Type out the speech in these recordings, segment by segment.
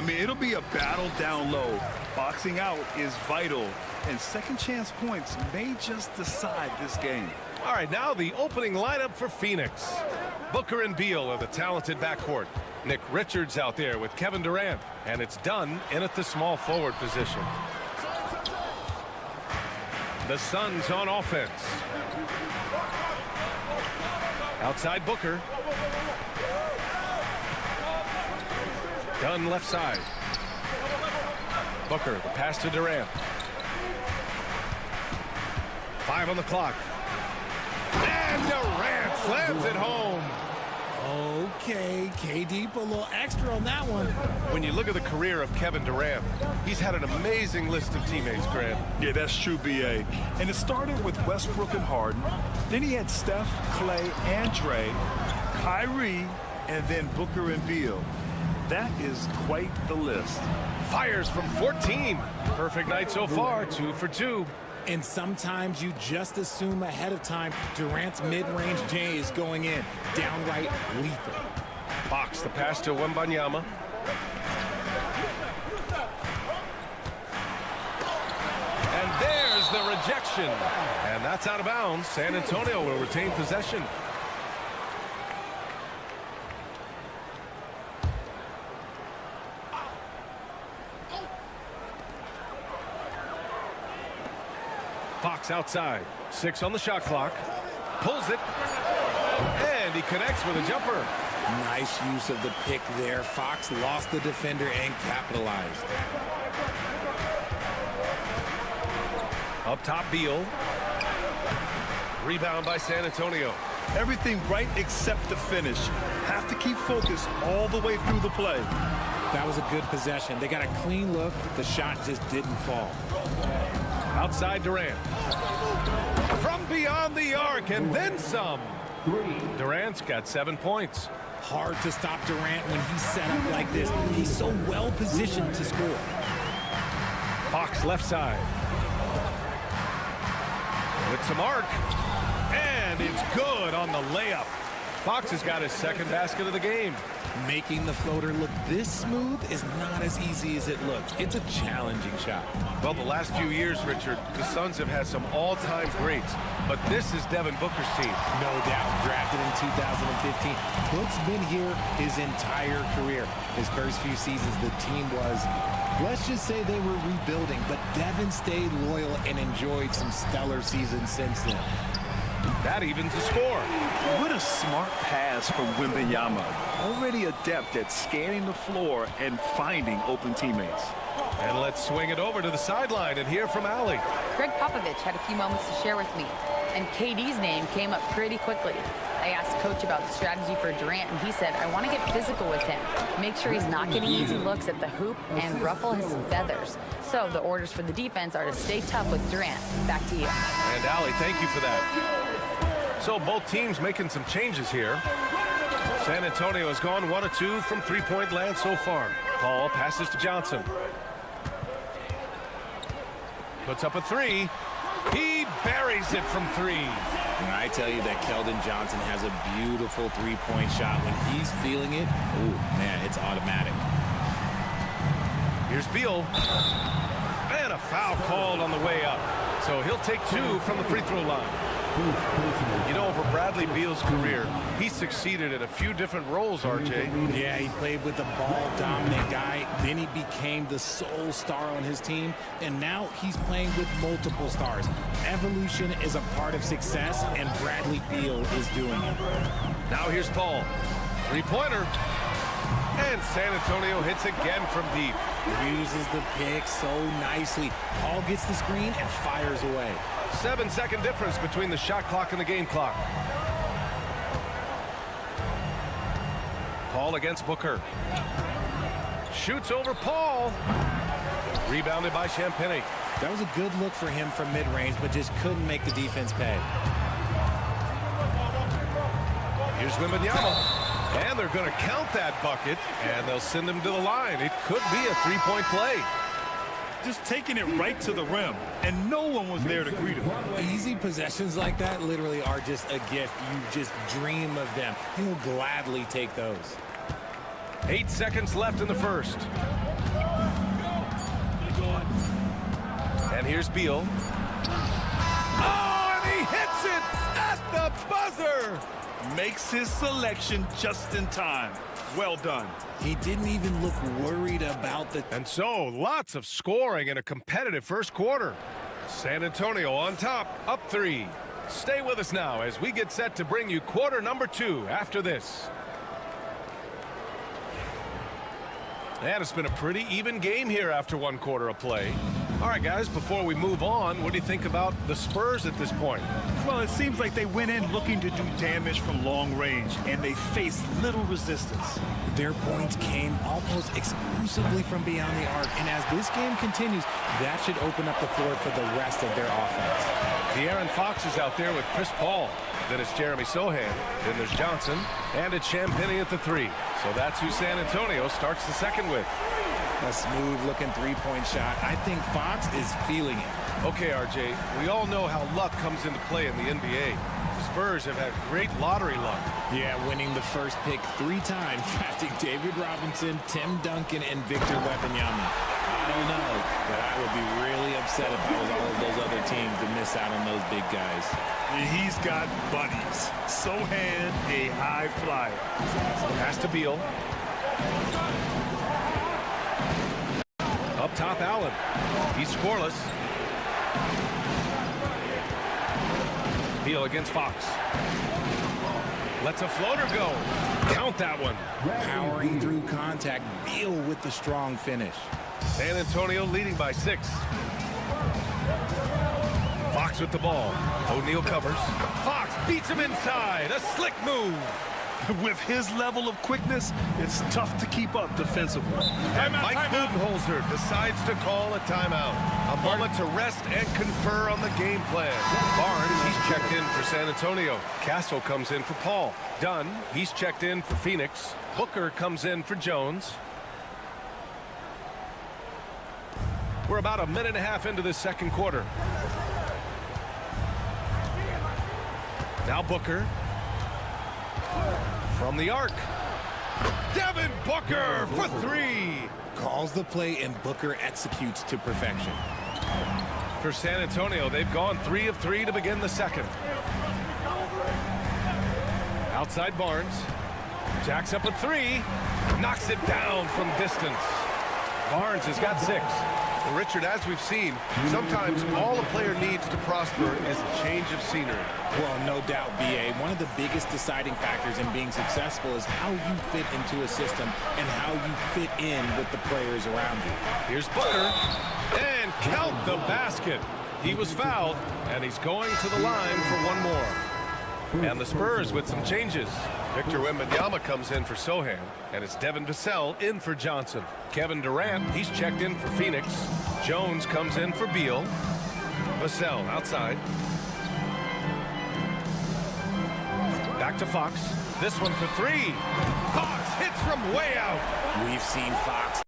I mean, it'll be a battle down low. Boxing out is vital, and second chance points may just decide this game. All right, now the opening lineup for Phoenix. Booker and Beal are the talented backcourt. Nick Richards out there with Kevin Durant, and it's done in at the small forward position. The Suns on offense. Outside Booker. Dunn left side. Booker, the pass to Durant. 5 on the clock. And Durant slams it home. Okay, KD put a little extra on that one. When you look at the career of Kevin Durant, he's had an amazing list of teammates, Grant. Yeah, that's true, B.A. And it started with Westbrook and Harden. Then he had Steph, Clay, and Dre, Kyrie, and then Booker and Beal. That is quite the list. Fires from 14. Perfect night so far, 2 for 2. And sometimes you just assume ahead of time Durant's mid-range J is going in. Downright lethal. Fox, the pass to Wembanyama. And there's the rejection. And that's out of bounds. San Antonio will retain possession. Fox outside. 6 on the shot clock. Pulls it. And he connects with a jumper. Nice use of the pick there. Fox lost the defender and capitalized. Up top, Beal. Rebound by San Antonio. Everything right except the finish. Have to keep focused all the way through the play. That was a good possession. They got a clean look. The shot just didn't fall. Outside Durant. From beyond the arc and then some. Durant's got 7 points. Hard to stop Durant when he's set up like this. He's so well positioned to score. Fox left side. With some arc. And it's good on the layup. Fox has got his second basket of the game. Making the floater look this smooth is not as easy as it looks. It's a challenging shot. Well, the last few years, Richard, the Suns have had some all-time greats, but this is Devin Booker's team. No doubt. Drafted in 2015. Book's been here his entire career. His first few seasons, the team was, let's just say they were rebuilding, but Devin stayed loyal and enjoyed some stellar seasons since then. That evens the score. What a smart pass from Wembanyama. Already adept at scanning the floor and finding open teammates. And let's swing it over to the sideline and hear from Allie. Greg Popovich had a few moments to share with me, and KD's name came up pretty quickly. I asked Coach about the strategy for Durant, and he said, I want to get physical with him, make sure he's not getting easy looks at the hoop, and ruffle his feathers. So the orders for the defense are to stay tough with Durant. Back to you. And Allie, thank you for that. So both teams making some changes here. San Antonio has gone 1 of 2 from three-point land so far. Paul passes to Johnson. Puts up a 3. He buries it from 3. And I tell you that Keldon Johnson has a beautiful three-point shot. When he's feeling it, ooh, man, it's automatic. Here's Beal. And a foul called on the way up. So he'll take 2 from the free throw line. You know, over Bradley Beal's career, he succeeded in a few different roles, RJ. Yeah, he played with the ball-dominant guy. Then he became the sole star on his team. And now he's playing with multiple stars. Evolution is a part of success, and Bradley Beal is doing it. Now here's Paul. Three-pointer. And San Antonio hits again from deep. Uses the pick so nicely. Paul gets the screen and fires away. 5 7-second difference between the shot clock and the game clock. Paul against Booker. Shoots over Paul. Rebounded by Champagny. That was a good look for him from mid-range, but just couldn't make the defense pay. Here's Wembanyama. And they're going to count that bucket, and they'll send him to the line. It could be a three-point play. Just taking it right to the rim, and no one was there to greet him. Easy possessions like that literally are just a gift. You just dream of them. He'll gladly take those. 8 seconds left in the first. And here's Beal. Oh, and he hits it at the buzzer. Makes his selection just in time. Well done. He didn't even look worried about the... And so, lots of scoring in a competitive first quarter. San Antonio on top, up 3. Stay with us now as we get set to bring you quarter number 2 after this. And it's been a pretty even game here after 1 quarter of play. All right, guys, before we move on, what do you think about the Spurs at this point? Well, it seems like they went in looking to do damage from long range, and they faced little resistance. Their points came almost exclusively from beyond the arc, and as this game continues, that should open up the floor for the rest of their offense. De'Aaron Fox is out there with Chris Paul. Then it's Jeremy Sohan. Then there's Johnson. And it's Champagny at the 3. So that's who San Antonio starts the second with. A smooth-looking three-point shot. I think Fox is feeling it. Okay, RJ, we all know how luck comes into play in the NBA. The Spurs have had great lottery luck. Yeah, winning the first pick 3 times, drafting David Robinson, Tim Duncan, and Victor Wembanyama. I don't know, but I would be really upset if I was all of those other teams to miss out on those big guys. He's got buddies. Sohan, a high flyer. Pass to Beal. Up top, Allen. He's scoreless. Beal against Fox. Lets a floater go. Count that one. Powering through contact, Beal with the strong finish. San Antonio leading by 6. Fox with the ball. O'Neal covers. Fox beats him inside. A slick move. With his level of quickness, it's tough to keep up defensively. And Mike Budenholzer decides to call a timeout. A moment to rest and confer on the game plan. Barnes, he's checked in for San Antonio. Castle comes in for Paul. Dunn, he's checked in for Phoenix. Booker comes in for Jones. We're about a minute and a half into this second quarter. Now Booker. From the arc. Devin Booker for 3. Calls the play and Booker executes to perfection. For San Antonio, they've gone 3 of 3 to begin the second. Outside Barnes. Jacks up a 3. Knocks it down from distance. Barnes has got 6. Well, Richard, as we've seen, sometimes all a player needs to prosper is a change of scenery. Well, no doubt, B.A. One of the biggest deciding factors in being successful is how you fit into a system and how you fit in with the players around you. Here's Booker, and count the basket. He was fouled, and he's going to the line for one more. And the Spurs with some changes. Victor Wembanyama comes in for Sohan, and it's Devin Vassell in for Johnson. Kevin Durant, he's checked in for Phoenix. Jones comes in for Beal. Vassell outside. Back to Fox. This one for 3. Fox hits from way out. We've seen Fox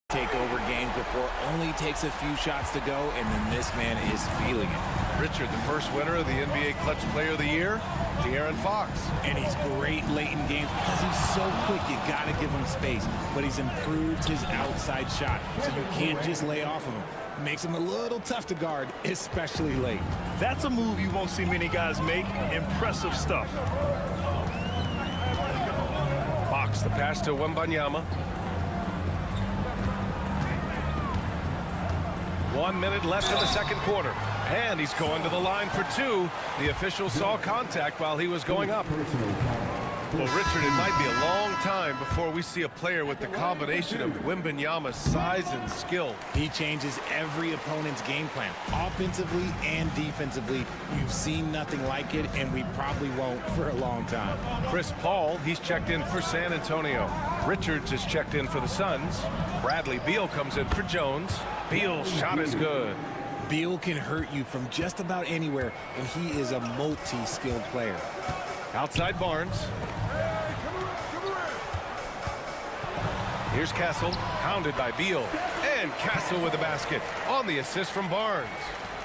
take over games before, only takes a few shots to go, and then this man is feeling it. Richard, the first winner of the NBA Clutch Player of the Year, De'Aaron Fox. And he's great late in games because he's so quick, you got to give him space. But he's improved his outside shot, so you can't just lay off of him. Makes him a little tough to guard, especially late. That's a move you won't see many guys make. Impressive stuff. Fox, the pass to Wembanyama. 1 minute left in the second quarter. And he's going to the line for 2. The official saw contact while he was going up. Well, Richard, it might be a long time before we see a player with the combination of Wembanyama's size and skill. He changes every opponent's game plan, offensively and defensively. You've seen nothing like it, and we probably won't for a long time. Chris Paul, he's checked in for San Antonio. Richards is checked in for the Suns. Bradley Beal comes in for Jones. Beal's shot is good. Beal can hurt you from just about anywhere, and he is a multi-skilled player. Outside Barnes. Here's Castle, pounded by Beal. And Castle with the basket on the assist from Barnes.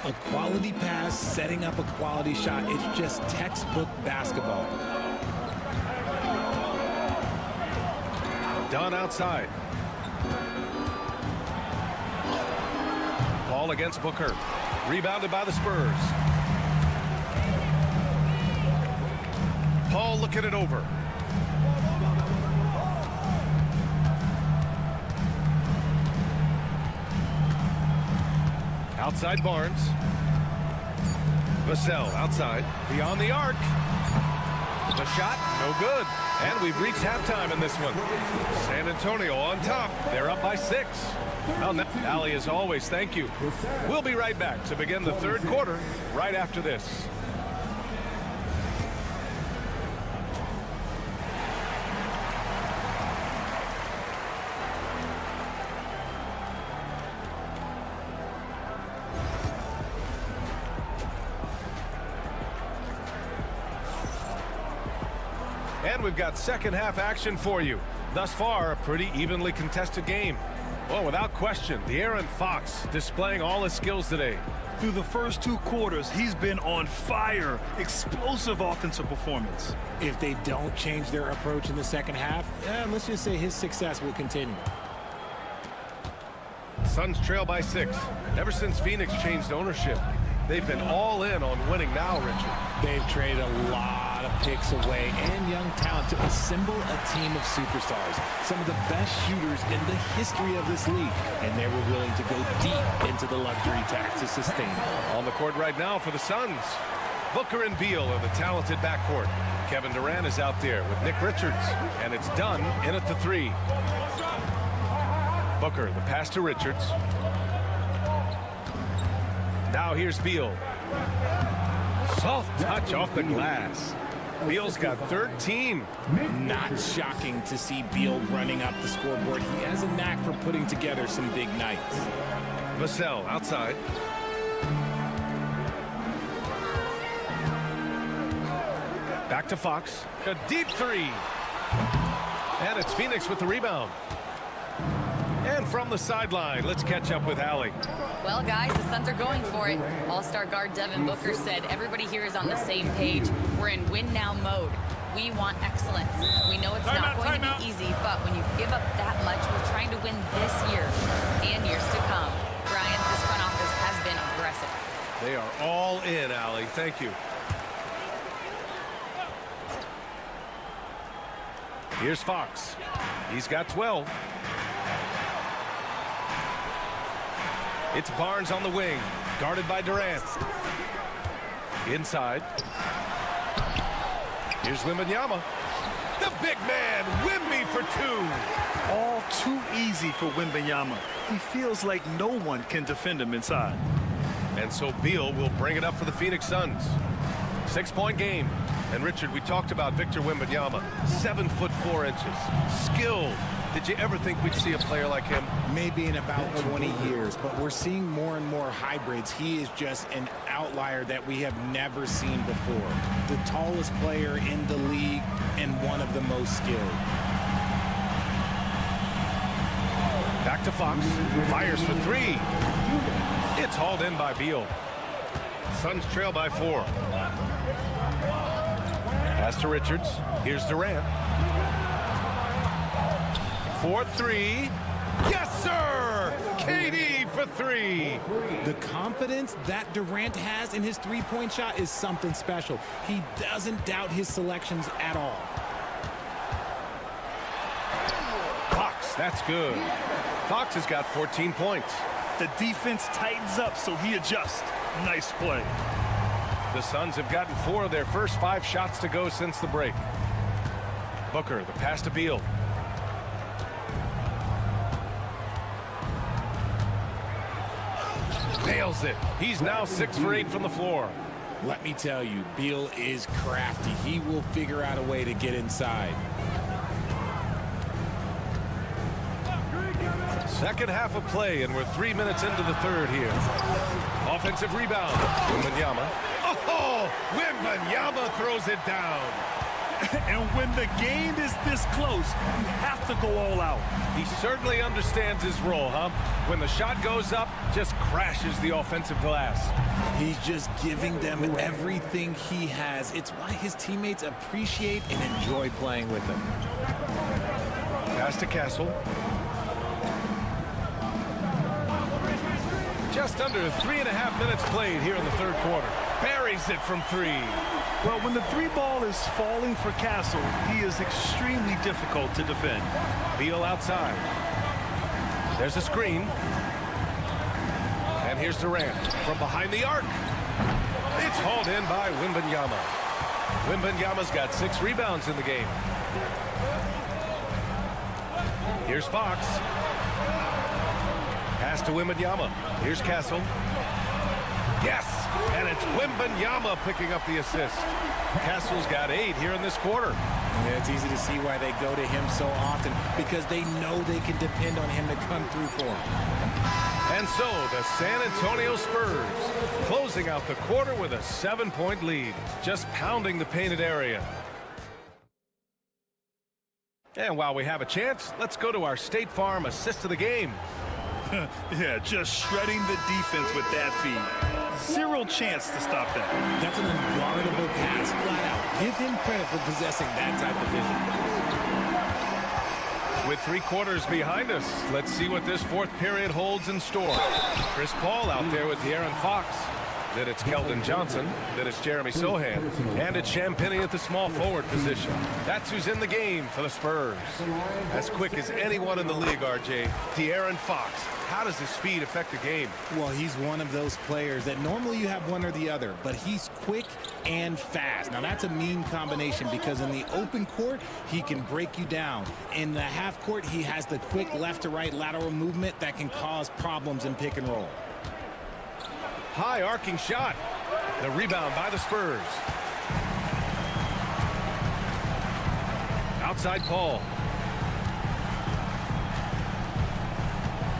A quality pass, setting up a quality shot. It's just textbook basketball. Dunn outside. Ball against Booker. Rebounded by the Spurs. Paul looking it over. Outside Barnes. Vassell outside. Beyond the arc. The shot, no good. And we've reached halftime in this one. San Antonio on top. They're up by 6. Well, Allie, as always, thank you. We'll be right back to begin the third quarter right after this. And we've got second half action for you. Thus far, a pretty evenly contested game. Well, without question, De'Aaron Fox displaying all his skills today. Through the first 2 quarters, he's been on fire. Explosive offensive performance. If they don't change their approach in the second half, let's just say his success will continue. Suns trail by 6. Ever since Phoenix changed ownership, they've been all in on winning now, Richard. They've traded a lot of picks away and young talent to assemble a team of superstars. Some of the best shooters in the history of this league. And they were willing to go deep into the luxury tax to sustain it. On the court right now for the Suns, Booker and Beal in the talented backcourt. Kevin Durant is out there with Nick Richards. And it's Dunn in at the 3. Booker, the pass to Richards. Now here's Beal. Soft touch off the glass. Beal's got 13. Not shocking to see Beal running up the scoreboard. He has a knack for putting together some big nights. Vassell outside. Back to Fox. A deep 3. And it's Phoenix with the rebound. And from the sideline, let's catch up with Allie. Well, guys, the Suns are going for it. All-star guard Devin Booker said everybody here is on the same page. We're in win-now mode. We want excellence. We know it's not going to be easy, but when you give up that much, we're trying to win this year and years to come. Brian, this front office has been aggressive. They are all in, Allie. Thank you. Here's Fox. He's got 12. It's Barnes on the wing, guarded by Durant. Inside. Here's Wembanyama. The big man, Wemby for 2. All too easy for Wembanyama. He feels like no one can defend him inside. And so Beal will bring it up for the Phoenix Suns. 6-point game. And Richard, we talked about Victor Wembanyama, 7'4". Skilled. Did you ever think we'd see a player like him? Maybe in about 20 years, but we're seeing more and more hybrids. He is just an outlier that we have never seen before. The tallest player in the league and one of the most skilled. Back to Fox. Fires for 3. It's hauled in by Beal. Suns trail by 4. Pass to Richards. Here's Durant. 4-3. Yes, sir! KD for 3. The confidence that Durant has in his three-point shot is something special. He doesn't doubt his selections at all. Fox, that's good. Fox has got 14 points. The defense tightens up, so he adjusts. Nice play. The Suns have gotten 4 of their first 5 shots to go since the break. Booker, the pass to Beal. Nails it. He's now 6 for 8 from the floor. Let me tell you, Beal is crafty. He will figure out a way to get inside. Second half of play, and we're 3 minutes into the third here. Offensive rebound. Wembanyama. Oh, Wembanyama throws it down. And when the game is this close, you have to go all out. He certainly understands his role, huh? When the shot goes up, just crashes the offensive glass. He's just giving them everything he has. It's why his teammates appreciate and enjoy playing with him. Pass to Castle. Just under 3.5 minutes played here in the third quarter. Buries it from 3. Well, when the 3 ball is falling for Castle, he is extremely difficult to defend. Beal outside. There's a screen. And here's Durant from behind the arc. It's hauled in by Wembanyama. Wembanyama's got 6 rebounds in the game. Here's Fox. Pass to Wembanyama. Here's Castle. Yes! And it's Wembanyama picking up the assist. Castle's got 8 here in this quarter. Yeah, it's easy to see why they go to him so often, because they know they can depend on him to come through for them. And so the San Antonio Spurs closing out the quarter with a 7-point lead, just pounding the painted area. And while we have a chance, let's go to our State Farm assist of the game. Yeah, just shredding the defense with that feed. 0 chance to stop that. That's an unguardable pass, flat out. Give him credit for possessing that type of vision. With 3 quarters behind us, let's see what this fourth period holds in store. Chris Paul out there with De'Aaron Fox. Then it's Keldon Johnson. Then it's Jeremy Sohan. And it's Champagnie at the small forward position. That's who's in the game for the Spurs. As quick as anyone in the league, RJ. De'Aaron Fox. How does his speed affect the game? Well, he's one of those players that normally you have one or the other, but he's quick and fast. Now, that's a mean combination because in the open court, he can break you down. In the half court, he has the quick left-to-right lateral movement that can cause problems in pick and roll. High arcing shot. The rebound by the Spurs. Outside Paul.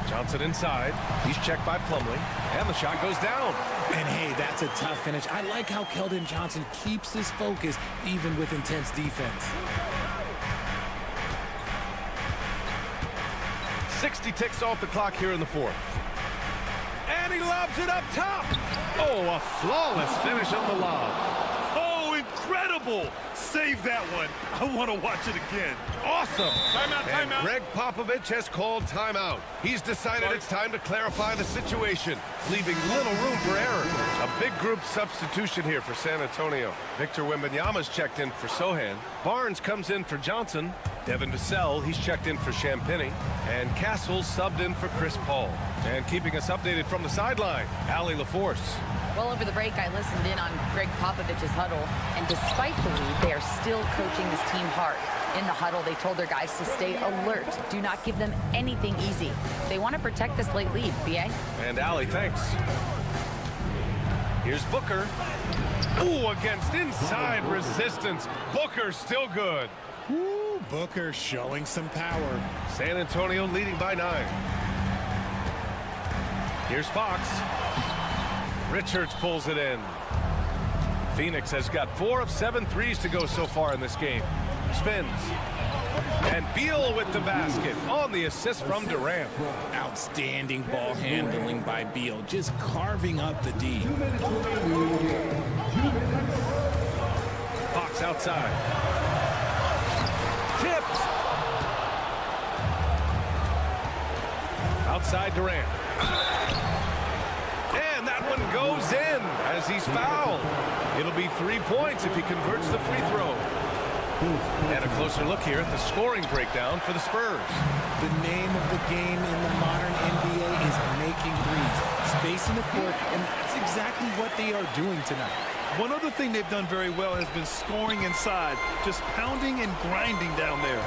Johnson inside. He's checked by Plumlee. And the shot goes down. And hey, that's a tough finish. I like how Keldon Johnson keeps his focus even with intense defense. 60 ticks off the clock here in the fourth. And he lobs it up top. Oh, a flawless finish on the lob. Oh, incredible. Save that one. I want to watch it again. Awesome. Timeout, And timeout. Greg Popovich has called timeout. He's decided it's time to clarify the situation, leaving little room for error. A big group substitution here for San Antonio. Victor Wembanyama's checked in for Sohan. Barnes comes in for Johnson. Devin Vassell, he's checked in for Champagnie. And Castle subbed in for Chris Paul. And keeping us updated from the sideline, Allie LaForce. Well, over the break, I listened in on Greg Popovich's huddle, and despite the lead, they are still coaching this team hard. In the huddle, they told their guys to stay alert. Do not give them anything easy. They want to protect this late lead, BA. And Allie, thanks. Here's Booker. Ooh, against inside resistance. Booker's still good. Ooh, Booker showing some power. San Antonio leading by 9. Here's Fox. Richards pulls it in. Phoenix has got 4 of 7 threes to go so far in this game. Spins. And Beal with the basket on the assist from Durant. Outstanding ball handling by Beal, just carving up the D. Fox outside. Tipped. Outside Durant. And that one goes in as he's fouled. It'll be 3 points if he converts the free throw. And a closer look here at the scoring breakdown for the Spurs. The name of the game in the modern NBA is making threes, spacing the court, and that's exactly what they are doing tonight. One other thing they've done very well has been scoring inside, just pounding and grinding down there.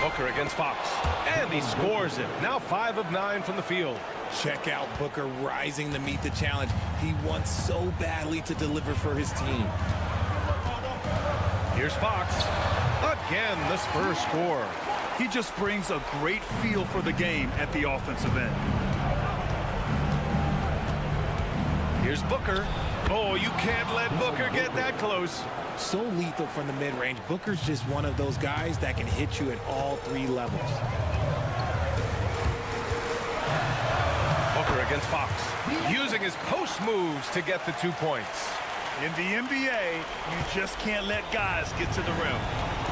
Booker against Fox, and he scores it. Now 5 of 9 from the field. Check out Booker rising to meet the challenge. He wants so badly to deliver for his team. Here's Fox. Again, the Spurs score. He just brings a great feel for the game at the offensive end. Here's Booker. Oh, you can't let Booker get that close. So lethal from the mid-range. Booker's just one of those guys that can hit you at all 3 levels. Booker against Fox, using his post moves to get the 2 points. In the NBA, you just can't let guys get to the rim.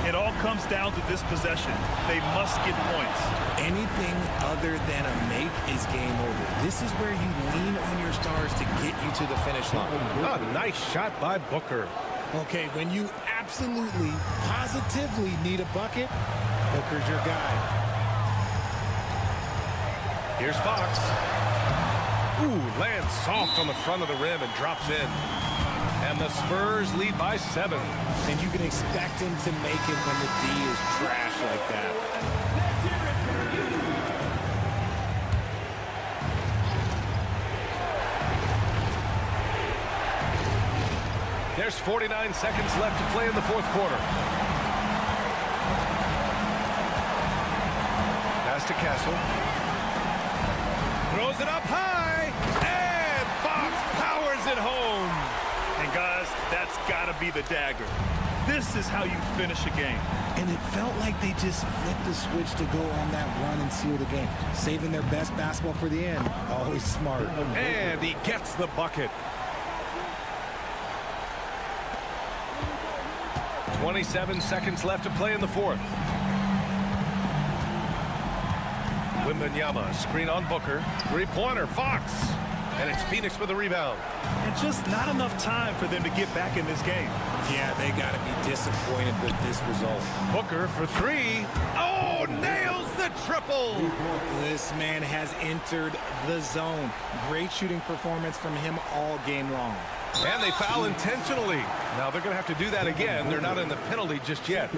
It all comes down to this possession. They must get points. Anything other than a make is game over. This is where you lean on your stars to get you to the finish line. A nice shot by Booker. Okay, when you absolutely, positively need a bucket, Booker's your guy. Here's Fox. Ooh, lands soft on the front of the rim and drops in. And the Spurs lead by 7. And you can expect him to make it when the D is trash like that. There's 49 seconds left to play in the 4th quarter. Pass to Castle. Throws it up high. And Fox powers it home. And guys, that's got to be the dagger. This is how you finish a game. And it felt like they just flipped the switch to go on that run and seal the game. Saving their best basketball for the end. Always smart. And he gets the bucket. 27 seconds left to play in the 4th. Wembanyama, screen on Booker. 3-pointer, Fox. And it's Phoenix with the rebound. And just not enough time for them to get back in this game. Yeah, they got to be disappointed with this result. Booker for 3. Oh, nails the triple. This man has entered the zone. Great shooting performance from him all game long. And they foul intentionally. Now they're going to have to do that again. They're not in the penalty just yet.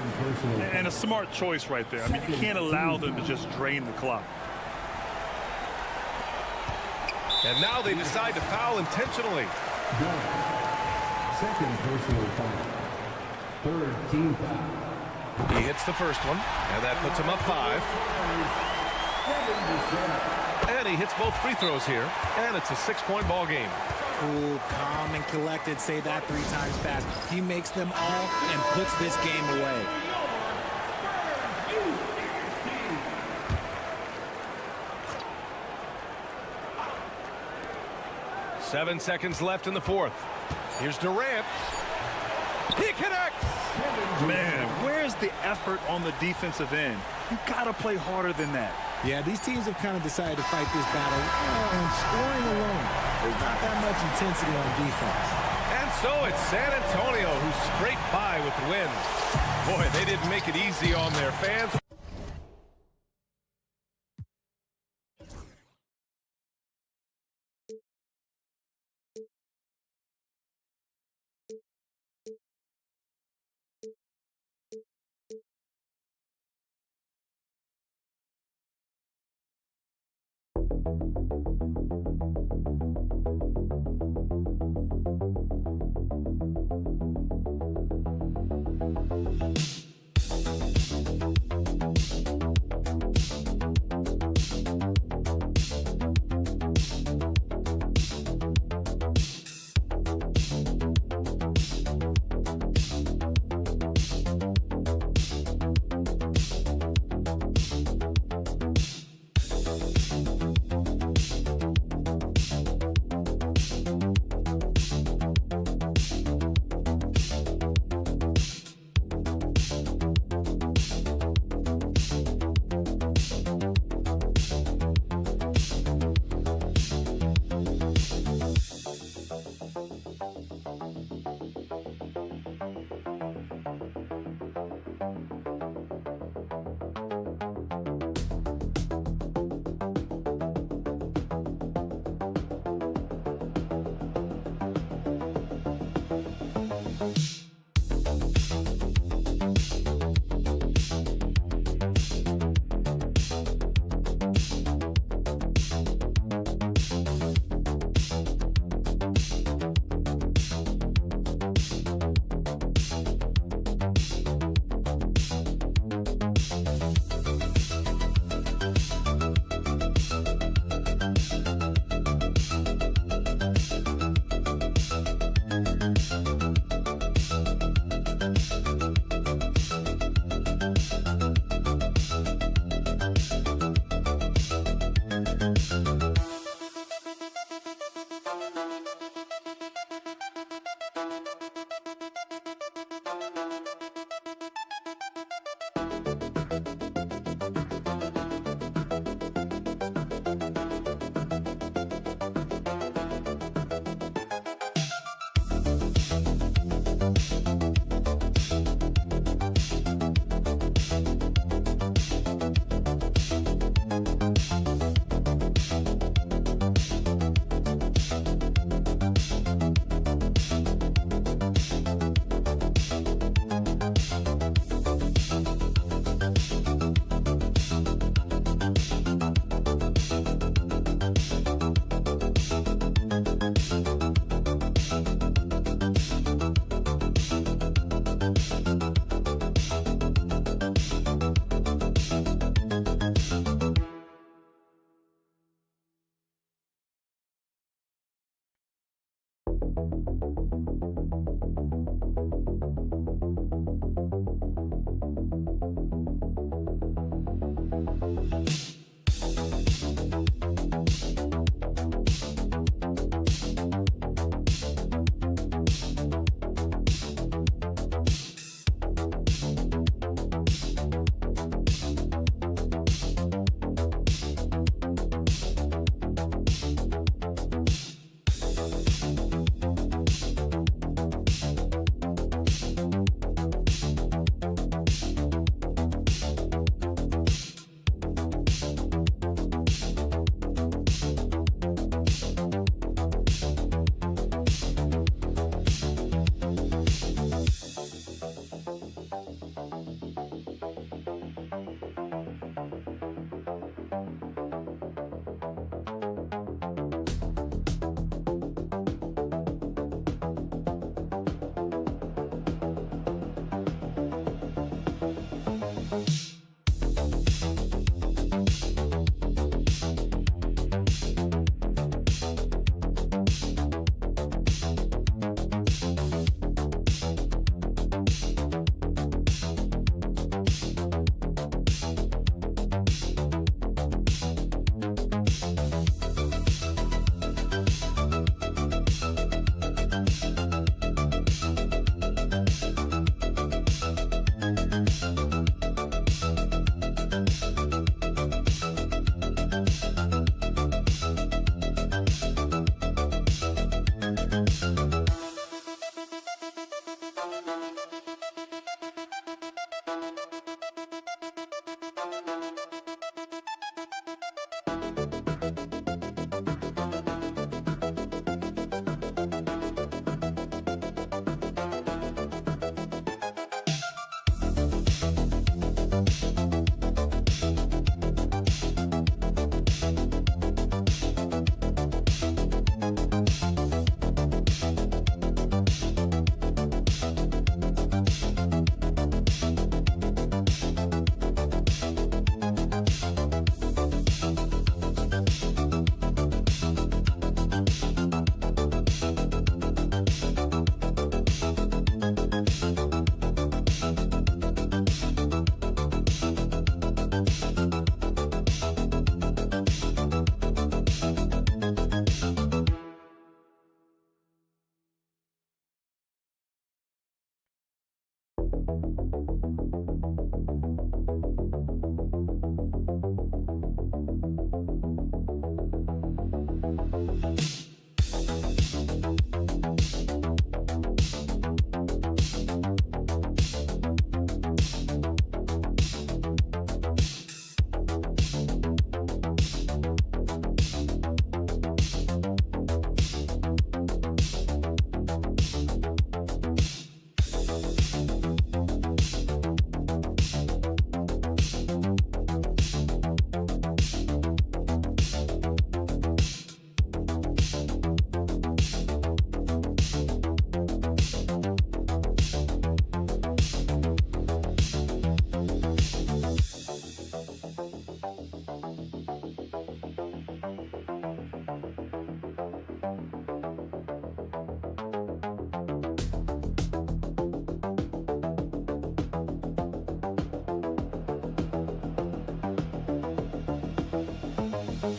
And a smart choice right there. I mean, you can't allow them to just drain the clock. And now they decide to foul intentionally. Second personal foul. 3rd team foul. He hits the first one, and that puts him up 5. And he hits both free throws here, and it's a 6-point ball game. Cool, calm, and collected. Say that 3 times fast. He makes them all and puts this game away. Seven seconds left in the 4th. Here's Durant. He connects. Man, where's the effort on the defensive end? You got to play harder than that. Yeah, these teams have kind of decided to fight this battle on scoring alone. There's not that much intensity on defense. And so it's San Antonio who scraped by with the win. Boy, they didn't make it easy on their fans. You've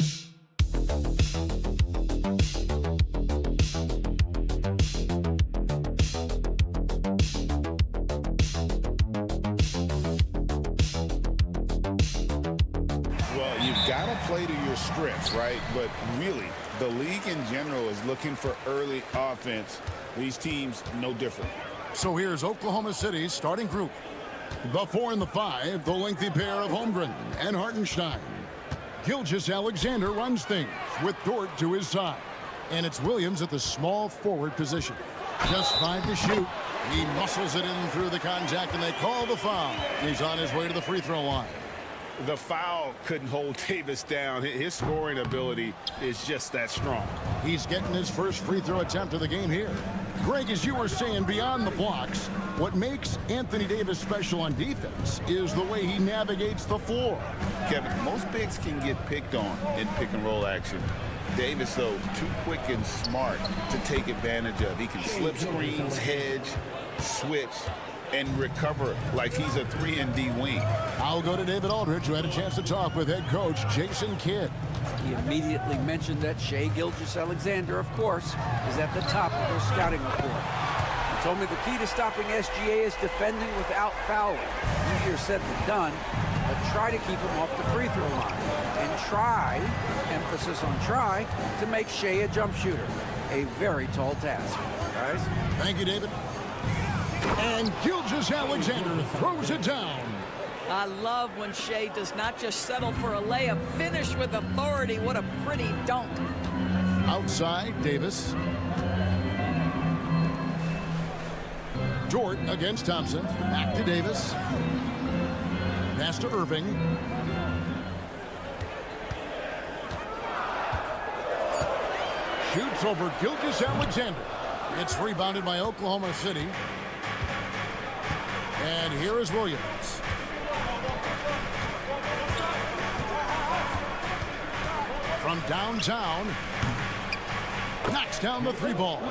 got to play to your strengths, right? But really, the league in general is looking for early offense. These teams, no different. So here's Oklahoma City's starting group. The 4 and the 5, the lengthy pair of Holmgren and Hartenstein. Gilgeous-Alexander runs things with Dort to his side. And it's Williams at the small forward position. Just 5 to shoot. He muscles it in through the contact, and they call the foul. He's on his way to the free throw line. The foul couldn't hold Davis down. His scoring ability is just that strong. He's getting his first free throw attempt of the game here. Greg, as you were saying, beyond the blocks, what makes Anthony Davis special on defense is the way he navigates the floor. Kevin, most bigs can get picked on in pick-and-roll action. Davis, though, too quick and smart to take advantage of. He can slip screens, hedge, switch, and recover like he's a 3-and-D wing. I'll go to David Aldridge, who had a chance to talk with head coach Jason Kidd. He immediately mentioned that Shai Gilgeous-Alexander, of course, is at the top of their scouting report. He told me the key to stopping SGA is defending without fouling. Easier said than done, but try to keep him off the free throw line. And try, emphasis on try, to make Shai a jump shooter. A very tall task, guys. Thank you, David. And Gilgeous-Alexander throws it down. I love when Shai does not just settle for a layup, finish with authority. What a pretty dunk. Outside, Davis. Dort against Thompson. Back to Davis. Pass to Irving. Shoots over Gilgeous-Alexander. It's rebounded by Oklahoma City. And here is Williams. From downtown, knocks down the 3 ball.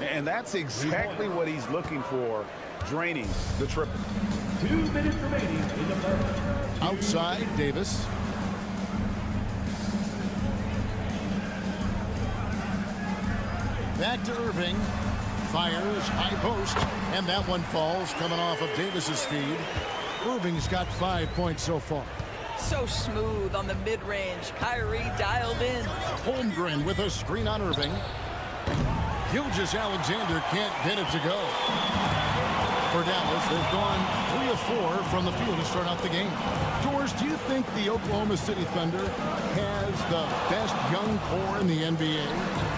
And that's exactly what he's looking for, draining the triple. 2 minutes remaining in the first. Outside, Davis. Back to Irving. Fires, high post, and that one falls, coming off of Davis's feed. Irving's got 5 points so far. So smooth on the mid-range. Kyrie dialed in. Holmgren with a screen on Irving. Gilgeous-Alexander can't get it to go. For Dallas, they've gone 3 of 4 from the field to start out the game. George, do you think the Oklahoma City Thunder has the best young core in the NBA?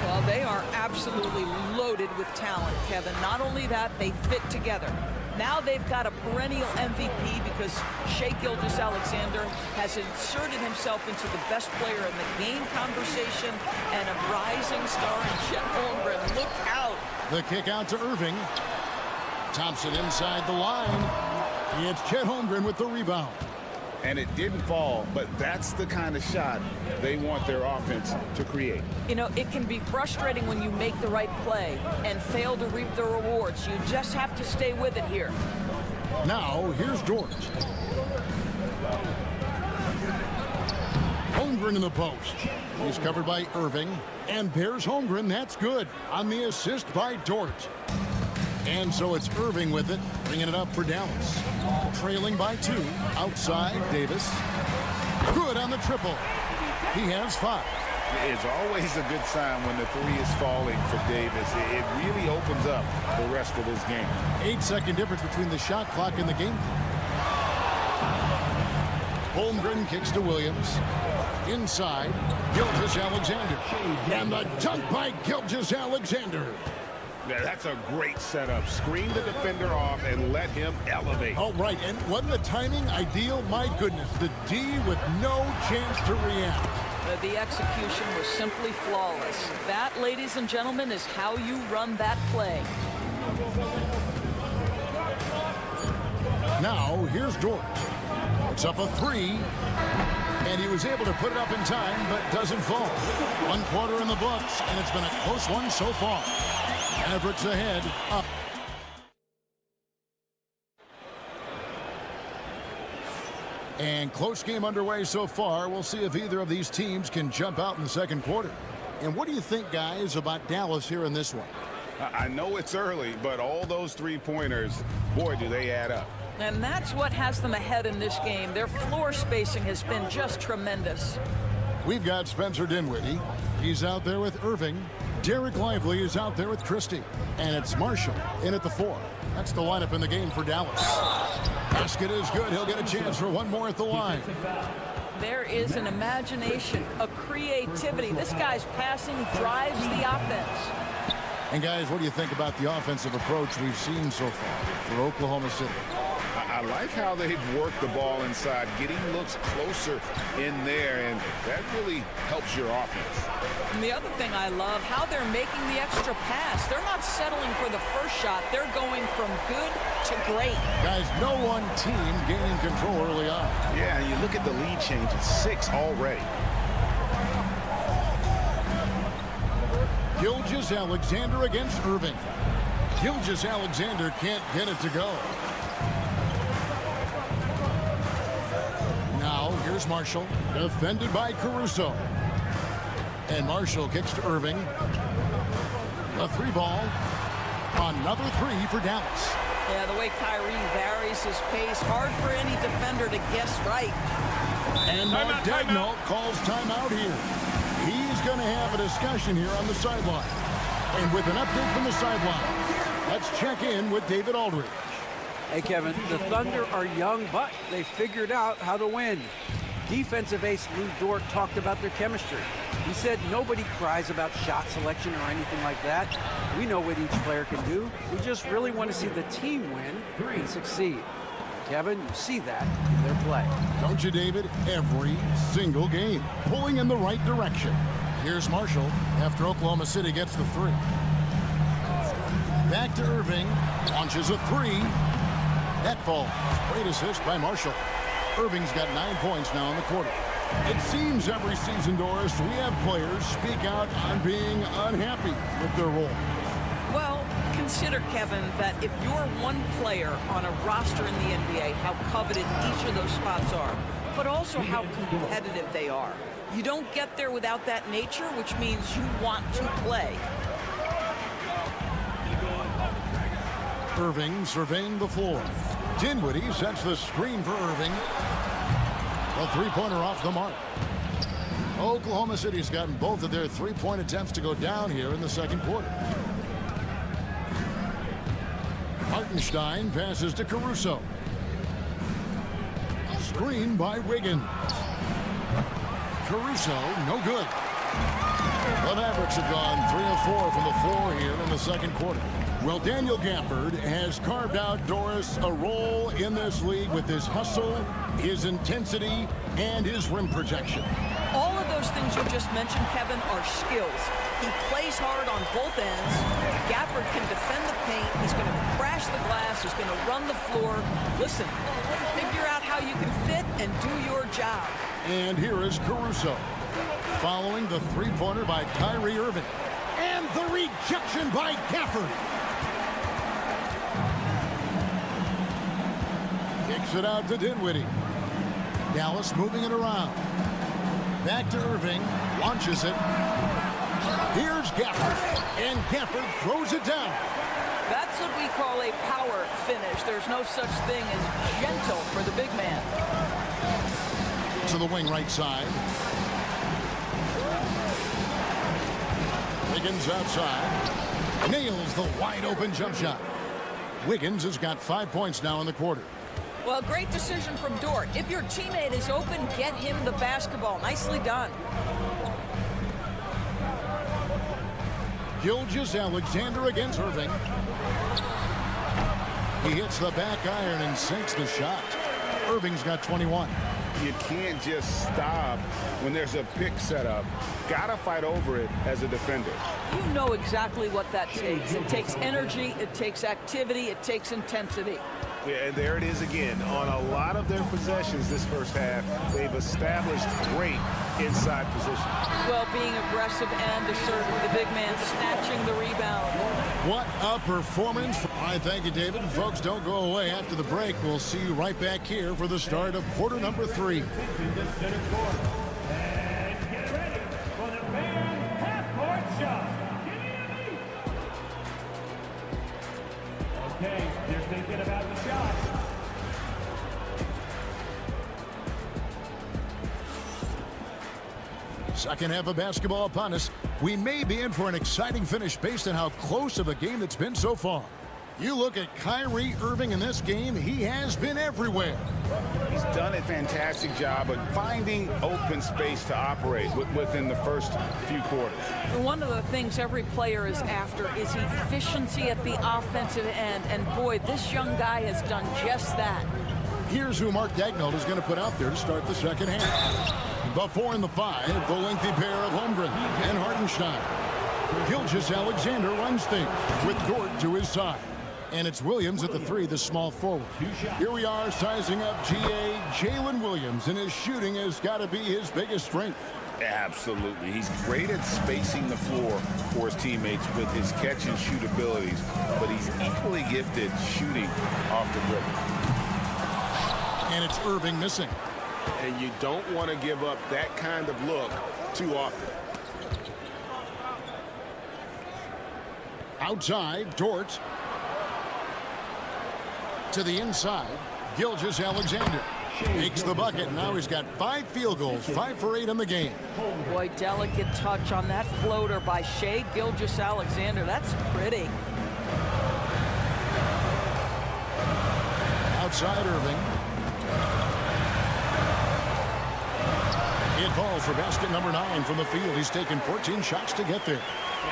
Well, they are absolutely loaded with talent, Kevin. Not only that, they fit together. Now they've got a perennial MVP because Shai Gilgeous-Alexander has inserted himself into the best player in the game conversation and a rising star in Chet Holmgren. Look out. The kick out to Irving. Thompson inside the line. It's Chet Holmgren with the rebound. And it didn't fall, but that's the kind of shot they want their offense to create. You know, it can be frustrating when you make the right play and fail to reap the rewards. You just have to stay with it here. Now, here's Dort. Holmgren in the post. He's covered by Irving. And there's Holmgren. That's good on the assist by Dort. And so it's Irving with it, bringing it up for Dallas. Trailing by 2. Outside, Davis. Good on the triple. He has 5. It's always a good sign when the 3 is falling for Davis. It really opens up the rest of his game. 8-second difference between the shot clock and the game. Holmgren kicks to Williams. Inside, Gilgeous-Alexander. And the dunk by Gilgeous-Alexander. Yeah, that's a great setup. Screen the defender off and let him elevate. Oh, right. And wasn't the timing ideal? My goodness, the D with no chance to react. The execution was simply flawless. That, ladies and gentlemen, is how you run that play. Now, here's Dort. It's up a 3. And he was able to put it up in time, but doesn't fall. 1 quarter in the books, and it's been a close one so far. Mavericks ahead, up. And close game underway so far. We'll see if either of these teams can jump out in the second quarter. And what do you think, guys, about Dallas here in this one? I know it's early, but all those three-pointers, boy, do they add up. And that's what has them ahead in this game. Their floor spacing has been just tremendous. We've got Spencer Dinwiddie. He's out there with Irving. Derek Lively is out there with Christie. And it's Marshall in at the 4. That's the lineup in the game for Dallas. Basket is good. He'll get a chance for one more at the line. There is an imagination, a creativity. This guy's passing drives the offense. And guys, what do you think about the offensive approach we've seen so far for Oklahoma City? I like how they've worked the ball inside, getting looks closer in there, and that really helps your offense. And the other thing I love, how they're making the extra pass. They're not settling for the first shot. They're going from good to great. Guys, no one team gaining control early on. Yeah, and you look at the lead change, it's 6 already. Gilgeous-Alexander against Irving. Gilgeous-Alexander can't get it to go. Now, here's Marshall, defended by Caruso. And Marshall kicks to Irving. The 3-ball. Another 3 for Dallas. Yeah, the way Kyrie varies his pace, hard for any defender to guess right. And Mark Daigneault calls timeout here. He's going to have a discussion here on the sideline. And with an update from the sideline, let's check in with David Aldridge. Hey, Kevin, the Thunder are young, but they figured out how to win. Defensive ace Lou Dort talked about their chemistry. He said nobody cries about shot selection or anything like that. We know what each player can do. We just really want to see the team win and succeed. Kevin, you see that in their play. Don't you, David? Every single game, pulling in the right direction. Here's Marshall after Oklahoma City gets the 3. Back to Irving, launches a 3. That falls. Great assist by Marshall. Irving's got 9 points now in the quarter. It seems every season, Doris, we have players speak out on being unhappy with their role. Well, consider, Kevin, that if you're one player on a roster in the NBA, how coveted each of those spots are, but also how competitive they are. You don't get there without that nature, which means you want to play. Irving surveying the floor. Dinwiddie sets the screen for Irving. A 3-pointer off the mark. Oklahoma City's gotten both of their 3-point attempts to go down here in the second quarter. Hartenstein passes to Caruso. Screen by Wiggins. Caruso, no good. The Mavericks have gone 3 of 4 from the floor here in the second quarter. Well, Daniel Gafford has carved out, Doris, a role in this league with his hustle, his intensity, and his rim protection. All of those things you just mentioned, Kevin, are skills. He plays hard on both ends. Gafford can defend the paint. He's going to crash the glass. He's going to run the floor. Listen, figure out how you can fit and do your job. And here is Caruso, following the 3-pointer by Kyrie Irving. And the rejection by Gafford. Kicks it out to Dinwiddie. Dallas moving it around. Back to Irving. Launches it. Here's Gafford. And Gafford throws it down. That's what we call a power finish. There's no such thing as gentle for the big man. To the wing right side. Wiggins outside. Nails the wide open jump shot. Wiggins has got 5 points now in the quarter. Well, great decision from Dort. If your teammate is open, get him the basketball. Nicely done. Gilgeous-Alexander against Irving. He hits the back iron and sinks the shot. Irving's got 21. You can't just stop when there's a pick set up. Gotta fight over it as a defender. You know exactly what that takes. It takes energy, it takes activity, it takes intensity. Yeah, and there it is again. On a lot of their possessions this first half, they've established great inside position. Well, being aggressive and assertive, the big man snatching the rebound. What a performance. All right, thank you, David. Folks, don't go away after the break. We'll see you right back here for the start of quarter number 3. And get ready for the fan half-court shot. Okay, they're thinking about the shot. Second half of basketball upon us. We may be in for an exciting finish based on how close of a game it's been so far. You look at Kyrie Irving in this game, he has been everywhere. He's done a fantastic job of finding open space to operate within the first few quarters. One of the things every player is after is efficiency at the offensive end. And boy, this young guy has done just that. Here's who Mark Daigneault is going to put out there to start the second half. The 4 and the 5, the lengthy pair of Holmgren and Hartenstein. Gilgeous-Alexander runs things with Dort to his side. And it's Williams at the 3, the small forward. Here we are sizing up GA. Jalen Williams, and his shooting has got to be his biggest strength. Absolutely. He's great at spacing the floor for his teammates with his catch and shoot abilities, but he's equally gifted shooting off the dribble. And it's Irving missing. And you don't want to give up that kind of look too often. Outside, Dort. To the inside, Gilgeous-Alexander makes the bucket. Now he's got 5 field goals, 5 for 8 in the game. Boy, delicate touch on that floater by Shai Gilgeous-Alexander. That's pretty. Outside, Irving. It falls for basket number 9 from the field. He's taken 14 shots to get there.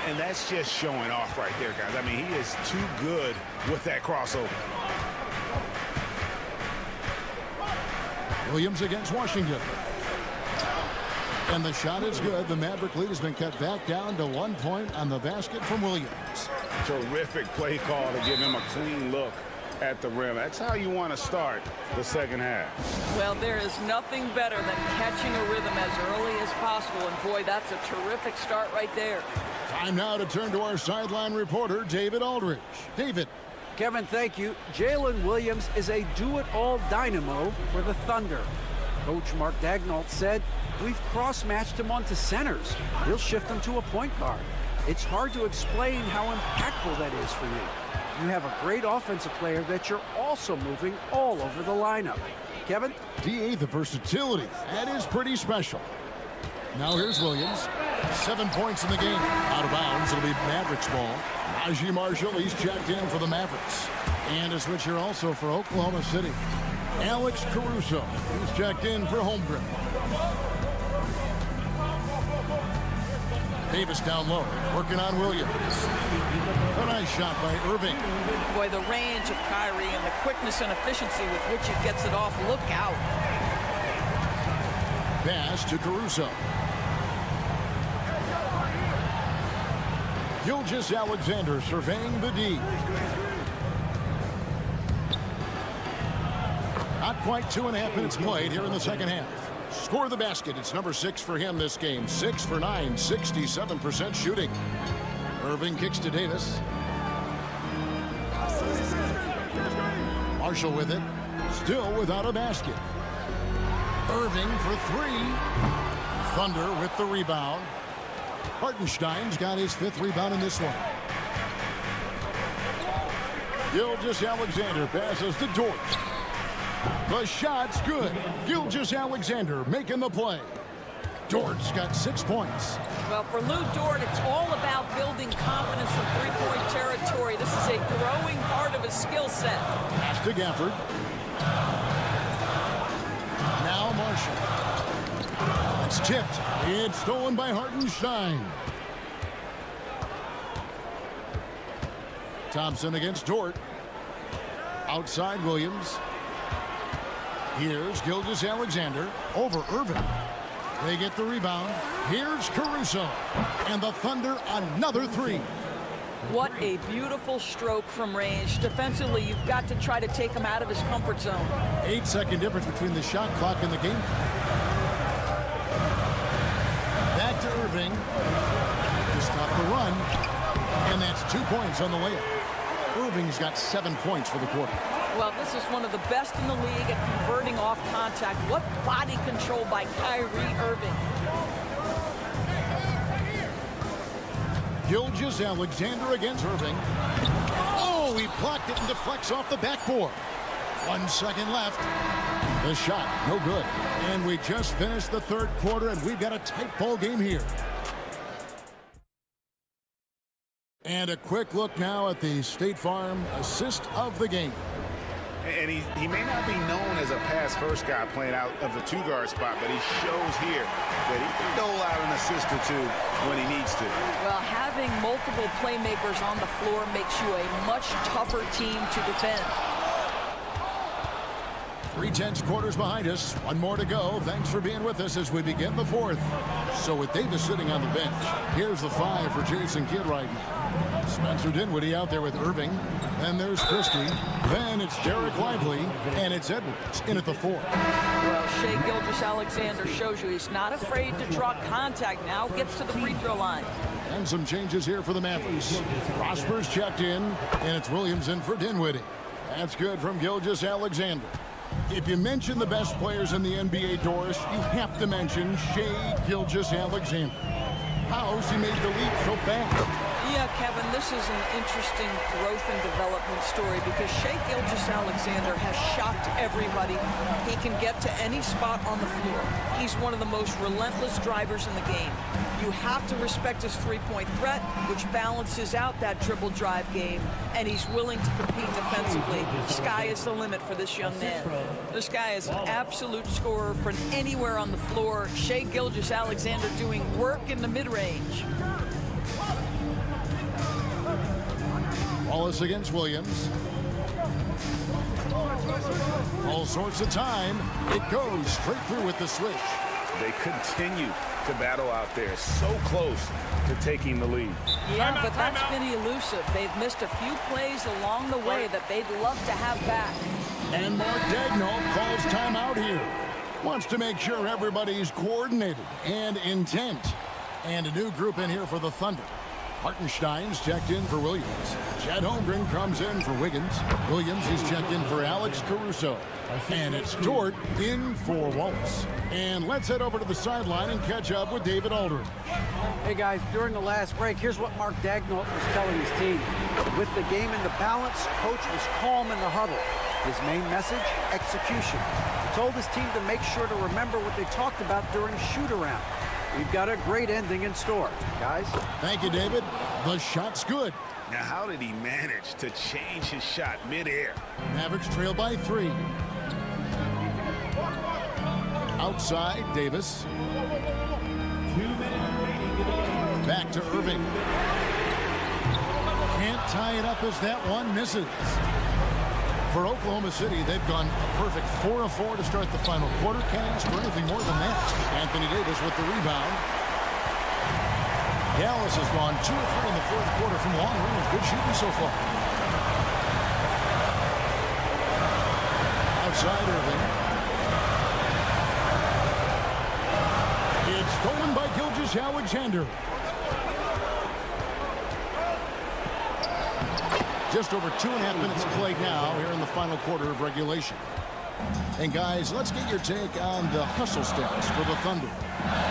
And that's just showing off right there, guys. I mean, he is too good with that crossover. Williams against Washington. And the shot is good. The Maverick lead has been cut back down to 1 point on the basket from Williams. Terrific play call to give him a clean look at the rim. That's how you want to start the second half. Well, there is nothing better than catching a rhythm as early as possible. And boy, that's a terrific start right there. Time now to turn to our sideline reporter, David Aldridge. David. Kevin, thank you. Jalen Williams is a do-it-all dynamo for the Thunder. Coach Mark Daigneault said, we've cross-matched him onto centers. He'll shift him to a point guard. It's hard to explain how impactful that is for you. You have a great offensive player that you're also moving all over the lineup. Kevin? DA, the versatility. That is pretty special. Now here's Williams. 7 points in the game. Out of bounds. It'll be Mavericks ball. Najee Marshall, he's checked in for the Mavericks. And a switcher also for Oklahoma City. Alex Caruso, he's checked in for Holmgren. Davis down low, working on Williams. A nice shot by Irving. Boy, the range of Kyrie and the quickness and efficiency with which he gets it off. Look out. Pass to Caruso. Gilgeous-Alexander surveying the D. Not quite 2.5 minutes played here in the second half. Score the basket. It's number 6 for him this game. 6 for 9, 67% shooting. Irving kicks to Davis. Marshall with it. Still without a basket. Irving for 3. Thunder with the rebound. Hartenstein's got his 5th rebound in this one. Gilgeous-Alexander passes to Dort. The shot's good. Gilgeous-Alexander making the play. Dort's got 6 points. Well, for Lou Dort, it's all about building confidence from three-point territory. This is a growing part of his skill set. Pass to Gafford. Now Marshall. It's tipped. It's stolen by Hartenstein. Thompson against Dort. Outside Williams. Here's Gilgeous-Alexander over Irving. They get the rebound. Here's Caruso. And the Thunder another 3. What a beautiful stroke from range. Defensively, you've got to try to take him out of his comfort zone. 8-second difference between the shot clock and the game. Back to Irving. To stop the run. And And that's 2 points on the layup. Irving's got 7 points for the quarter. Well, this is one of the best in the league at converting off contact. What body control by Kyrie Irving. Gilgeous-Alexander against Irving. Oh, he blocked it and deflects off the backboard. 1 second left. The shot, no good. And we just finished the third quarter, and we've got a tight ball game here. And a quick look now at the State Farm assist of the game. And he may not be known as a pass-first guy playing out of the two-guard spot, but he shows here that he can dole out an assist or two when he needs to. Well, having multiple playmakers on the floor makes you a much tougher team to defend. 3/10 quarters behind us. 1 more to go. Thanks for being with us as we begin the fourth. So with Davis sitting on the bench, here's the 5 for Jason Kidd right now. Spencer Dinwiddie out there with Irving. Then there's Christie. Then it's Derek Lively. And it's Edwards in at the 4. Well, Shai Gilgeous-Alexander shows you he's not afraid to draw contact now. Gets to the free throw line. And some changes here for the Mavericks. Prosper's checked in. And it's Williams in for Dinwiddie. That's good from Gilgeous-Alexander. If you mention the best players in the NBA, Doris, you have to mention Shai Gilgeous-Alexander. How's he made the leap so fast? Yeah, Kevin, this is an interesting growth and development story because Shai Gilgeous-Alexander has shocked everybody. He can get to any spot on the floor. He's one of the most relentless drivers in the game. You have to respect his three-point threat, which balances out that dribble drive game, and he's willing to compete defensively. Sky is the limit for this young man. This guy is an absolute scorer from anywhere on the floor. Shai Gilgeous-Alexander doing work in the mid-range. Wallace against Williams. All sorts of time. It goes straight through with the switch. They continue to battle out there, so close to taking the lead. Yeah, but that's been elusive. They've missed a few plays along the way that they'd love to have back. And Mark Daigneault calls timeout here. Wants to make sure everybody's coordinated and intent. And a new group in here for the Thunder. Hartenstein's checked in for Williams. Chet Holmgren comes in for Wiggins. Williams is checked in for Alex Caruso. And it's Dort in for Wallace. And let's head over to the sideline and catch up with David Aldridge. Hey guys, during the last break, here's what Mark Daigneault was telling his team. With the game in the balance, coach was calm in the huddle. His main message, execution. He told his team to make sure to remember what they talked about during shoot-around. We've got a great ending in store, guys. Thank you, David. The shot's good. Now, how did he manage to change his shot midair? Mavericks trail by 3. Outside, Davis. Back to Irving. Can't tie it up as that one misses. For Oklahoma City, they've gone a perfect 4 of 4 to start the final quarter. Can't ask for anything more than that. Anthony Davis with the rebound. Dallas has gone 2 of 3 in the fourth quarter from long range. Good shooting so far. Outside Irving. It's stolen by Gilgeous-Alexander. Just over 2.5 minutes played now here in the final quarter of regulation. And guys, let's get your take on the hustle stats for the Thunder.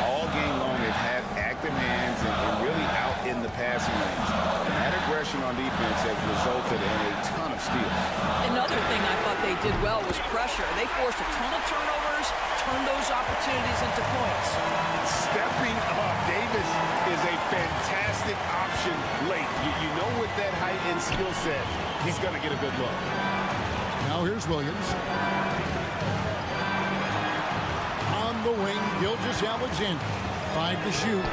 All game long, they've had active hands and really out in the passing lanes. And that aggression on defense has resulted in a ton of steals. Another thing I thought they did well was pressure. They forced a ton of turnovers, turned those opportunities into points. Stepping up, Davis is a fantastic option late. You know with that height and skill set, he's going to get a good look. Now here's Williams. On the wing, Gilgeous-Alexander. 5 to shoot.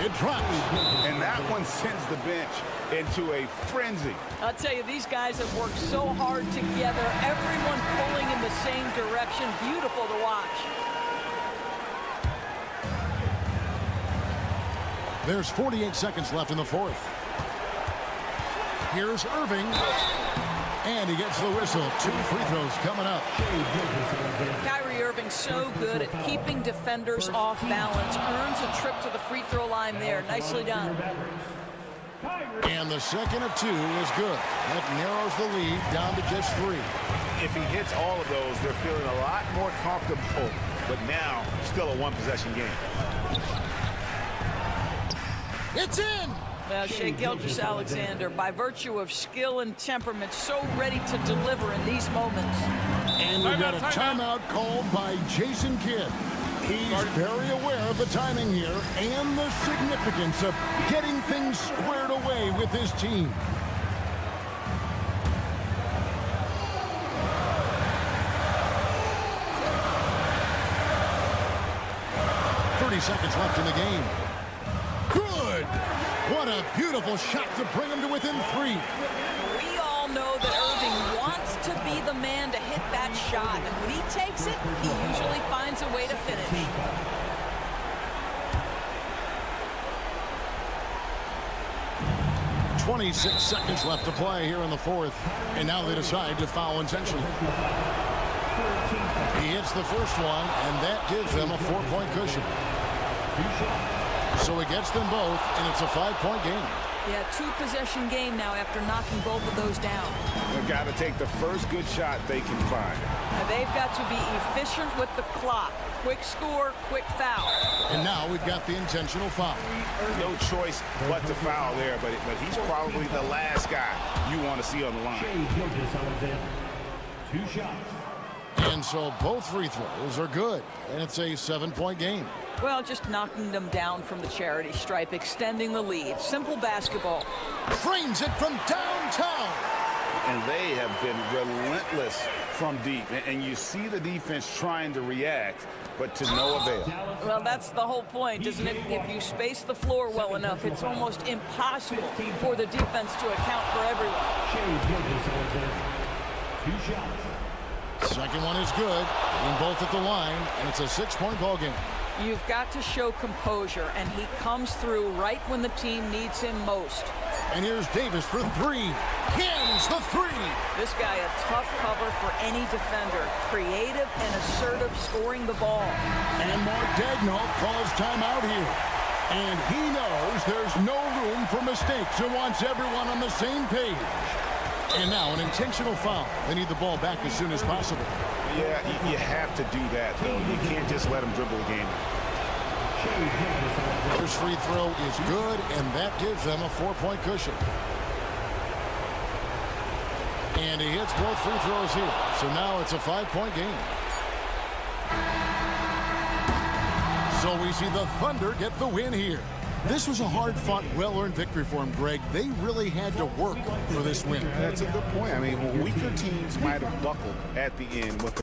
It drops. And that one sends the bench into a frenzy. I'll tell you, these guys have worked so hard together. Everyone pulling in the same direction. Beautiful to watch. There's 48 seconds left in the fourth. Here's Irving. And he gets the whistle. 2 free throws coming up. Kyrie Irving so good at keeping defenders off balance. Earns a trip to the free throw line there. Nicely done. And the second of 2 is good. That narrows the lead down to just 3. If he hits all of those, they're feeling a lot more comfortable. But now, still a one-possession game. It's in! Well, Shai Gilgeous-Alexander, by virtue of skill and temperament, so ready to deliver in these moments. And we've got a timeout called by Jason Kidd. He's very aware of the timing here and the significance of getting things squared away with his team. Seconds left in the game. Good! What a beautiful shot to bring him to within 3. We all know that Irving wants to be the man to hit that shot, and when he takes it, he usually finds a way to finish. .26 seconds left to play here in the 4th, and now they decide to foul intentionally. He hits the first one, and that gives them a 4-point cushion. So he gets them both, and it's a 5-point game. Yeah, 2-possession game now after knocking both of those down. They've got to take the first good shot they can find. Now they've got to be efficient with the clock. Quick score, quick foul. And now we've got the intentional foul. No choice but to foul there, but he's probably the last guy you want to see on the line. Shai Gilgeous-Alexander. 2 shots. And so both free throws are good, and it's a 7-point game. Well, just knocking them down from the charity stripe, extending the lead. Simple basketball. Frames it from downtown. And they have been relentless from deep. And you see the defense trying to react, but to no avail. Well, that's the whole point, isn't it? If you space the floor well enough, it's almost impossible for the defense to account for everyone. Shai Gilgeous-Alexander. 2 shots. Second one is good, and both at the line, and it's a 6-point ball game. You've got to show composure, and he comes through right when the team needs him most. And here's Davis for 3. Hins the 3. This guy a tough cover for any defender. Creative and assertive scoring the ball. And Mark Daigneault calls timeout here. And he knows there's no room for mistakes and wants everyone on the same page. And now an intentional foul. They need the ball back as soon as possible. Yeah, you have to do that, though. You can't just let him dribble the game. First free throw is good, and that gives them a 4-point cushion. And he hits both free throws here. So now it's a 5-point game. So we see the Thunder get the win here. This was a hard-fought, well-earned victory for him, Greg. They really had to work for this win. That's a good point. I mean, weaker teams might have buckled at the end with the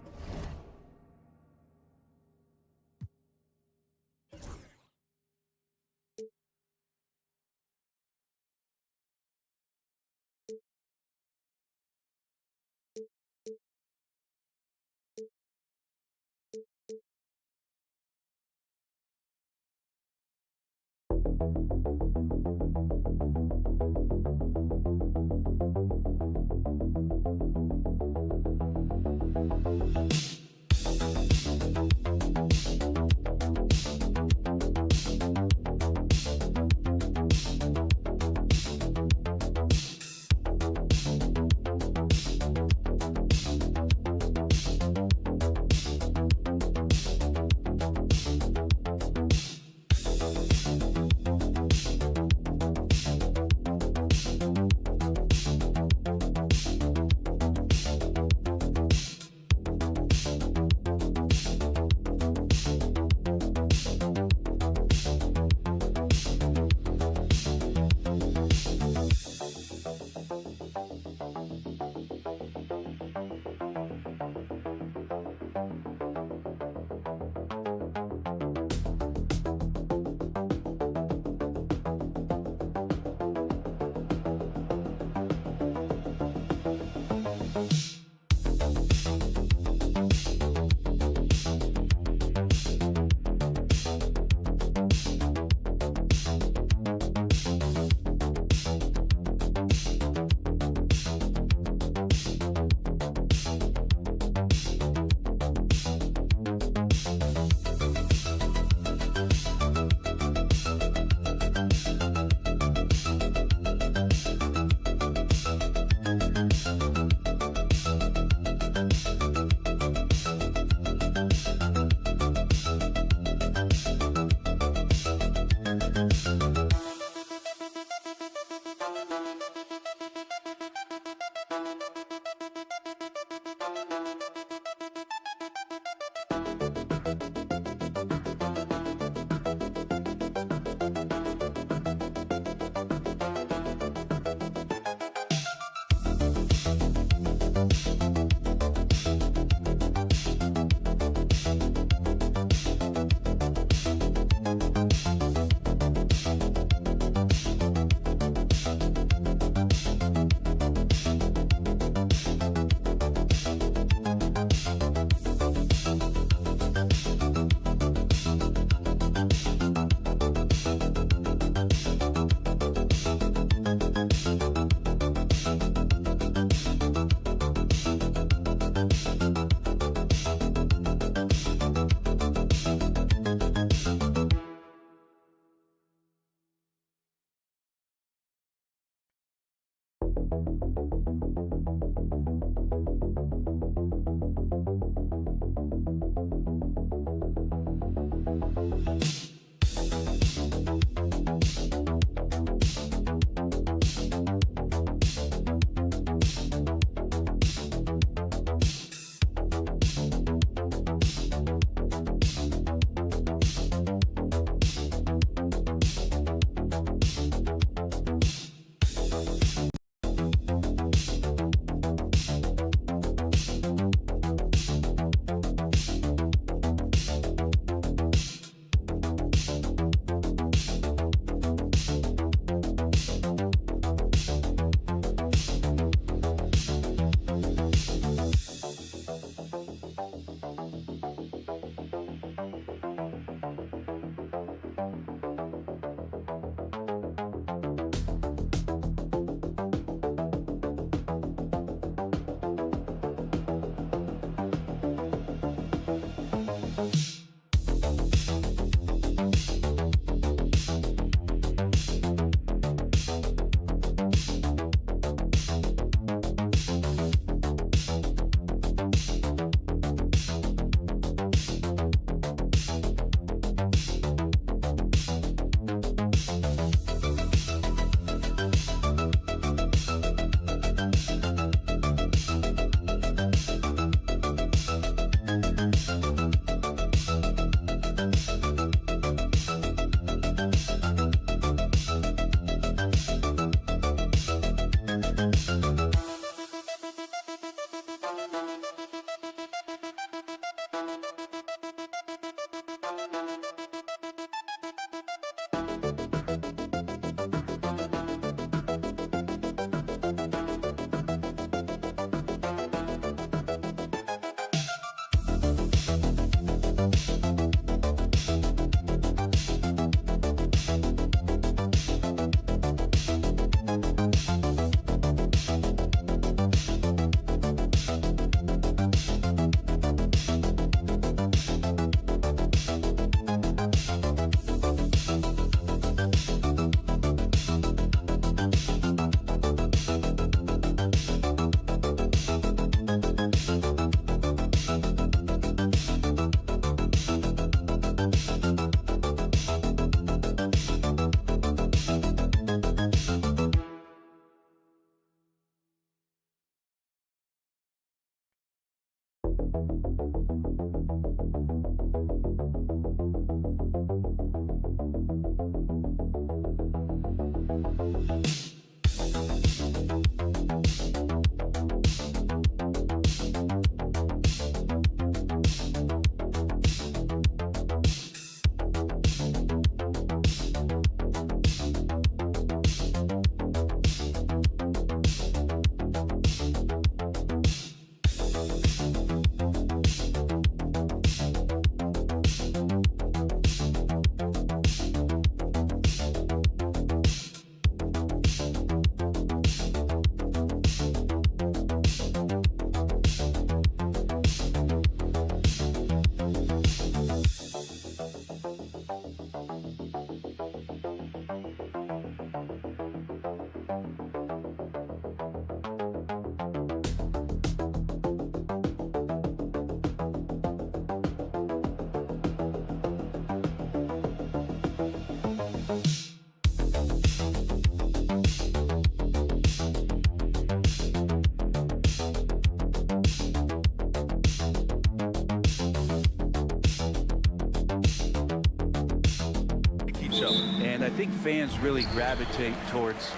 And I think fans really gravitate towards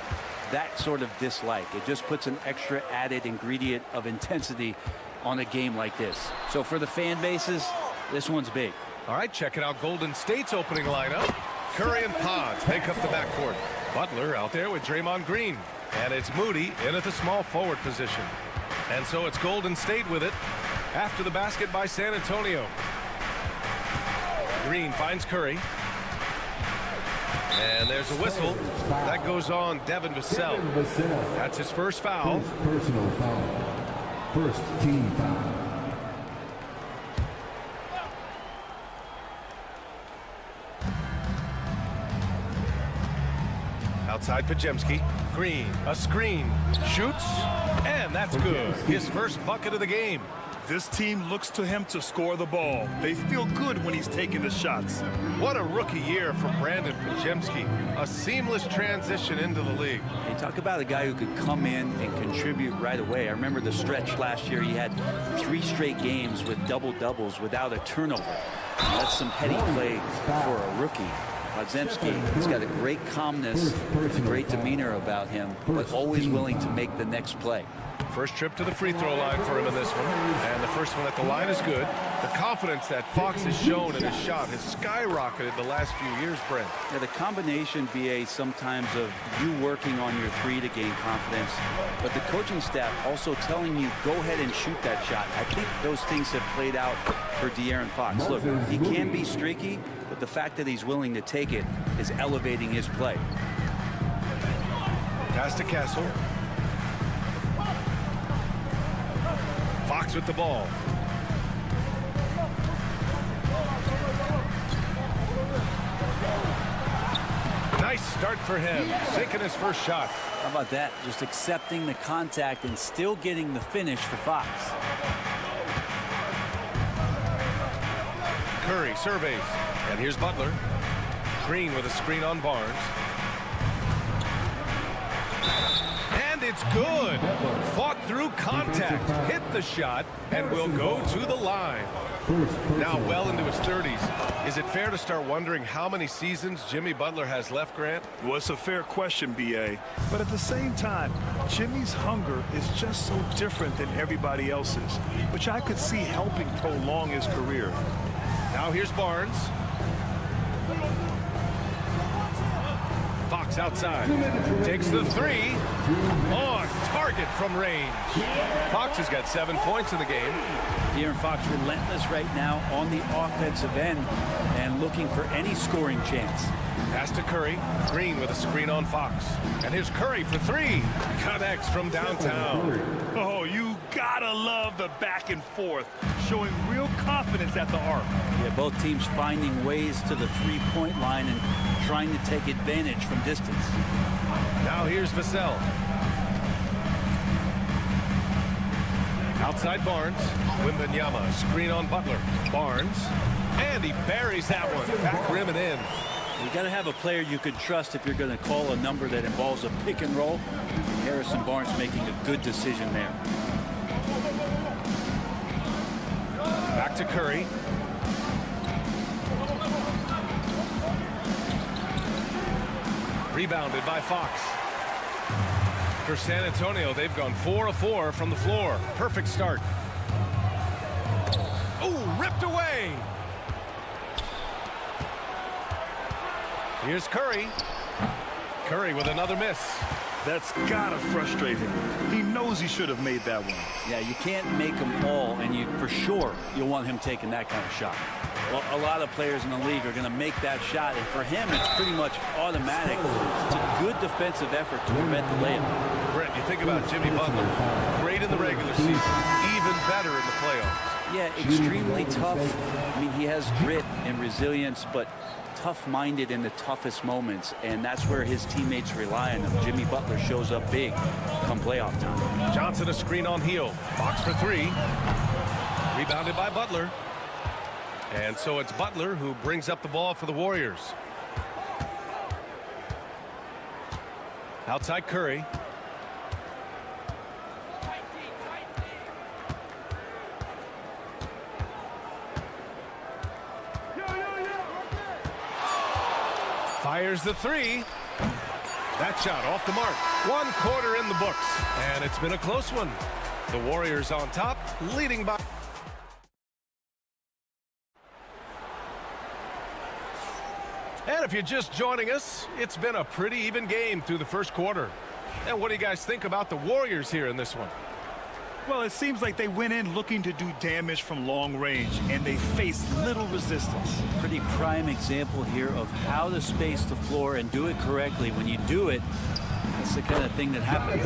that sort of dislike. It just puts an extra added ingredient of intensity on a game like this. So for the fan bases, this one's big. All right, checking out Golden State's opening lineup. Curry and Pods make up the backcourt. Butler out there with Draymond Green. And it's Moody in at the small forward position. And so it's Golden State with it after the basket by San Antonio. Green finds Curry. And there's a whistle. That goes on Devin Vassell. That's his first foul. Personal foul. First team foul. Outside Pajemski. Green, a screen, shoots, and that's good. His first bucket of the game. This team looks to him to score the ball. They feel good when he's taking the shots. What a rookie year for Brandon Pajemski. A seamless transition into the league. Hey, talk about a guy who could come in and contribute right away. I remember the stretch last year. He had 3 straight games with double-doubles without a turnover. That's some heady play for a rookie. Pajemski, he's got a great calmness, a great demeanor about him, but always willing to make the next play. First trip to the free throw line for him in this one. And the first one at the line is good. The confidence that Fox has shown in his shot has skyrocketed the last few years, Brent. Yeah, the combination, BA, sometimes of you working on your 3 to gain confidence, but the coaching staff also telling you, go ahead and shoot that shot. I think those things have played out for De'Aaron Fox. Look, he can be streaky, but the fact that he's willing to take it is elevating his play. Pass to Castle. Fox with the ball. Nice start for him, sinking his first shot. How about that? Just accepting the contact and still getting the finish for Fox. Curry surveys, and here's Butler. Green with a screen on Barnes. And it's good. Fought through contact, hit the shot, and will go to the line. Now well into his 30s. Is it fair to start wondering how many seasons Jimmy Butler has left, Grant? Well, it's a fair question, B.A. But at the same time, Jimmy's hunger is just so different than everybody else's, which I could see helping prolong his career. Now here's Barnes. Fox outside. Takes the three. On target from range. Fox has got 7 points in the game. De'Aaron Fox relentless right now on the offensive end and looking for any scoring chance. Pass to Curry. Green with a screen on Fox. And here's Curry for three. Connects from downtown. Oh, you gotta love the back and forth, showing real confidence at the arc. Yeah, both teams finding ways to the three-point line and trying to take advantage from distance. Now here's Vassell. Outside Barnes. Wembanyama, screen on Butler. Barnes. And he buries that one. Back rim and in. You got to have a player you can trust if you're going to call a number that involves a pick and roll. Harrison Barnes making a good decision there. Back to Curry. Rebounded by Fox. For San Antonio, they've gone 4 of 4 from the floor. Perfect start. Oh, ripped away. Here's Curry. Curry with another miss. That's gotta frustrate him. He knows he should have made that one. Yeah, you can't make them all, and you for sure you'll want him taking that kind of shot. Well, a lot of players in the league are going to make that shot, and for him, it's pretty much automatic. It's a good defensive effort to prevent the layup. Brent, you think about Jimmy Butler. Great in the regular season, even better in the playoffs. Yeah, extremely tough. I mean, he has grit and resilience, but tough-minded in the toughest moments, and that's where his teammates rely on him. Jimmy Butler shows up big come playoff time. Johnson a screen on Heel. Fox for three. Rebounded by Butler. And so it's Butler who brings up the ball for the Warriors. Outside Curry. Fires the three. That shot off the mark. 1 quarter in the books. And it's been a close one. The Warriors on top, leading by. And if you're just joining us, it's been a pretty even game through the first quarter. And what do you guys think about the Warriors here in this one? Well, it seems like they went in looking to do damage from long range, and they faced little resistance. Pretty prime example here of how to space the floor and do it correctly. When you do it, that's the kind of thing that happens.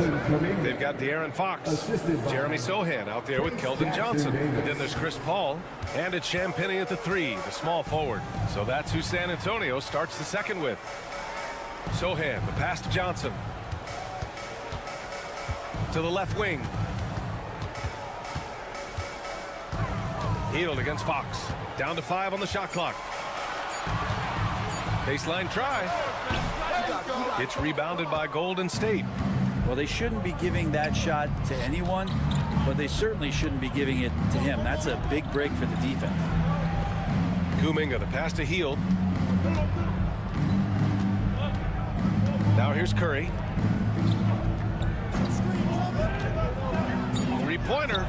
They've got De'Aaron Fox, Jeremy Sohan out there with Keldon Johnson. Then there's Chris Paul, and it's Champagnie at the three, the small forward. So that's who San Antonio starts the second with. Sohan, the pass to Johnson. To the left wing. Healed against Fox. Down to 5 on the shot clock. Baseline try. It's rebounded by Golden State. Well, they shouldn't be giving that shot to anyone, but they certainly shouldn't be giving it to him. That's a big break for the defense. Kuminga, the pass to Hield. Now here's Curry. Three-pointer.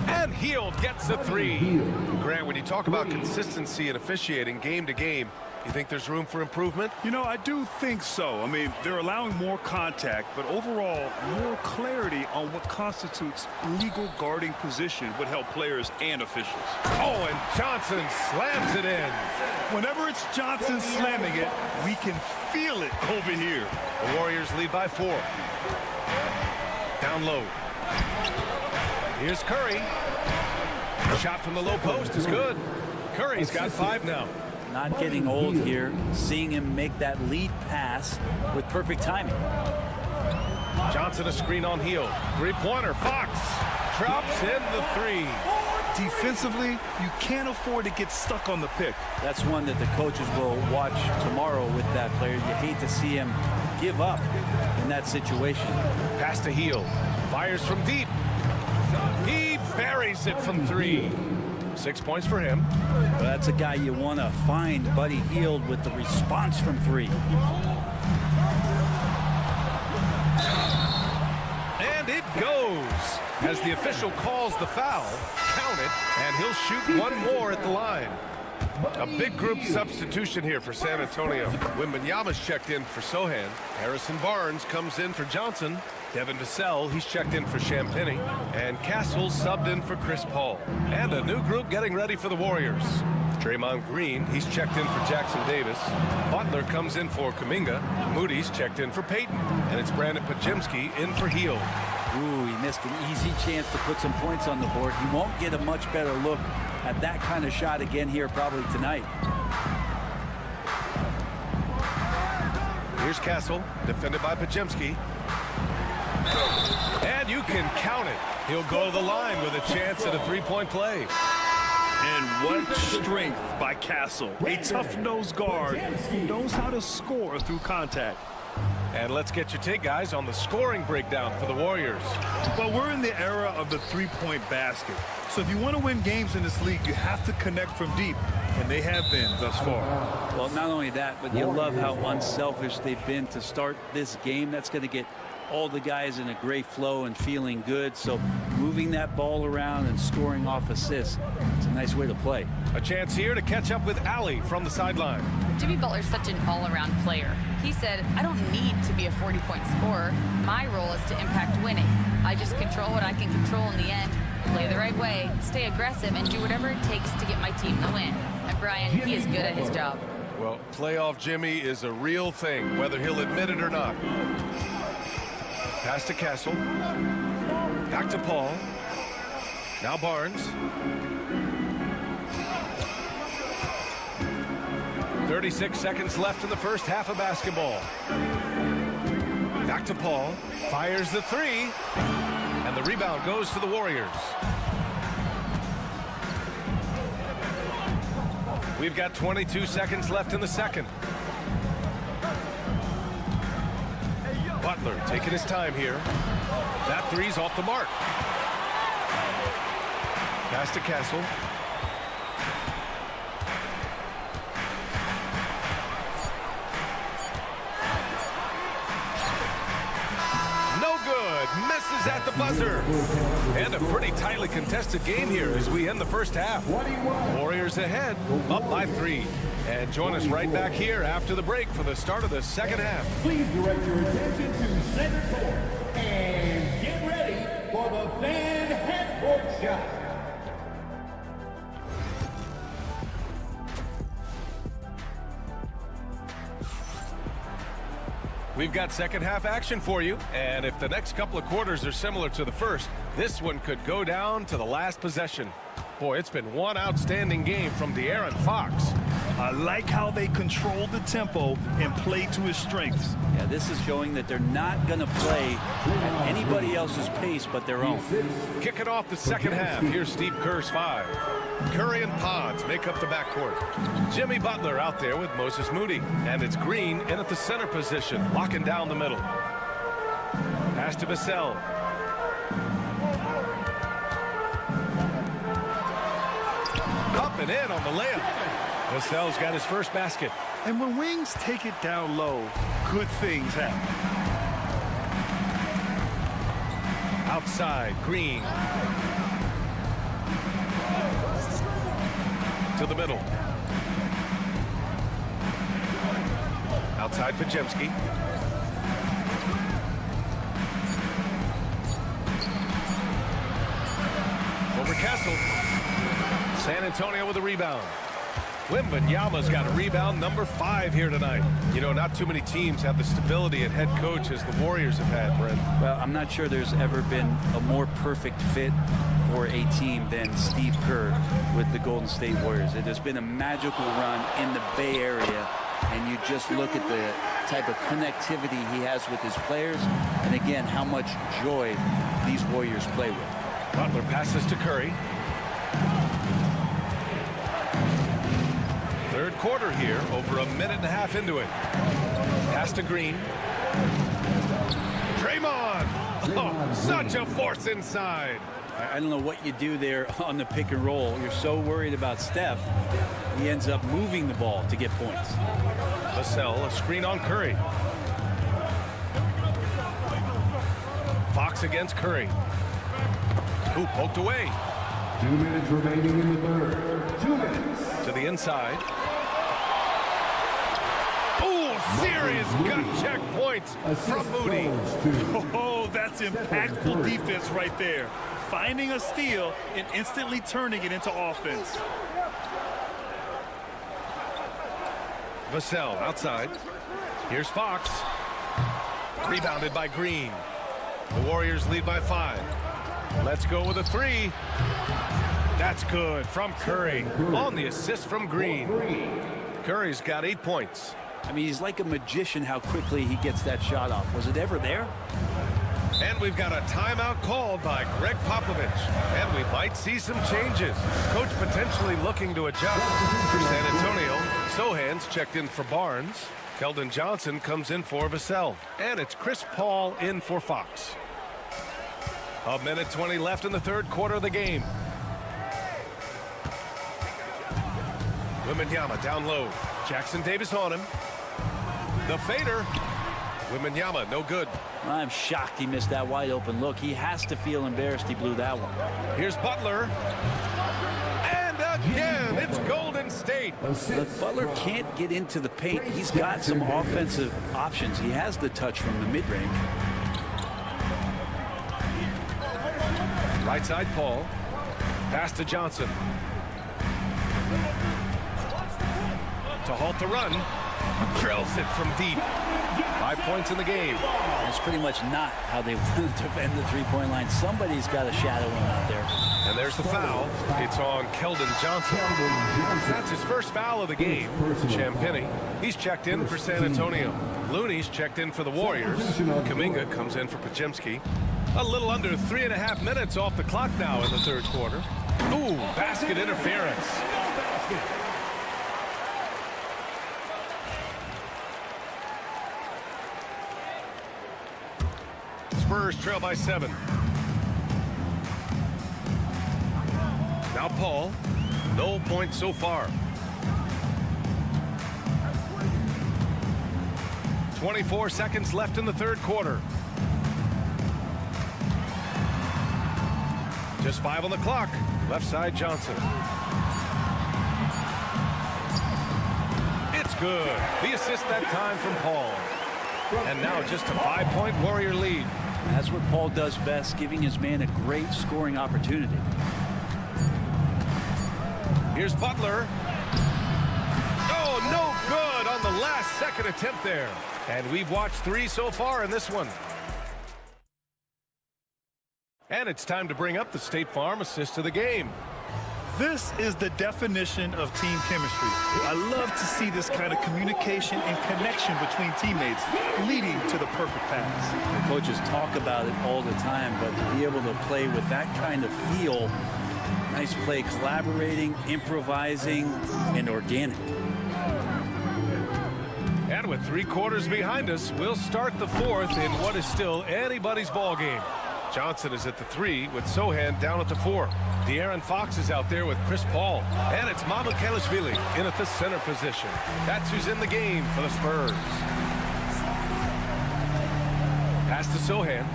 And Hield gets the three. Grant, when you talk about consistency and officiating game to game, you think there's room for improvement? You know, I do think so. I mean, they're allowing more contact, but overall, more clarity on what constitutes legal guarding position would help players and officials. Oh, and Johnson slams it in. Whenever it's Johnson slamming it, we can feel it over here. The Warriors lead by 4. Down low. Here's Curry. Shot from the low post is good. Curry's got 5 now. Not getting old here. Seeing him make that lead pass pass with perfect timing. Johnson a screen on heel. Three-pointer. Fox drops in the three. Defensively, you can't afford to get stuck on the pick. That's one that the coaches will watch tomorrow with that player. You hate to see him give up in that situation. Pass to heel. Fires from deep. He buries it from three. 6 points for him. Well, that's a guy you want to find, Buddy Hield, with the response from three. And it goes. As the official calls the foul, count it, and he'll shoot one more at the line. A big group substitution here for San Antonio. Wembanyama's checked in for Sohan. Harrison Barnes comes in for Johnson. Devin Vassell, he's checked in for Champagny. And Castle subbed in for Chris Paul. And a new group getting ready for the Warriors. Draymond Green, he's checked in for Jackson Davis. Butler comes in for Kuminga. Moody's checked in for Payton. And it's Brandon Pajemski in for Hield. Ooh, he missed an easy chance to put some points on the board. He won't get a much better look at that kind of shot again here probably tonight. Here's Castle, defended by Pajemski. And you can count it. He'll go to the line with a chance at a three-point play. And what strength by Castle. A tough-nosed guard who knows how to score through contact. And let's get your take, guys, on the scoring breakdown for the Warriors. Well, we're in the era of the three-point basket. So if you want to win games in this league, you have to connect from deep. And they have been thus far. Well, not only that, but you love how unselfish they've been to start this game. That's going to get all the guys in a great flow and feeling good. So moving that ball around and scoring off assists, it's a nice way to play. A chance here to catch up with Allie from the sideline. Jimmy Butler's such an all-around player. He said, I don't need to be a 40-point scorer. My role is to impact winning. I just control what I can control in the end, play the right way, stay aggressive, and do whatever it takes to get my team the win. And Brian, he is good at his job. Well, playoff Jimmy is a real thing, whether he'll admit it or not. Pass to Castle. Back to Paul. Now Barnes. 36 seconds left in the first half of basketball. Back to Paul. Fires the three. And the rebound goes to the Warriors. We've got 22 seconds left in the second. Butler taking his time here. That three's off the mark. Pass to Castle. No good. Misses at the buzzer. And a pretty tightly contested game here as we end the first half. Warriors ahead, up by 3. And join us right back here after the break for the start of the second half. Please direct your attention to center court and get ready for the fan half-court shot. We've got second half action for you, and if the next couple of quarters are similar to the first, this one could go down to the last possession. Boy, it's been one outstanding game from De'Aaron Fox. I like how they control the tempo and play to his strengths. Yeah, this is showing that they're not going to play at anybody else's pace but their own. Kicking off the second half, here's Steve Kerr's 5. Curry and Pods make up the backcourt. Jimmy Butler out there with Moses Moody. And it's Green in at the center position, locking down the middle. Pass to Vassell. Up and in on the layup. Vassell's got his first basket. And when wings take it down low, good things happen. Outside, Green. To the middle. Outside, Pajemski. Over Castle. San Antonio with a rebound. Wembanyama's got a rebound number 5 here tonight. You know, not too many teams have the stability at head coach as the Warriors have had, Brent. Well, I'm not sure there's ever been a more perfect fit for a team than Steve Kerr with the Golden State Warriors. It has been a magical run in the Bay Area And you just look at the type of connectivity he has with his players, and again, how much joy these Warriors play with. Butler passes to Curry. Third quarter here, over a minute and a half into it. Pass to Green. Draymond! Oh, such a force inside. I don't know what you do there on the pick and roll. You're so worried about Steph. He ends up moving the ball to get points. Vassell, a screen on Curry. Fox against Curry. Who poked away. 2 minutes remaining in the third. 2 minutes. To the inside. Oh, serious gut check points from Moody. Oh, that's impactful defense right there. Finding a steal and instantly turning it into offense. Vassell outside. Here's Fox. Rebounded by Green. The Warriors lead by 5. Let's go with a 3. That's good from Curry. On the assist from Green. Curry's got 8 points. I mean, he's like a magician how quickly he gets that shot off. Was it ever there? And we've got a timeout called by Greg Popovich. And we might see some changes. Coach potentially looking to adjust. For San Antonio, Sohan's checked in for Barnes. Keldon Johnson comes in for Vassell. And it's Chris Paul in for Fox. A minute 20 left in the third quarter of the game. Wembanyama down low. Jackson Davis on him. The fader. Wembanyama, no good. I'm shocked he missed that wide open look. He has to feel embarrassed he blew that one. Here's Butler. And again, it's Golden State. But Butler can't get into the paint. He's got some offensive options. He has the touch from the mid-range. Right side, Paul. Pass to Johnson. To halt the run. Drills it from deep. 5 points in the game. That's pretty much not how they want to defend the three-point line. Somebody's got to shadow him out there. And there's the foul. It's on Keldon Johnson. That's his first foul of the game. Champagnie, he's checked in for San Antonio. Looney's checked in for the Warriors. Kuminga comes in for Podziemski. A little under 3.5 minutes off the clock now in the third quarter. Ooh, basket interference. Spurs trail by 7. Now Paul. No points so far. 24 seconds left in the third quarter. Just 5 on the clock. Left side, Johnson. It's good. The assist that time from Paul. And now just a 5-point Warrior lead. That's what Paul does best, giving his man a great scoring opportunity. Here's Butler. Oh, no good on the last second attempt there. And we've watched 3 so far in this one. And it's time to bring up the State Farm assist of the game. This is the definition of team chemistry. I love to see this kind of communication and connection between teammates leading to the perfect pass. The coaches talk about it all the time, but to be able to play with that kind of feel, nice play, collaborating, improvising, and organic. And with 3 quarters behind us, we'll start the fourth in what is still anybody's ball game. Johnson is at the 3 with Sohan down at the 4. De'Aaron Fox is out there with Chris Paul. And it's Mamukelashvili in at the center position. That's who's in the game for the Spurs. Pass to Sohan.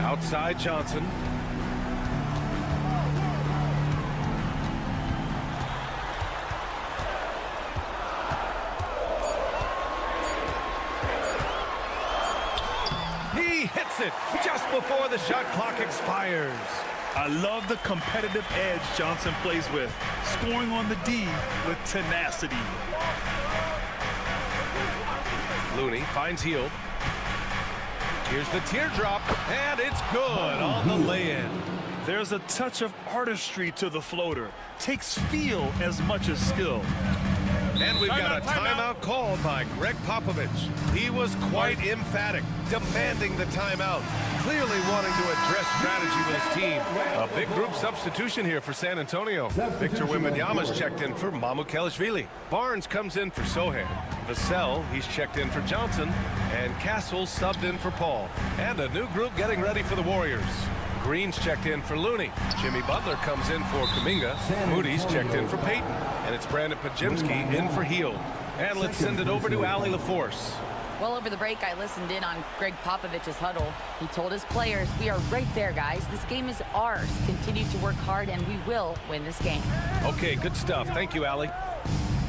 Outside Johnson. Hits it just before the shot clock expires. I love the competitive edge Johnson plays with, scoring on the D with tenacity. Looney finds Hield. Here's the teardrop, and it's good on the lay-in. There's a touch of artistry to the floater. Takes feel as much as skill. And we've got a timeout called by Greg Popovich. He was quite emphatic, demanding the timeout, clearly wanting to address strategy with his team. A big group substitution here for San Antonio. Victor Wembanyama's checked in for Mamukelashvili. Barnes comes in for Sohan. Vassell, he's checked in for Johnson. And Castle subbed in for Paul. And a new group getting ready for the Warriors. Green's checked in for Looney. Jimmy Butler comes in for Kuminga. Moody's checked in for Payton. And it's Brandon Pajimski in for Hield. And let's send it over to Allie LaForce. Well, over the break, I listened in on Greg Popovich's huddle. He told his players, we are right there, guys. This game is ours. Continue to work hard, and we will win this game. Okay, good stuff. Thank you, Allie.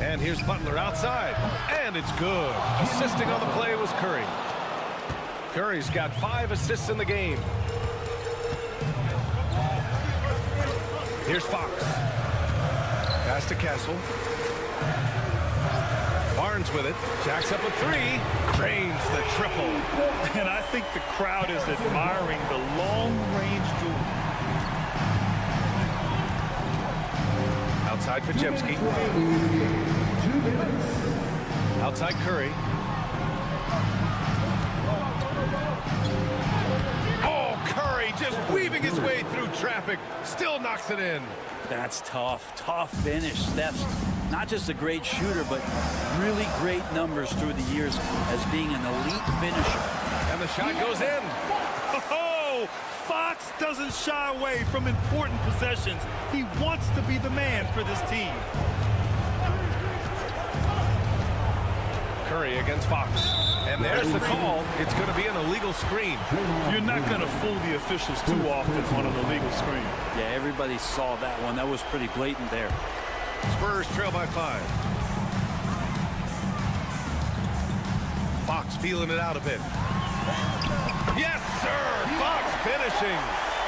And here's Butler outside. And it's good. Assisting on the play was Curry. Curry's got 5 assists in the game. Here's Fox. Pass to Castle. Barnes with it. Jacks up a 3. Drains the triple. And I think the crowd is admiring the long-range duel. Outside Pajemski. Outside Curry. Oh, Curry just weaving his way through traffic. Still knocks it in. That's tough. Tough finish. Steph's not just a great shooter, but really great numbers through the years as being an elite finisher. And the shot goes in. Oh, Fox doesn't shy away from important possessions. He wants to be the man for this team. Curry against Fox. And there's the call. It's going to be an illegal screen. You're not going to fool the officials too often on an illegal screen. Yeah, everybody saw that one. That was pretty blatant there. Spurs trail by 5. Fox feeling it out a bit. Yes, sir! Fox finishing.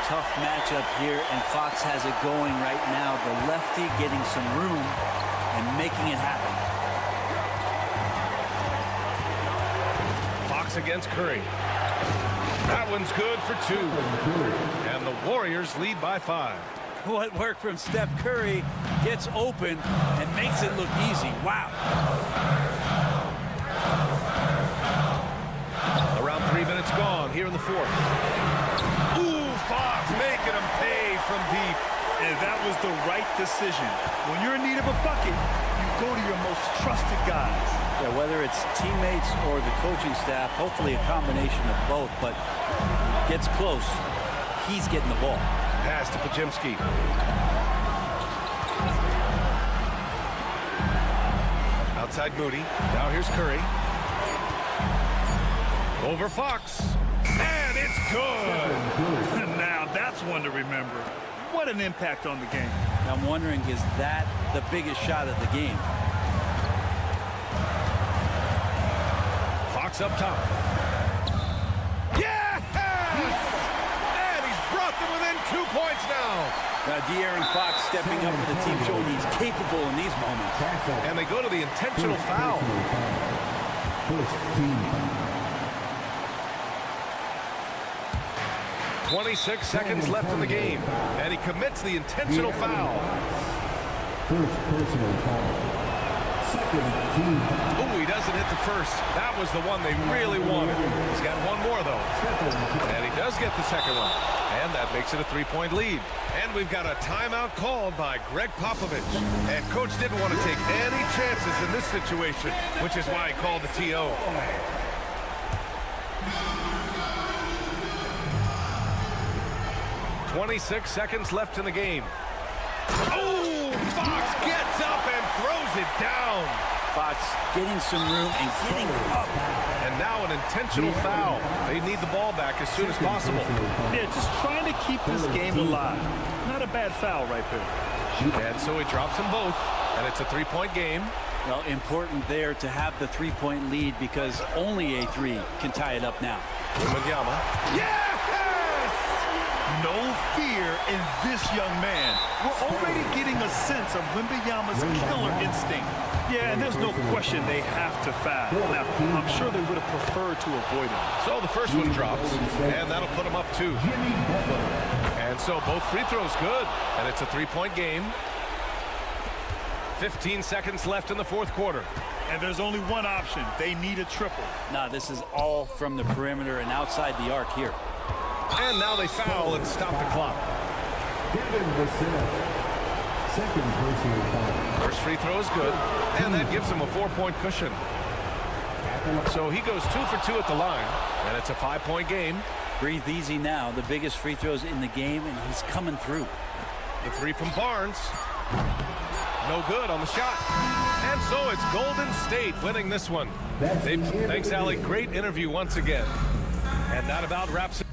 Tough matchup here, and Fox has it going right now. The lefty getting some room and making it happen. Fox against Curry. That one's good for 2. And the Warriors lead by 5. What work from Steph Curry gets open and makes it look easy. Wow. Around 3 minutes gone here in the 4th. Ooh, Fox making him pay from deep. And that was the right decision. When you're in need of a bucket, you go to your most trusted guys. Yeah, whether it's teammates or the coaching staff, hopefully a combination of both, but gets close. He's getting the ball. Pass to Pajimski. Outside Moody. Now here's Curry. Over Fox. And it's good. Now that's one to remember. What an impact on the game. I'm wondering, is that the biggest shot of the game? Fox up top. Yes! And he's brought them within 2 points now. De'Aaron Fox stepping up for the team, showing he's capable in these moments. And they go to the intentional foul. 26 seconds left in the game. And he commits the intentional foul. First personal foul. Second team. Oh, he doesn't hit the first. That was the one they really wanted. He's got one more, though. And he does get the second one. And that makes it a 3-point lead. And we've got a timeout called by Greg Popovich. And Coach didn't want to take any chances in this situation, which is why he called the TO. .26 seconds left in the game. Oh, Fox gets up and throws it down. Fox getting some room and getting up. And now an intentional foul. They need the ball back as soon as possible. Yeah, just trying to keep this game alive. Not a bad foul right there. And so he drops them both, and it's a 3-point game. Well, important there to have the 3-point lead because only a 3 can tie it up now. Wembanyama. Yes! No fear in this young man. We're already getting a sense of Wembanyama's killer instinct. Yeah, and there's no question they have to foul. Now, I'm sure they would have preferred to avoid it. So the first one drops, and that'll put him up 2. And And so both free throws good, and it's a three-point game. 15 seconds left in the fourth quarter. And there's only one option. They need a triple. Nah, this is all from the perimeter and outside the arc here. And now they foul and stop the clock. Second personal foul. First free throw is good, and that gives him a 4-point cushion. So he goes 2 for 2 at the line, and it's a 5-point game. Breathe easy now. The biggest free throws in the game, and he's coming through. The three from Barnes. No good on the shot. And so it's Golden State winning this one. Thanks, Allie. Great interview once again. And that about wraps it.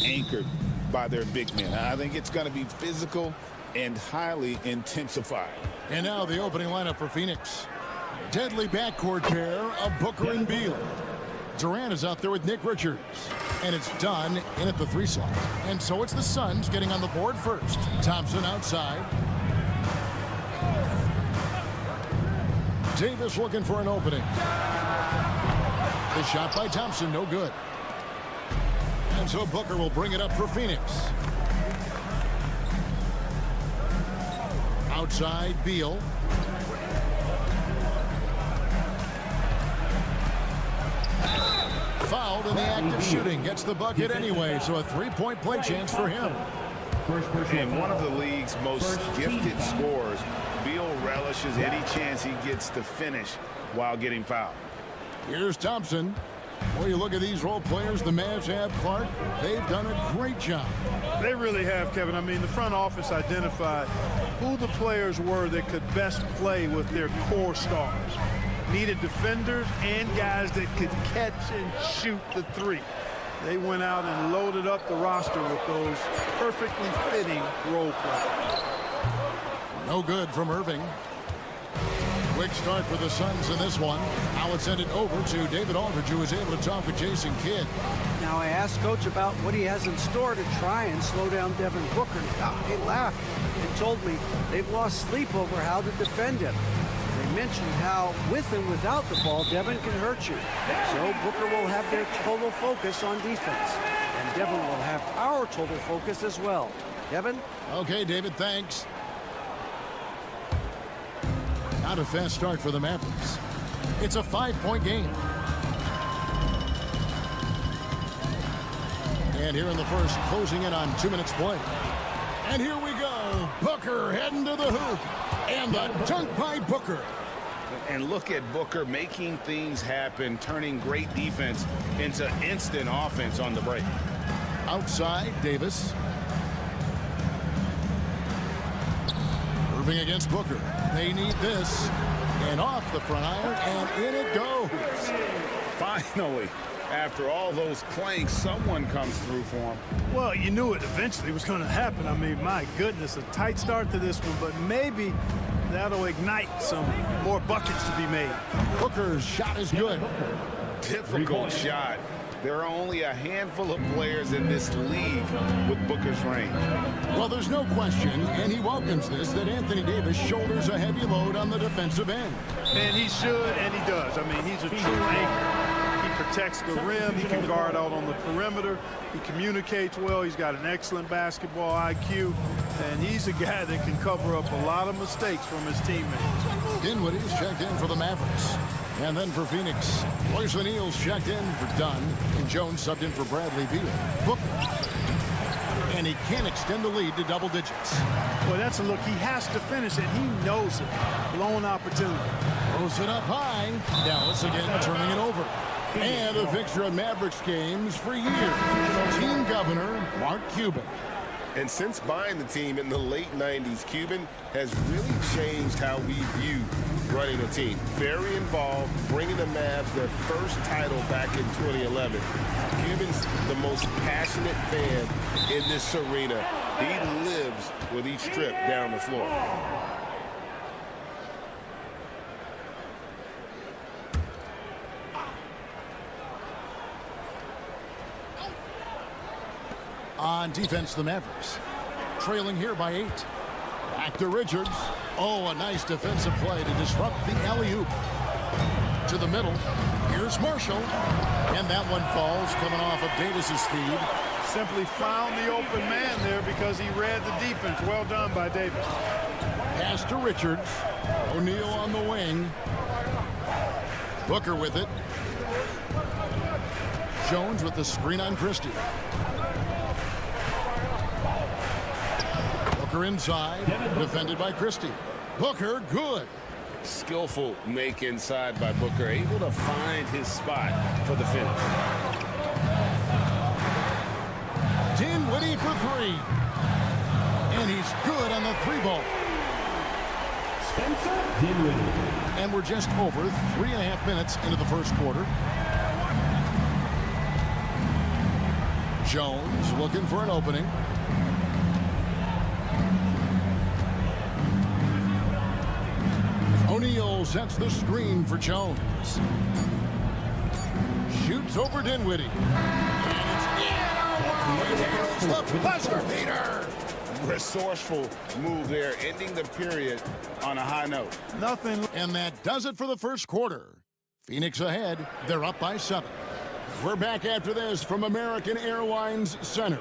Anchored by their big men. I think it's going to be physical and highly intensified. And now the opening lineup for Phoenix. Deadly backcourt pair of Booker and Beal. Durant is out there with Nick Richards. And it's done in at the 3 slot. And so it's the Suns getting on the board first. Thompson outside. Davis looking for an opening. The shot by Thompson, no good. And so Booker will bring it up for Phoenix. Outside, Beal. Fouled in the act of shooting. Gets the bucket anyway, so a 3-point play chance for him. And one of the league's most gifted scorers, Beal relishes any chance he gets to finish while getting fouled. Here's Thompson. Well, you look at these role players the Mavs have, Clark. They've done a great job. They really have, Kevin. I mean, the front office identified who the players were that could best play with their core stars. Needed defenders and guys that could catch and shoot the 3. They went out and loaded up the roster with those perfectly fitting role players. No good from Irving. Quick start for the Suns in this one. Now it's sent it over to David Aldridge, who was able to talk with Jason Kidd. Now I asked Coach about what he has in store to try and slow down Devin Booker. He laughed and told me they've lost sleep over how to defend him. They mentioned how with and without the ball, Devin can hurt you. So Booker will have their total focus on defense. And Devin will have our total focus as well. Kevin? Okay, David, thanks. Not a fast start for the Mavericks. It's a 5-point game. And here in the first, closing in on 2 minutes play. And here we go. Booker heading to the hoop. And the dunk by Booker. And look at Booker making things happen, turning great defense into instant offense on the break. Outside, Davis. Irving against Booker. They need this. And off the front iron, and in it goes. Finally, after all those clanks, someone comes through for him. Well, you knew it eventually was going to happen. I mean, my goodness, a tight start to this one, but maybe that'll ignite some more buckets to be made. Booker's shot is good. Difficult shot. There are only a handful of players in this league with Booker's range. Well, there's no question, and he welcomes this, that Anthony Davis shoulders a heavy load on the defensive end. And he should, and he does. I mean, he's a true anchor. He protects the rim. He can guard out on the perimeter. He communicates well. He's got an excellent basketball IQ. And he's a guy that can cover up a lot of mistakes from his teammates. Dinwiddie's checked in for the Mavericks. And then for Phoenix, Royce O'Neal's checked in for Dunn. And Jones subbed in for Bradley Beal. Booker. And he can't extend the lead to double digits. Well, that's a look. He has to finish it. He knows it. Blown opportunity. Throws it up high. Dallas again turning it over. And a fixture of Mavericks games for years. Team governor, Mark Cuban. And since buying the team in the late 90s, Cuban has really changed how we view running a team. Very involved, bringing the Mavs their first title back in 2011. Cuban's the most passionate fan in this arena. He lives with each trip down the floor. On defense, the Mavericks trailing here by 8. Back to Richards. Oh, a nice defensive play to disrupt the alley-oop. To the middle. Here's Marshall. And that one falls coming off of Davis's feed. Simply found the open man there because he read the defense. Well done by Davis. Pass to Richards. O'Neal on the wing. Booker with it. Jones with the screen on Christie. Booker inside, defended by Christie. Booker, good. Skillful make inside by Booker, able to find his spot for the finish. Dinwiddie for 3. And he's good on the 3-ball. Spencer Dinwiddie. And we're just over 3.5 minutes into the first quarter. Jones looking for an opening. O'Neal sets the screen for Jones. Shoots over Dinwiddie. And it's the buzzer beater. Resourceful move there, ending the period on a high note. Nothing. And that does it for the first quarter. Phoenix ahead. They're up by 7. We're back after this from American Airlines Center.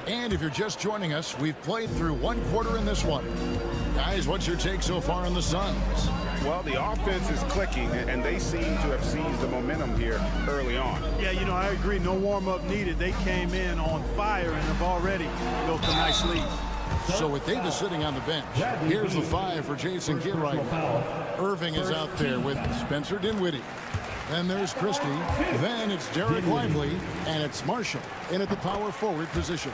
And if you're just joining us, we've played through 1 quarter in this one. Guys, what's your take so far on the Suns? Well, the offense is clicking, and they seem to have seized the momentum here early on. Yeah, you know, I agree. No warm-up needed. They came in on fire and have already built a nice lead. So with Davis sitting on the bench, here's the 5 for Jason Kidd right now. Irving is out there with Spencer Dinwiddie. Then there's Christie. Then it's Derek Lively. And it's Marshall in at the power forward position.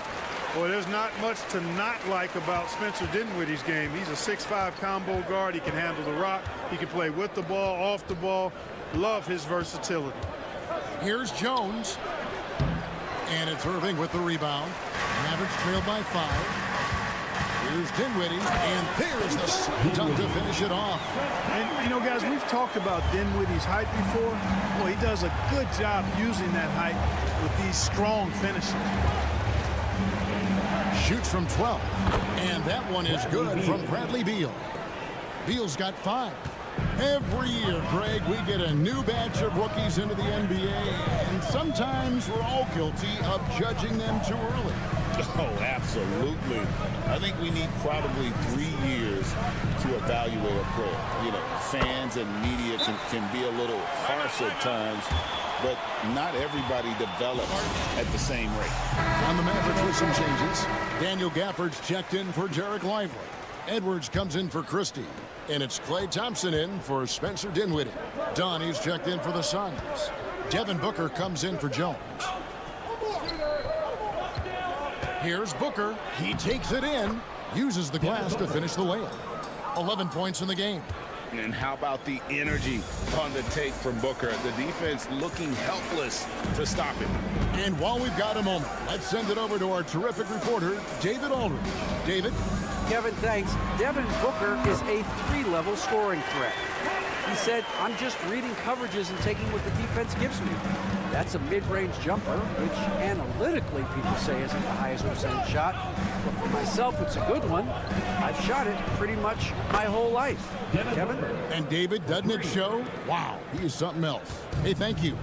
Well, there's not much to not like about Spencer Dinwiddie's game. He's a 6'5" combo guard. He can handle the rock. He can play with the ball, off the ball. Love his versatility. Here's Jones. And it's Irving with the rebound. Mavericks trailed by 5. Here's Dinwiddie, and there's the slam dunk to finish it off. And, you know, guys, we've talked about Dinwiddie's height before. Well, he does a good job using that height with these strong finishes. Shoots from 12, and that one is good from Bradley Beal. Beal's got 5. Every year, Greg, we get a new batch of rookies into the NBA, and sometimes we're all guilty of judging them too early. Oh, absolutely. I think we need probably 3 years to evaluate a player. You know, fans and media can be a little harsh at times, but not everybody develops at the same rate. On the Mavericks with some changes. Daniel Gafford's checked in for Derek Lively. Edwards comes in for Christie. And it's Klay Thompson in for Spencer Dinwiddie. Donnie's checked in for the Suns. Devin Booker comes in for Jones. Here's Booker. He takes it in. Uses the glass to finish the layup. 11 points in the game. And how about the energy on the take from Booker? The defense looking helpless to stop him. And while we've got a moment, let's send it over to our terrific reporter, David Aldridge. David? Kevin, thanks. Devin Booker is a 3-level scoring threat. He said, I'm just reading coverages and taking what the defense gives me. That's a mid-range jumper, which analytically people say isn't the highest percentage shot. But for myself, it's a good one. I've shot it pretty much my whole life. Kevin? And David, doesn't it show? Wow, he is something else. Hey, thank you.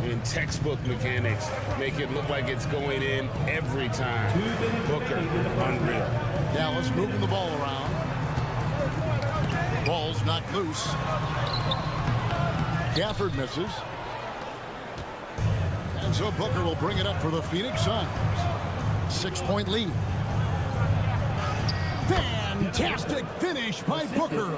In textbook mechanics, make it look like it's going in every time. Booker, unreal. Dallas moving the ball around. Ball's knocked loose. Gafford misses. And so Booker will bring it up for the Phoenix Suns. 6-point lead. Fantastic finish by Booker.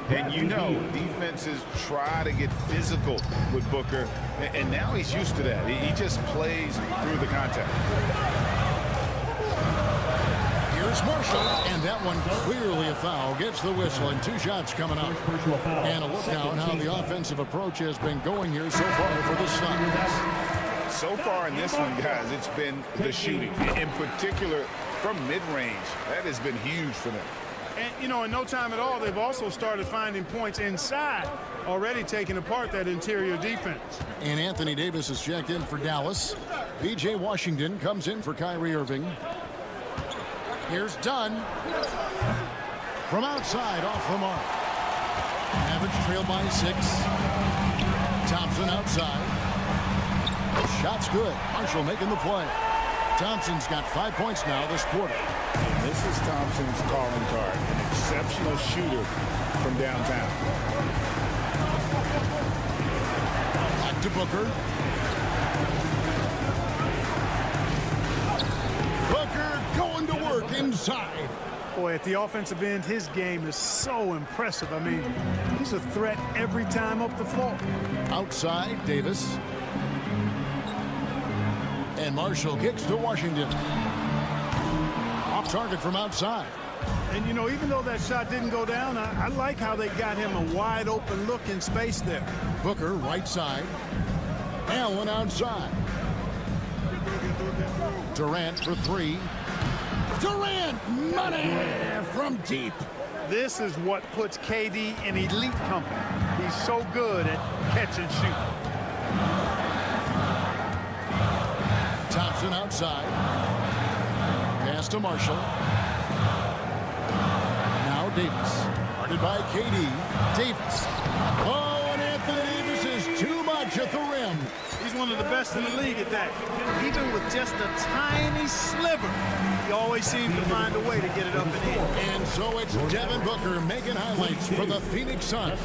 And you know, defenses try to get physical with Booker, and now he's used to that. He just plays through the contact. Here's Marshall, and that one clearly a foul. Gets the whistle, and 2 shots coming up. And a look now at how the offensive approach has been going here so far for the Suns. So far in this one, guys, it's been the shooting. In particular, from mid-range. That has been huge for them. And, you know, in no time at all, they've also started finding points inside, already taking apart that interior defense. And Anthony Davis is checked in for Dallas. P.J. Washington comes in for Kyrie Irving. Here's Dunn. From outside, off the mark. Mavericks trail by 6. Thompson outside. Shot's good. Marshall making the play. Thompson's got 5 points now this quarter. And this is Thompson's calling card. An exceptional shooter from downtown. Back to Booker. Booker going to work inside. Boy, at the offensive end, his game is so impressive. I mean, he's a threat every time up the floor. Outside, Davis. And Marshall kicks to Washington. Off target from outside. And, you know, even though that shot didn't go down, I like how they got him a wide open look in space there. Booker, right side. Allen outside. Durant for 3. Durant, money from deep. This is what puts KD in elite company. He's so good at catch and shoot. Thompson outside. Pass to Marshall. Now Davis. Guarded by KD. Davis. Oh, and Anthony Davis is too much at the rim. He's one of the best in the league at that. Even with just a tiny sliver, he always seems to find a way to get it up and in. And so it's Devin Booker making highlights for the Phoenix Suns.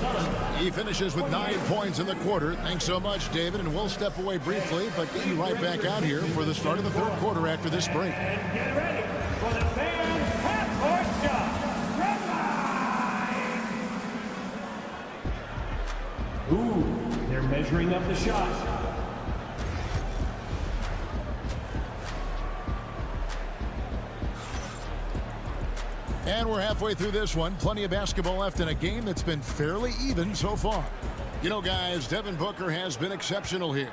He finishes with 9 points in the quarter. Thanks so much, David, and we'll step away briefly, but get you right back out here for the start of the third quarter after this break. And get ready for the fans' half-court shot. Ooh, they're measuring up the shot. And we're halfway through this one. Plenty of basketball left in a game that's been fairly even so far. You know, guys, Devin Booker has been exceptional here.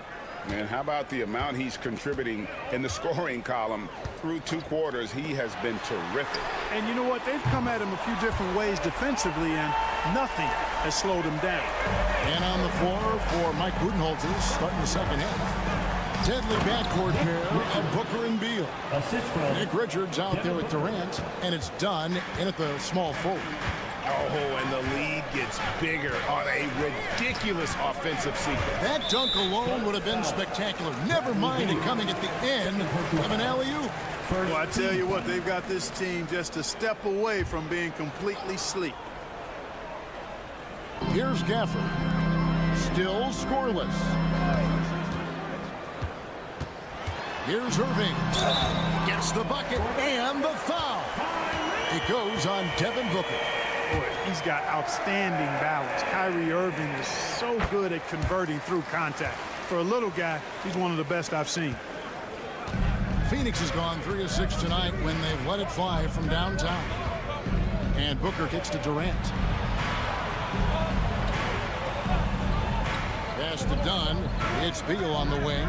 Man, how about the amount he's contributing in the scoring column through 2 quarters? He has been terrific. And you know what? They've come at him a few different ways defensively, and nothing has slowed him down. And on the floor for Mike Budenholzer starting the second half. Deadly backcourt pair of Booker and Beal. Nick Richards out there with Durant, and it's done in at the small forward. Oh, and the lead gets bigger on a ridiculous offensive sequence. That dunk alone would have been spectacular. Never mind it coming at the end of an alley-oop. Well, I tell you what, they've got this team just a step away from being completely asleep. Here's Gafford. Still scoreless. Here's Irving. Gets the bucket and the foul. It goes on Devin Booker. Boy, he's got outstanding balance. Kyrie Irving is so good at converting through contact. For a little guy, he's one of the best I've seen. Phoenix has gone 3 of 6 tonight when they've let it fly from downtown. And Booker kicks to Durant. Pass to Dunn. It's Beal on the wing.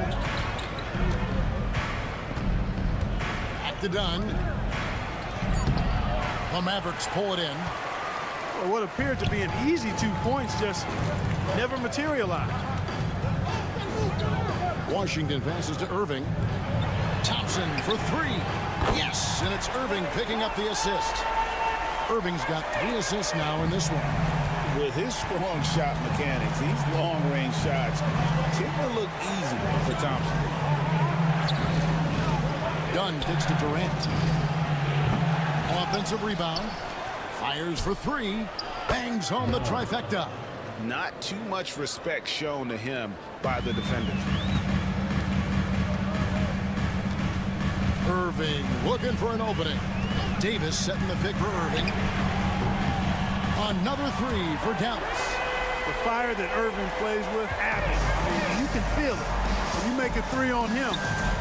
Back to Dunn. The Mavericks pull it in. Well, what appeared to be an easy 2 points just never materialized. Washington passes to Irving. Thompson for 3. Yes, and it's Irving picking up the assist. Irving's got 3 assists now in this one. With his strong shot mechanics, these long-range shots tend to look easy for Thompson. Dunn kicks to Durant. Offensive rebound. Fires for 3. Bangs home the trifecta. Not too much respect shown to him by the defenders. Irving looking for an opening. Davis setting the pick for Irving. Another three for Dallas. The fire that Irving plays with happens. I mean, you can feel it. When you make a three on him,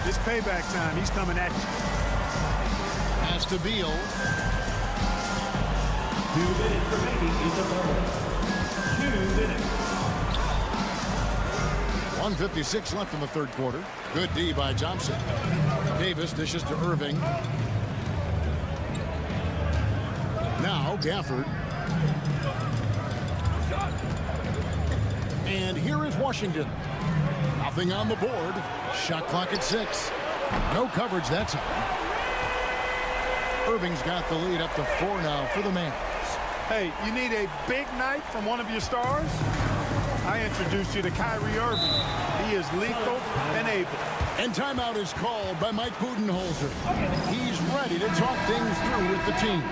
it's payback time. He's coming at you. Pass to Beal. 2 minutes remaining in the third. 2 minutes. 1:56 left in the third quarter. Good D by Thompson. Davis dishes to Irving. Now Gafford. And here is Washington. Nothing on the board. Shot clock at 6. No coverage that time. Irving's got the lead up to 4 now for the Mavs. Hey, you need a big night from one of your stars? I introduced you to Kyrie Irving. He is lethal and able. And timeout is called by Mike Budenholzer. He's ready to talk things through with the team.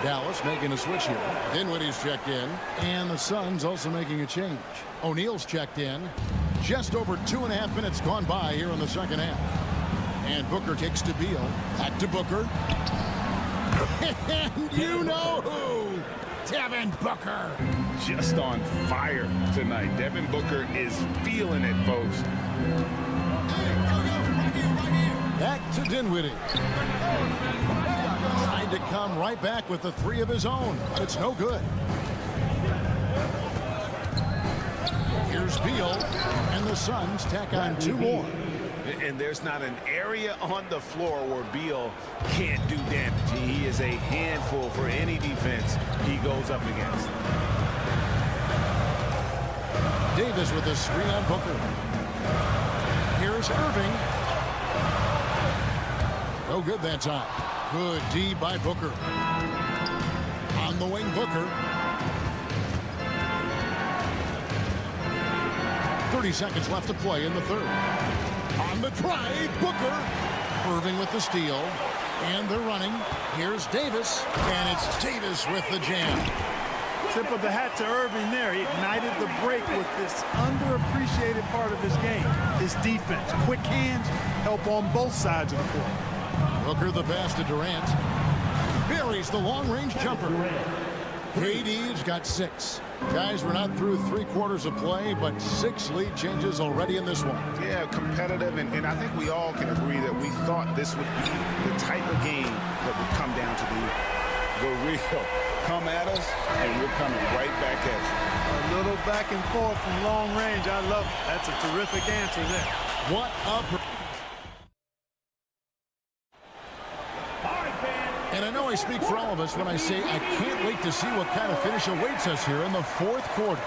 Dallas making a switch here. Dinwiddie's checked in. And the Suns also making a change. O'Neal's checked in. Just over 2.5 minutes gone by here in the second half. And Booker kicks to Beal. Back to Booker. And you know who? Devin Booker. Just on fire tonight. Devin Booker is feeling it, folks. Back to Dinwiddie. Trying to come right back with the three of his own, but it's no good. Here's Beal, and the Suns tack on 2 more. And there's not an area on the floor where Beal can't do damage. He is a handful for any defense he goes up against. Davis with a screen on Booker. Here's Irving. No good that time. Good D by Booker. On the wing, Booker. 30 seconds left to play in the third. On the drive, Booker. Irving with the steal. And they're running. Here's Davis. And it's Davis with the jam. Tip of the hat to Irving there. He ignited the break with this underappreciated part of his game. His defense. Quick hands help on both sides of the court. Booker the pass to Durant. Buries the long-range jumper. KD's got 6. Guys, we're not through 3 quarters of play, but 6 lead changes already in this one. Yeah, competitive, and I think we all can agree that we thought this would be the type of game that would come down to the real. Come at us, and we're coming right back at you. A little back and forth from long range. I love it. That's a terrific answer there. What a... And I know I speak for all of us when I say I can't wait to see what kind of finish awaits us here in the fourth quarter.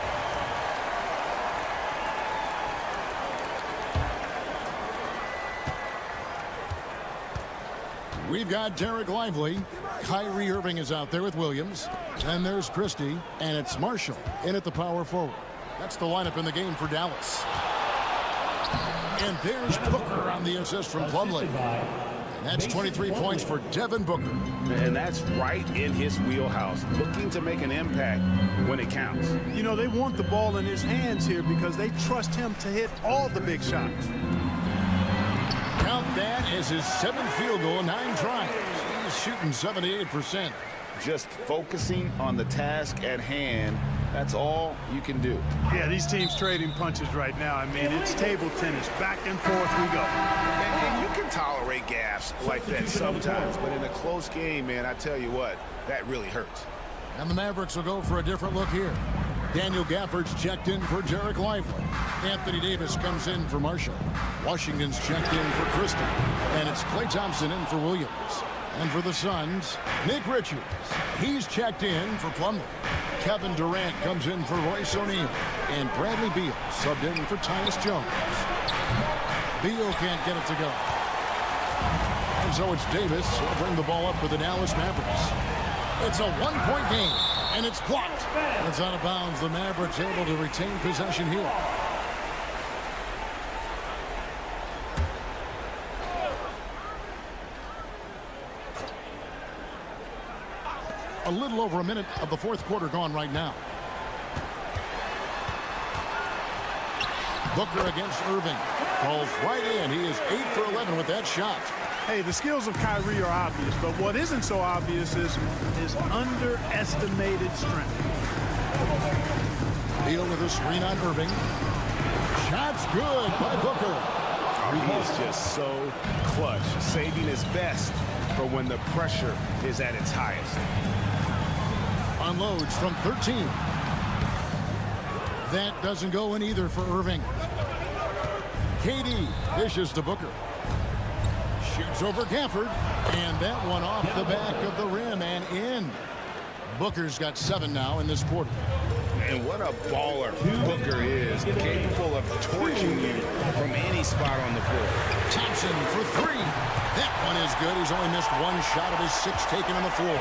We've got Derek Lively. Kyrie Irving is out there with Williams. Then there's Christie. And it's Marshall in at the power forward. That's the lineup in the game for Dallas. And there's Booker on the assist from Plumlee. And that's 23 points for Devin Booker. And that's right in his wheelhouse, looking to make an impact when it counts. You know, they want the ball in his hands here because they trust him to hit all the big shots. Count that as his 7th field goal in 9 tries. He's shooting 78%. Just focusing on the task at hand, that's all you can do. Yeah, these teams trading punches right now. I mean, it's table tennis. Back and forth we go. And you can tolerate gaffes like that sometimes, but in a close game, man, I tell you what, that really hurts. And the Mavericks will go for a different look here. Daniel Gafford's checked in for Derek Lively. Anthony Davis comes in for Marshall. Washington's checked in for Christie. And it's Klay Thompson in for Williams. And for the Suns, Nick Richards. He's checked in for Plumlee. Kevin Durant comes in for Royce O'Neal. And Bradley Beal subbed in for Tyus Jones. Beal can't get it to go. And so it's Davis who'll bring the ball up for the Dallas Mavericks. It's a 1-point game, and it's blocked. And it's out of bounds. The Mavericks able to retain possession here. A little over a minute of the fourth quarter gone right now. Booker against Irving. Falls right in. He is 8 for 11 with that shot. Hey, the skills of Kyrie are obvious, but what isn't so obvious is his underestimated strength. Beal with a screen on Irving. Shot's good by Booker. He is just so clutch, saving his best for when the pressure is at its highest. Unloads from 13. That doesn't go in either for Irving. KD dishes to Booker. Shoots over Gafford, and that one off the back of the rim and in. Booker's got 7 now in this quarter. And what a baller Booker is, capable of torching you from any spot on the floor. Thompson for 3. That one is good. He's only missed 1 shot of his 6 taken on the floor.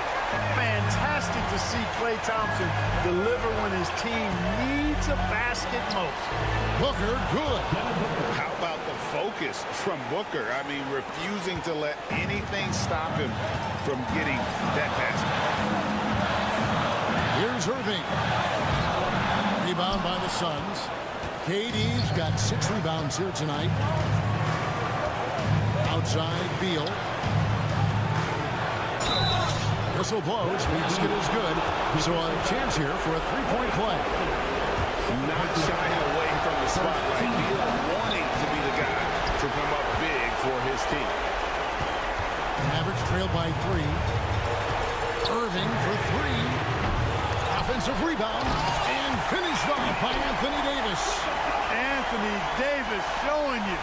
Fantastic to see Klay Thompson deliver when his team needs a basket most. Booker, good. How about the focus from Booker? I mean, refusing to let anything stop him from getting that basket. Here's Irving. Rebound by the Suns. KD's got 6 rebounds here tonight. Outside, Beal. Whistle blows. Basket is good. So a chance here for a 3-point play. Not shying away from the spotlight. Beal wanting to be the guy to come up big for his team. Mavericks trail by 3. Irving for 3. Offensive rebound and finished off by Anthony Davis. Anthony Davis showing you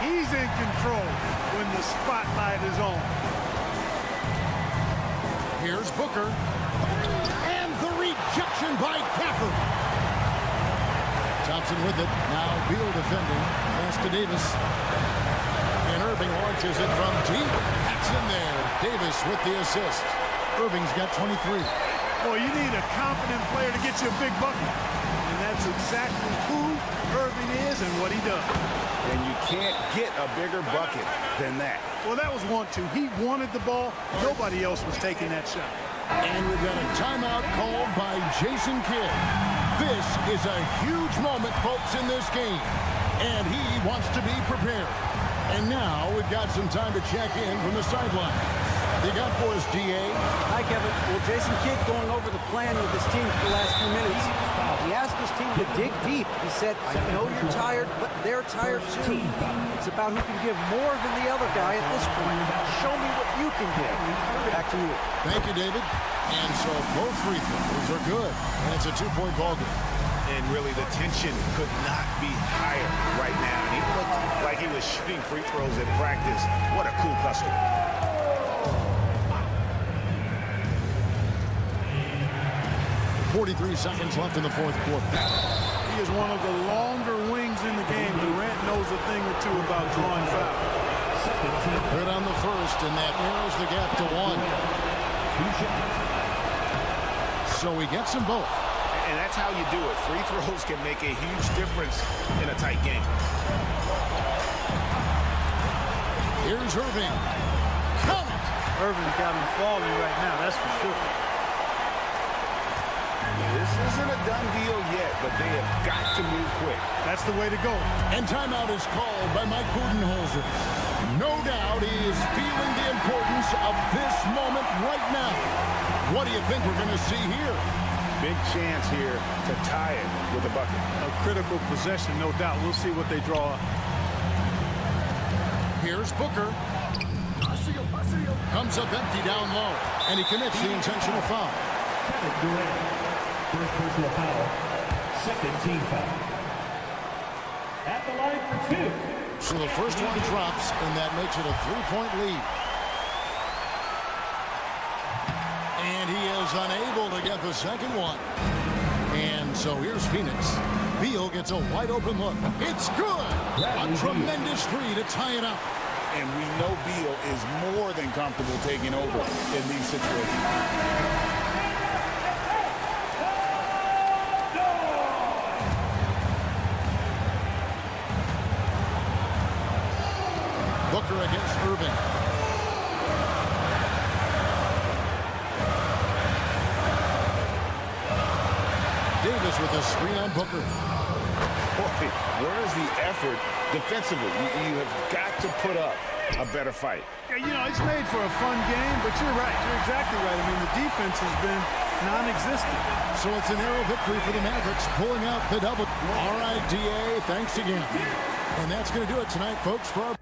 he's in control when the spotlight is on. Here's Booker. And the rejection by Gafford. Thompson with it. Now Beal defending. Pass to Davis. And Irving launches it from deep. That's in there. Davis with the assist. Irving's got 23. Boy, you need a confident player to get you a big bucket. And that's exactly who Irving is and what he does. And you can't get a bigger bucket than that. Well, that was 1-2. He wanted the ball. Nobody else was taking that shot. And we've got a timeout called by Jason Kidd. This is a huge moment, folks, in this game. And he wants to be prepared. And now we've got some time to check in from the sideline. You got for us, DA. Hi, Kevin. Well, Jason Kidd going over the plan with his team for the last few minutes. He asked his team to dig deep. He said, I know you're tired, but they're tired too. It's about who can give more than the other guy at this point. Show me what you can give. Back to you. Thank you, David. And so both free throws are good. And it's a 2-point ball game. And really, the tension could not be higher right now. And he looked like he was shooting free throws at practice. What a cool customer. 43 seconds left in the fourth quarter. He is one of the longer wings in the game. Durant knows a thing or two about drawing fouls. Good on the first, and that narrows the gap to 1. So he gets them both. And that's how you do it. Free throws can make a huge difference in a tight game. Here's Irving. Count! Irving's got him falling right now, that's for sure. This isn't a done deal yet, but they have got to move quick. That's the way to go. And timeout is called by Mike Budenholzer. No doubt he is feeling the importance of this moment right now. What do you think we're going to see here? Big chance here to tie it with a bucket. A critical possession, no doubt. We'll see what they draw up. Here's Booker. Comes up empty down low, and he commits the intentional foul. First personal foul, second team foul. At the line for 2. So the first one drops, and that makes it a 3-point lead. And he is unable to get the second one. And so here's Phoenix. Beal gets a wide open look. It's good. A tremendous three to tie it up. And we know Beal is more than comfortable taking over in these situations. Booker against Irving. Davis with a screen on Booker. Boy, where is the effort defensively? You have got to put up a better fight. Yeah, it's made for a fun game, but you're right. You're exactly right. I mean, the defense has been non-existent. So it's a narrow victory for the Mavericks, pulling out the double. All right, DA, thanks again. And that's going to do it tonight, folks, for our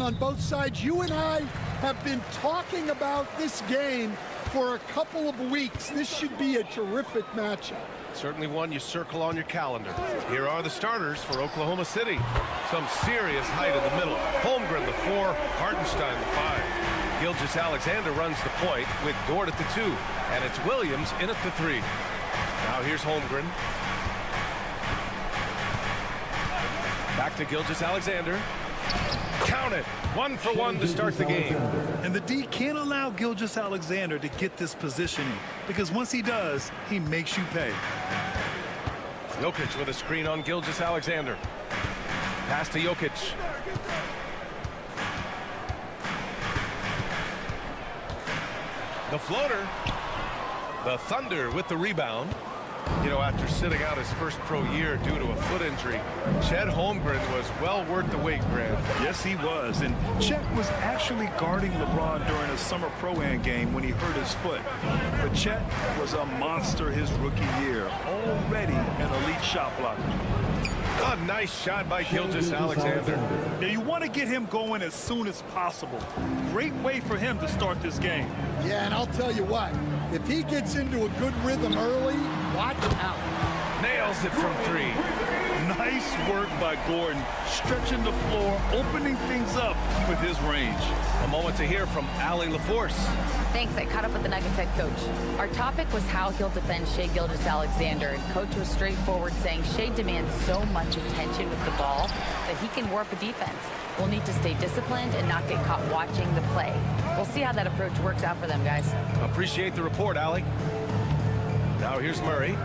On both sides, you and I have been talking about this game for a couple of weeks. This should be a terrific matchup. Certainly one you circle on your calendar. Here are the starters for Oklahoma City. Some serious height in the middle. Holmgren, the 4, Hartenstein, the 5. Gilgeous-Alexander runs the point with Dort at the 2, and it's Williams in at the 3. Now here's Holmgren. Back to Gilgeous-Alexander. Count it. 1 for 1 to start the game. And the D can't allow Gilgeous-Alexander to get this positioning, because once he does, he makes you pay. Jokic with a screen on Gilgeous-Alexander. Pass to Jokic. The floater. The Thunder with the rebound. You know, after sitting out his first pro year due to a foot injury, Chet Holmgren was well worth the wait, Grant. Yes, he was. And Chet was actually guarding LeBron during a summer pro-am game when he hurt his foot. But Chet was a monster his rookie year, already an elite shot blocker. A nice shot by Gilgeous-Alexander. Now, you want to get him going as soon as possible. Great way for him to start this game. Yeah, and I'll tell you what, if he gets into a good rhythm early, watch out. Nails it from 3. Nice work by Gordon, stretching the floor, opening things up with his range. A moment to hear from Allie LaForce. Thanks. I caught up with the Nuggets head coach. Our topic was how he'll defend Shai Gilgeous-Alexander, and coach was straightforward, saying Shai demands so much attention with the ball that he can warp a defense. We'll need to stay disciplined and not get caught watching the play. We'll see how that approach works out for them, guys. Appreciate the report, Allie. Now here's Murray.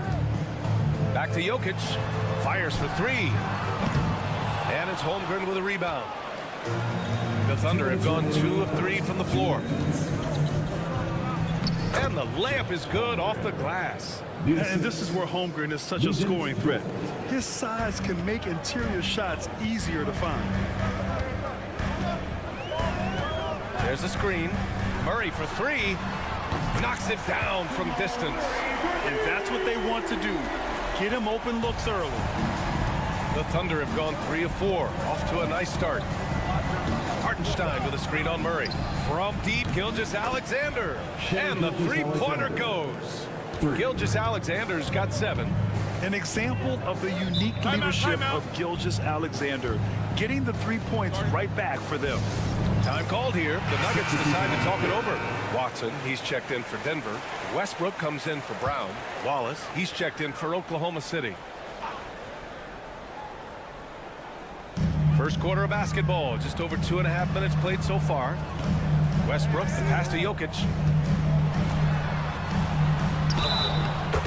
Back to Jokic. Fires for 3. And it's Holmgren with a rebound. The Thunder have gone 2 of 3 from the floor. And the layup is good off the glass. And this is where Holmgren is such a scoring threat. His size can make interior shots easier to find. There's a screen. Murray for 3. Knocks it down from distance. And that's what they want to do. Get him open looks early. The Thunder have gone 3 of 4. Off to a nice start. Hartenstein with a screen on Murray. From deep, Gilgeous-Alexander. And the three-pointer goes. Gilgeous-Alexander's got 7. An example of the unique leadership of Gilgeous-Alexander, getting the 3 points right back for them. Time called here. The Nuggets decide to talk it over. Watson, he's checked in for Denver. Westbrook comes in for Brown. Wallace, he's checked in for Oklahoma City. First quarter of basketball, just over 2.5 minutes played so far. Westbrook, the pass to Jokic.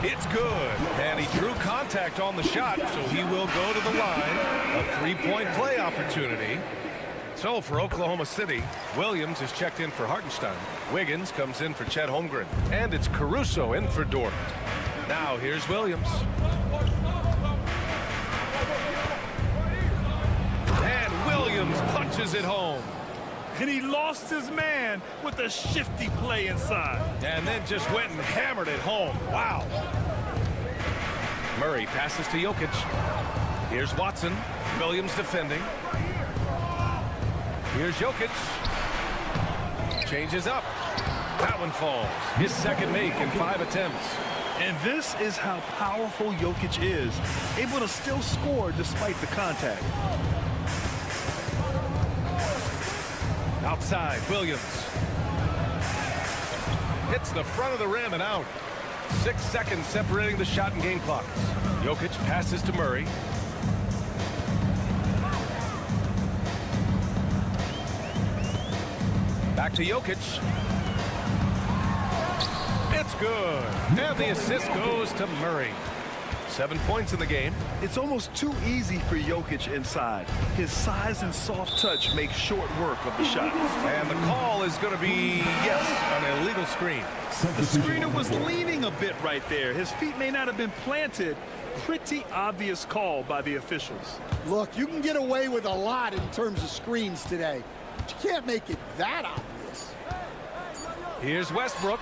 It's good, and he drew contact on the shot, so he will go to the line. A 3-point play opportunity. So for Oklahoma City, Williams is checked in for Hartenstein. Wiggins comes in for Chet Holmgren, and it's Caruso in for Dort. Now here's Williams. And Williams punches it home. And he lost his man with a shifty play inside. And then just went and hammered it home. Wow. Murray passes to Jokic. Here's Watson. Williams defending. Here's Jokic. Changes up. That one falls. His second make in 5 attempts. And this is how powerful Jokic is. Able to still score despite the contact. Outside, Williams. Hits the front of the rim and out. 6 seconds separating the shot and game clocks. Jokic passes to Murray. Back to Jokic. It's good. And the assist goes to Murray. 7 points in the game. It's almost too easy for Jokic inside. His size and soft touch make short work of the shot. And the call is going to be, yes, an illegal screen. The screener was leaning a bit right there. His feet may not have been planted. Pretty obvious call by the officials. Look, you can get away with a lot in terms of screens today, but you can't make it that obvious. Here's Westbrook.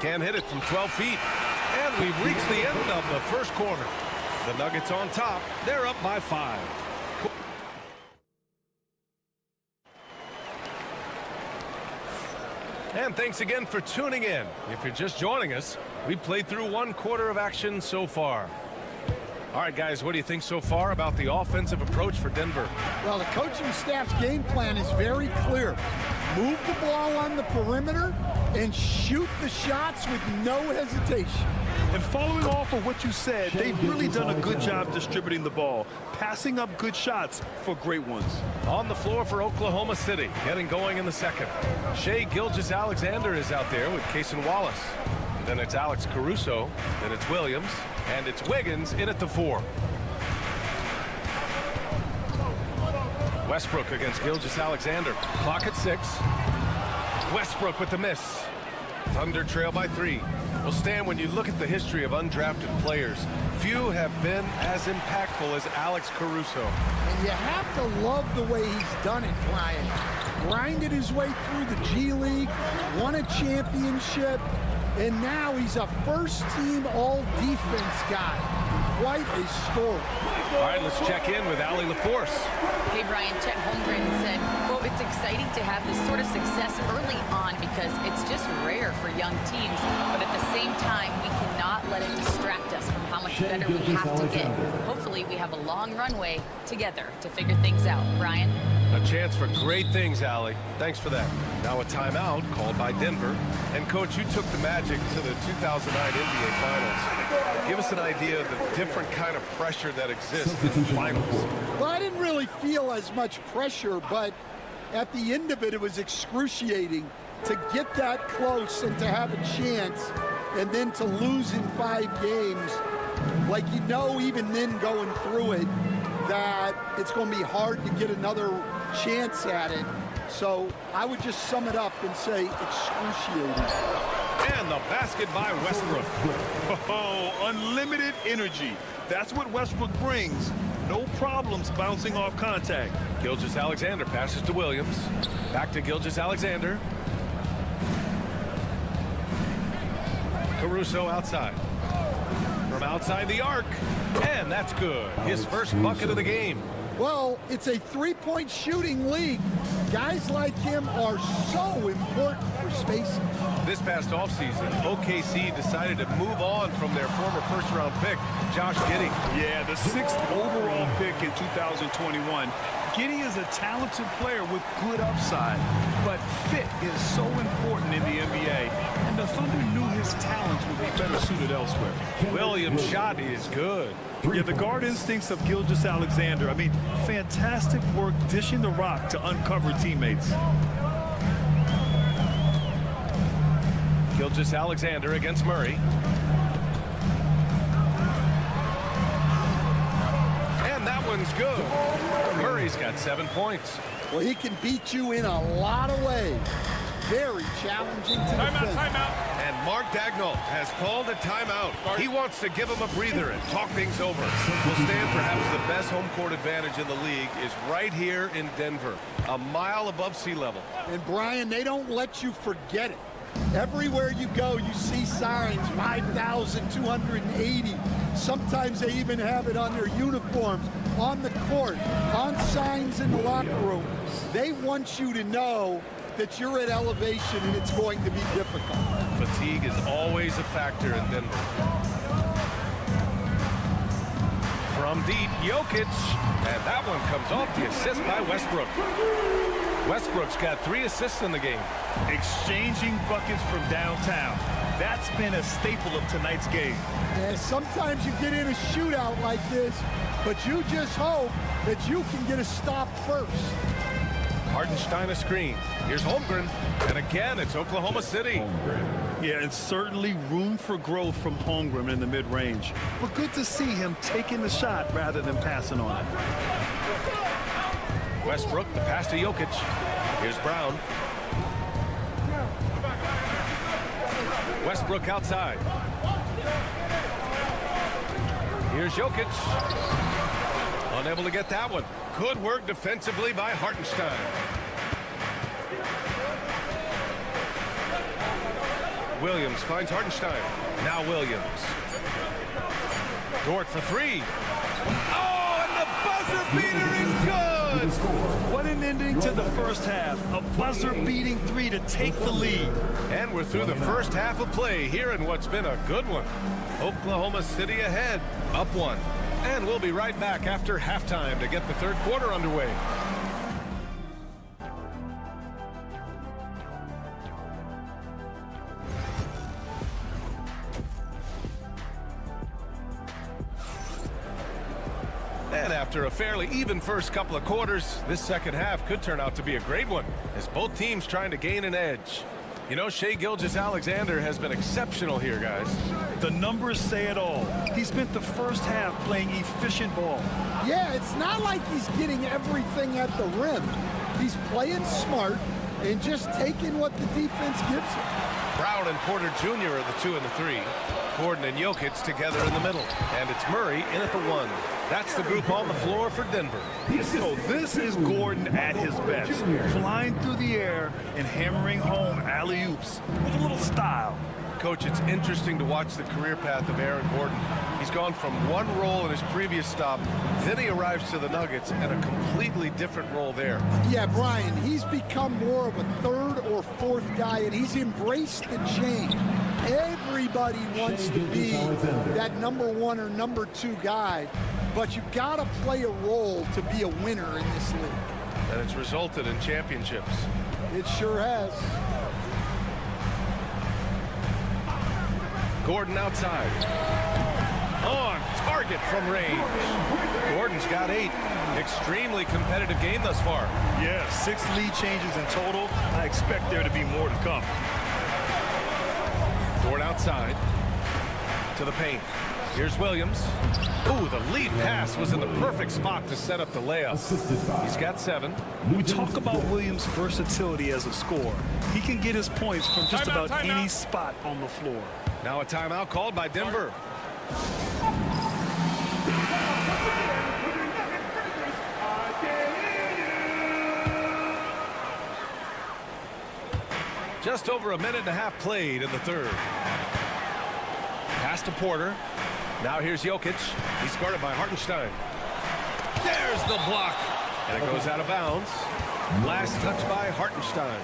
Can't hit it from 12 feet. And we've reached the end of the first quarter. The Nuggets on top. They're up by 5. And thanks again for tuning in. If you're just joining us, we played through 1 quarter of action so far. All right, guys, what do you think so far about the offensive approach for Denver? Well, the coaching staff's game plan is very clear. Move the ball on the perimeter and shoot the shots with no hesitation. And following off of what you said, they've really done a good job distributing the ball, passing up good shots for great ones. On the floor for Oklahoma City, getting going in the second. Shai Gilgeous-Alexander is out there with Cason Wallace. Then it's Alex Caruso, then it's Williams, and it's Wiggins in at the 4. Westbrook against Gilgeous-Alexander. Clock at 6. Westbrook with the miss. Thunder trail by 3. Well, Stan, when you look at the history of undrafted players, few have been as impactful as Alex Caruso. And you have to love the way he's done it, Brian. Grinded his way through the G League, won a championship, and now he's a first-team all-defense guy. Quite a story. All right, let's check in with Allie LaForce. Hey, Brian, Chet Holmgren said, quote, "It's exciting to have this sort of success early on because it's just rare for young teams, but at the same time, we cannot let it distract us from how much better we have to get. Hopefully, we have a long runway together to figure things out." Brian? A chance for great things, Allie. Thanks for that. Now a timeout called by Denver. And, Coach, you took the Magic to the 2009 NBA Finals. Give us an idea of the different kind of pressure that exists in the finals. Well, I didn't really feel as much pressure, but at the end of it, it was excruciating to get that close and to have a chance and then to lose in 5 games. Like, you know, even then going through it, that it's going to be hard to get another chance at it. So I would just sum it up and say excruciating. And the basket by Westbrook. Oh, unlimited energy. That's what Westbrook brings. No problems bouncing off contact. Gilgeous-Alexander passes to Williams. Back to Gilgeous-Alexander. Caruso outside. From outside the arc. And that's good. His first bucket of the game. Well, it's a 3-point shooting league. Guys like him are so important for spacing. This past offseason, OKC decided to move on from their former first-round pick, Josh Giddey. Yeah, the 6th overall pick in 2021. Giddey is a talented player with good upside, but fit is so important in the NBA, and the Thunder knew his talents would be better suited elsewhere. Williams' shot is good. Yeah, the guard instincts of Gilgeous-Alexander. I mean, fantastic work dishing the rock to uncover teammates. Gilgeous-Alexander against Murray. And that one's good. Murray's got 7 points. Well, he can beat you in a lot of ways. Very challenging to defend. Timeout. And Mark Dagnall has called a timeout. He wants to give him a breather and talk things over. We'll stand perhaps the best home court advantage in the league is right here in Denver, a mile above sea level. And Brian, they don't let you forget it. Everywhere you go, you see signs, 5,280. Sometimes they even have it on their uniforms, on the court, on signs in the locker room. They want you to know that you're at elevation and it's going to be difficult. Fatigue is always a factor in Denver. From deep, Jokic, and that one comes off the assist by Westbrook. Westbrook's got 3 assists in the game. Exchanging buckets from downtown. That's been a staple of tonight's game. And sometimes you get in a shootout like this, but you just hope that you can get a stop first. Hartenstein a screen. Here's Holmgren. And again, it's Oklahoma City. Yeah, and certainly room for growth from Holmgren in the mid-range. But good to see him taking the shot rather than passing on it. Westbrook, the pass to Jokic. Here's Brown. Westbrook outside. Here's Jokic. Unable to get that one. Good work defensively by Hartenstein. Williams finds Hartenstein. Now Williams. Dort for three. Oh, and the buzzer beater is good! What an ending to the first half. A buzzer-beating three to take the lead. And we're through the first half of play here in what's been a good one. Oklahoma City ahead, up one. And we'll be right back after halftime to get the third quarter underway. And after a fairly even first couple of quarters, this second half could turn out to be a great one, as both teams trying to gain an edge. You know, Shai Gilgeous-Alexander has been exceptional here, guys. The numbers say it all. He spent the first half playing efficient ball. Yeah, it's not like he's getting everything at the rim. He's playing smart and just taking what the defense gives him. Brown and Porter Jr. are the 2 and the 3. Gordon and Jokic together in the middle. And it's Murray in at the 1. That's the group on the floor for Denver. So this is Gordon at his best, flying through the air and hammering home alley-oops with a little style. Coach, it's interesting to watch the career path of Aaron Gordon. He's gone from one role in his previous stop, then he arrives to the Nuggets and a completely different role there. Yeah, Brian, he's become more of a third or fourth guy, and he's embraced the change. Everybody wants to be that number 1 or number 2 guy, but you've got to play a role to be a winner in this league. And it's resulted in championships. It sure has. Gordon outside. On target from range. Gordon's got 8. Extremely competitive game thus far. Yeah, 6 lead changes in total. I expect there to be more to come. Dort outside to the paint. Here's Williams. Ooh, the lead pass was in the perfect spot to set up the layup. He's got 7. We talk about Williams' versatility as a scorer. He can get his points from just about any spot on the floor. Now a timeout called by Denver. Just over a minute and a half played in the third. Pass to Porter. Now here's Jokic. He's guarded by Hartenstein. There's the block. And it goes out of bounds. Last touch by Hartenstein.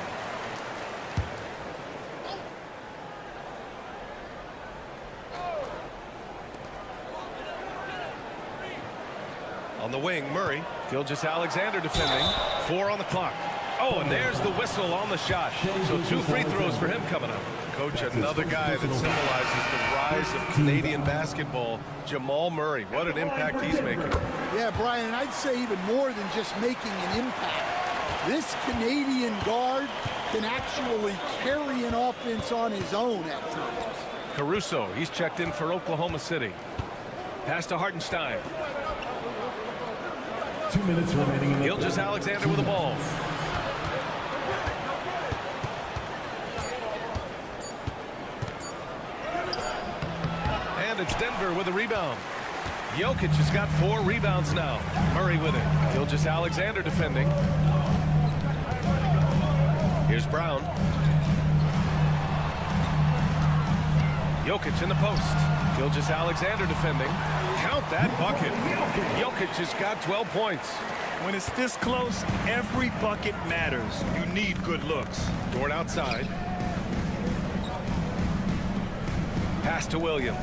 On the wing, Murray. Gilgeous-Alexander defending. 4 on the clock. Oh, and there's the whistle on the shot. So 2 free throws for him coming up. Coach, another guy that symbolizes the rise of Canadian basketball, Jamal Murray. What an impact he's making. Yeah, Brian, and I'd say even more than just making an impact. This Canadian guard can actually carry an offense on his own at times. Caruso, he's checked in for Oklahoma City. Pass to Hartenstein. 2 minutes remaining. Gilgeous-Alexander with the ball. And it's Denver with a rebound. Jokic has got 4 rebounds now. Murray with it. Gilgeous-Alexander defending. Here's Brown. Jokic in the post. Gilgeous-Alexander defending. Count that bucket. Jokic has got 12 points. When it's this close, every bucket matters. You need good looks. Dort outside. Pass to Williams.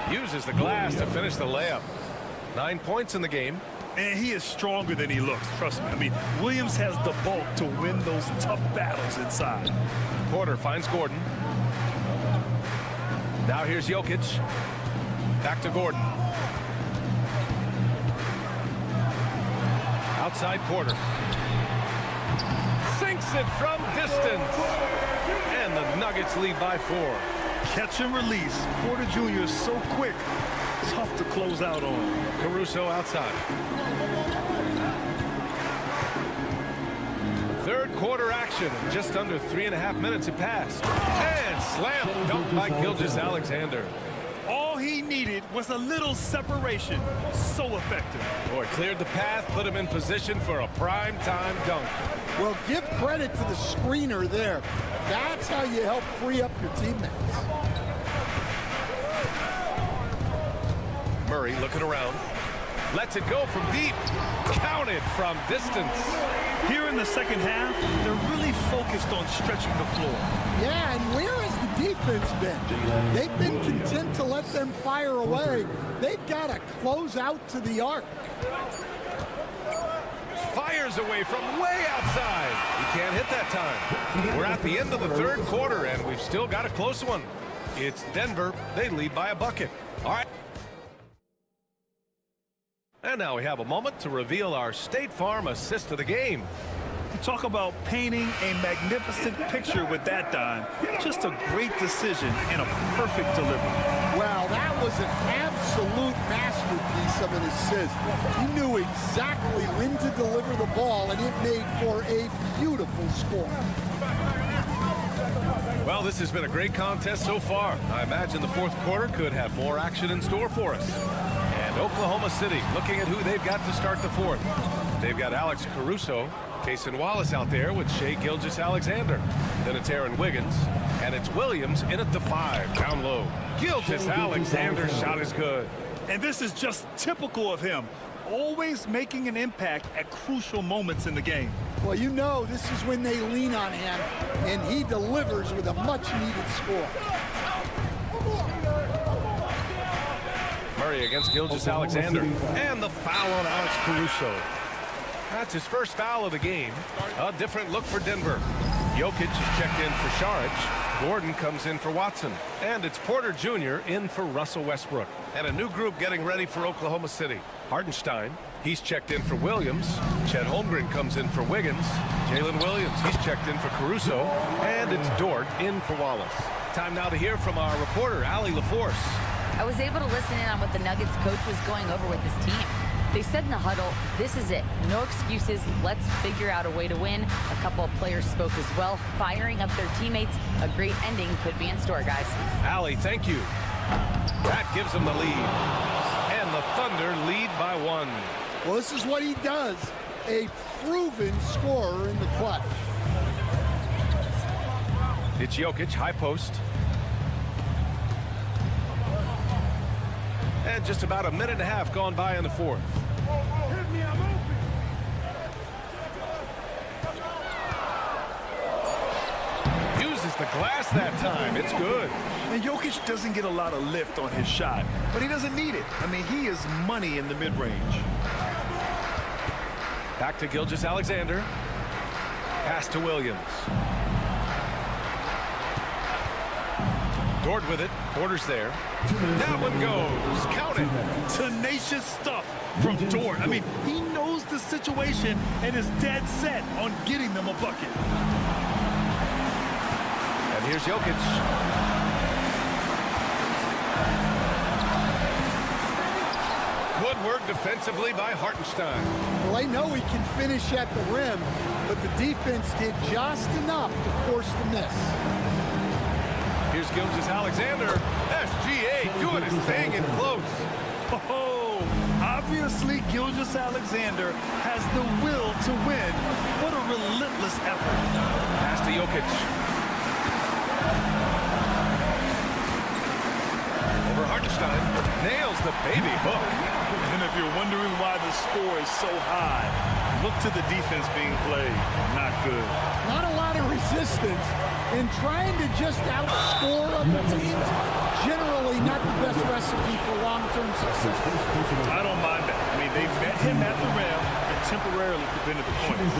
Uses the glass to finish the layup. 9 points in the game. And he is stronger than he looks, trust me. I mean, Williams has the bulk to win those tough battles inside. Porter finds Gordon. Now here's Jokic. Back to Gordon. Outside Porter. Sinks it from distance. And the Nuggets lead by 4. Catch and release. Porter Jr. is so quick. Tough to close out on. Caruso outside. Third quarter action. Just under 3.5 minutes have passed. And slam dunk by Gilgeous-Alexander. All he needed was a little separation. So effective. Boy, cleared the path, put him in position for a prime-time dunk. Well, give credit to the screener there. That's how you help free up your teammates. Murray looking around. Lets it go from deep. Counted from distance. Here in the second half, they're really focused on stretching the floor. Yeah, and where has the defense been? They've been content to let them fire away. They've got to close out to the arc. Fires away from way outside. He can't hit that time. We're at the end of the third quarter, and we've still got a close one. It's Denver. They lead by a bucket. All right. And now we have a moment to reveal our State Farm assist of the game. You talk about painting a magnificent picture with that dime. Just a great decision and a perfect delivery. Wow, that was an absolute masterpiece of an assist. He knew exactly when to deliver the ball, and it made for a beautiful score. Well, this has been a great contest so far. I imagine the fourth quarter could have more action in store for us. And Oklahoma City looking at who they've got to start the fourth. They've got Alex Caruso, Cason Wallace out there with Shai Gilgeous-Alexander. Then it's Aaron Wiggins, and it's Williams in at the 5, down low. Gilgeous-Alexander's shot is good. And this is just typical of him. Always making an impact at crucial moments in the game. Well, you know this is when they lean on him, and he delivers with a much-needed score. Murray against Gilgeous-Alexander. And the foul on Alex Caruso. That's his first foul of the game. A different look for Denver. Jokic is checked in for Saric. Gordon comes in for Watson. And it's Porter Jr. in for Russell Westbrook. And a new group getting ready for Oklahoma City. Hartenstein, he's checked in for Williams. Chet Holmgren comes in for Wiggins. Jalen Williams, he's checked in for Caruso. And it's Dort in for Wallace. Time now to hear from our reporter, Allie LaForce. I was able to listen in on what the Nuggets coach was going over with his team. They said in the huddle, this is it. No excuses. Let's figure out a way to win. A couple of players spoke as well, firing up their teammates. A great ending could be in store, guys. Allie, thank you. That gives them the lead. And the Thunder lead by 1. Well, this is what he does. A proven scorer in the clutch. It's Jokic, high post. And just about a minute and a half gone by in the fourth. Uses the glass that time. It's good. And Jokic doesn't get a lot of lift on his shot, but he doesn't need it. I mean, he is money in the mid-range. Back to Gilgeous-Alexander. Pass to Williams. Dort with it. Porter's there. That one goes. Count it. Tenacious stuff from Dort. I mean, he knows the situation and is dead set on getting them a bucket. And here's Jokic. Good work defensively by Hartenstein. Well, I know he can finish at the rim, but the defense did just enough to force the miss. Here's Gilgeous-Alexander. SGA doing his thing in close. Oh, obviously Gilgeous-Alexander has the will to win. What a relentless effort. Pass to Jokic. Over Hartenstein. Nails the baby hook. And if you're wondering why the score is so high, look to the defense being played. Not good. Not a lot of resistance. And trying to just outscore other teams, generally not the best recipe for long-term success. I don't mind that. I mean, they met him at the rim and temporarily prevented the points.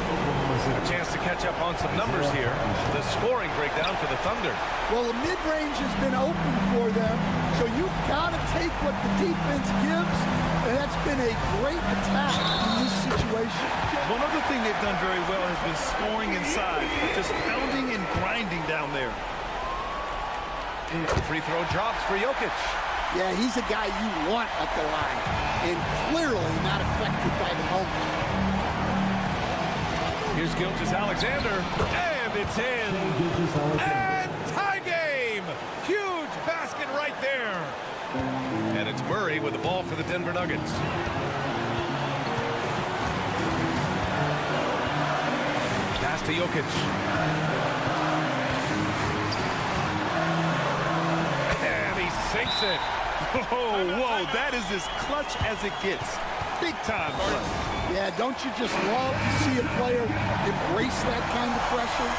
A chance to catch up on some numbers here. The scoring breakdown for the Thunder. Well, the mid-range has been open for them, so you've got to take what the defense gives, and that's been a great attack in this situation. One other thing they've done very well has been scoring inside, just pounding and grinding down there. Free throw drops for Jokic. Yeah, he's a guy you want at the line, and clearly not affected by the moment. Here's Gilgeous-Alexander, and it's in. And tie game! Huge basket right there. And it's Murray with the ball for the Denver Nuggets. Pass to Jokic. And he sinks it. Whoa, that is as clutch as it gets. Big time clutch. Yeah, don't you just love to see a player embrace that kind of pressure?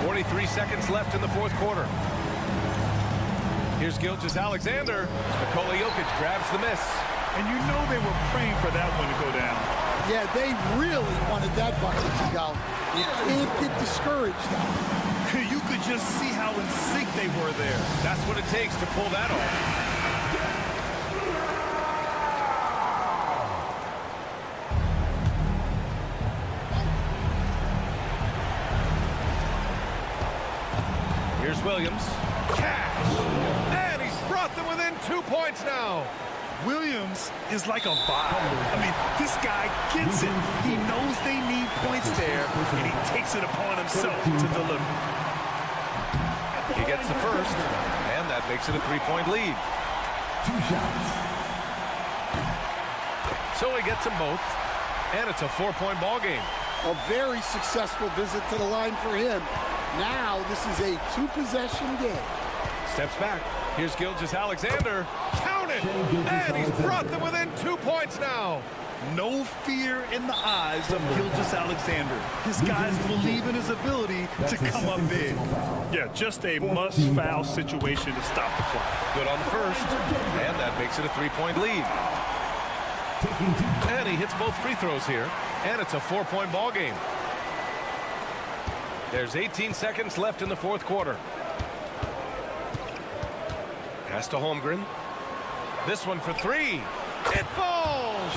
.43 seconds left in the fourth quarter. Here's Gilgeous-Alexander. Nikola Jokic grabs the miss. And you know they were praying for that one to go down. Yeah, they really wanted that bucket to go. You can't get discouraged, though. You could just see how in sync they were there. That's what it takes to pull that off. Here's Williams. Cash! And he's brought them within 2 points now. Williams is like a vibe. I mean, this guy gets it. He knows they need points there, and he takes it upon himself to deliver. He gets the first, and that makes it a three-point lead. 2 shots. So he gets them both, and it's a 4-point ball game. A very successful visit to the line for him. Now this is a 2-possession game. Steps back. Here's Gilgeous-Alexander. Count it! And he's brought them within 2 points now. No fear in the eyes of Gilgeous-Alexander. His guys believe in his ability to come up big. Yeah, just a must-foul situation to stop the clock. Good on the first, and that makes it a 3-point lead. And he hits both free throws here, and it's a 4-point ball game. There's 18 seconds left in the fourth quarter. Pass to Holmgren. This one for three. It falls!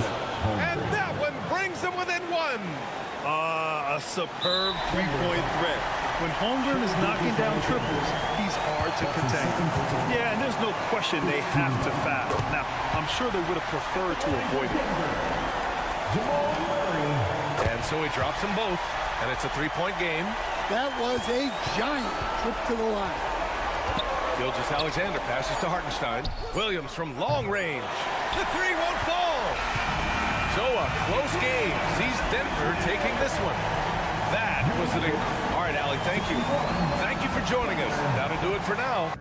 And that one brings them within one. A superb three-point threat. When Holmgren is knocking down triples, he's hard to contain. Yeah, and there's no question they have to foul. Now, I'm sure they would have preferred to avoid it. And so he drops them both, and it's a 3-point game. That was a giant trip to the line. Gilgeous-Alexander passes to Hartenstein. Williams from long range. The three won't fall. So a close game sees Denver taking this one. That was an... All right, Allie, thank you. Thank you for joining us. That'll do it for now.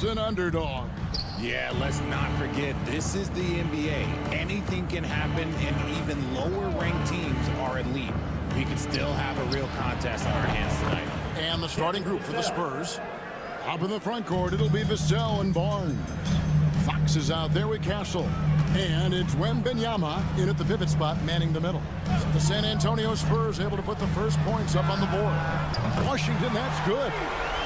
An underdog. Yeah, let's not forget, this is the NBA. Anything can happen, and even lower-ranked teams are elite. We could still have a real contest on our hands tonight. And the starting group for the Spurs. Up in the front court, it'll be Vassell and Barnes. Fox is out there with Castle. And it's Wembanyama in at the pivot spot, manning the middle. The San Antonio Spurs able to put the first points up on the board. Washington, that's good.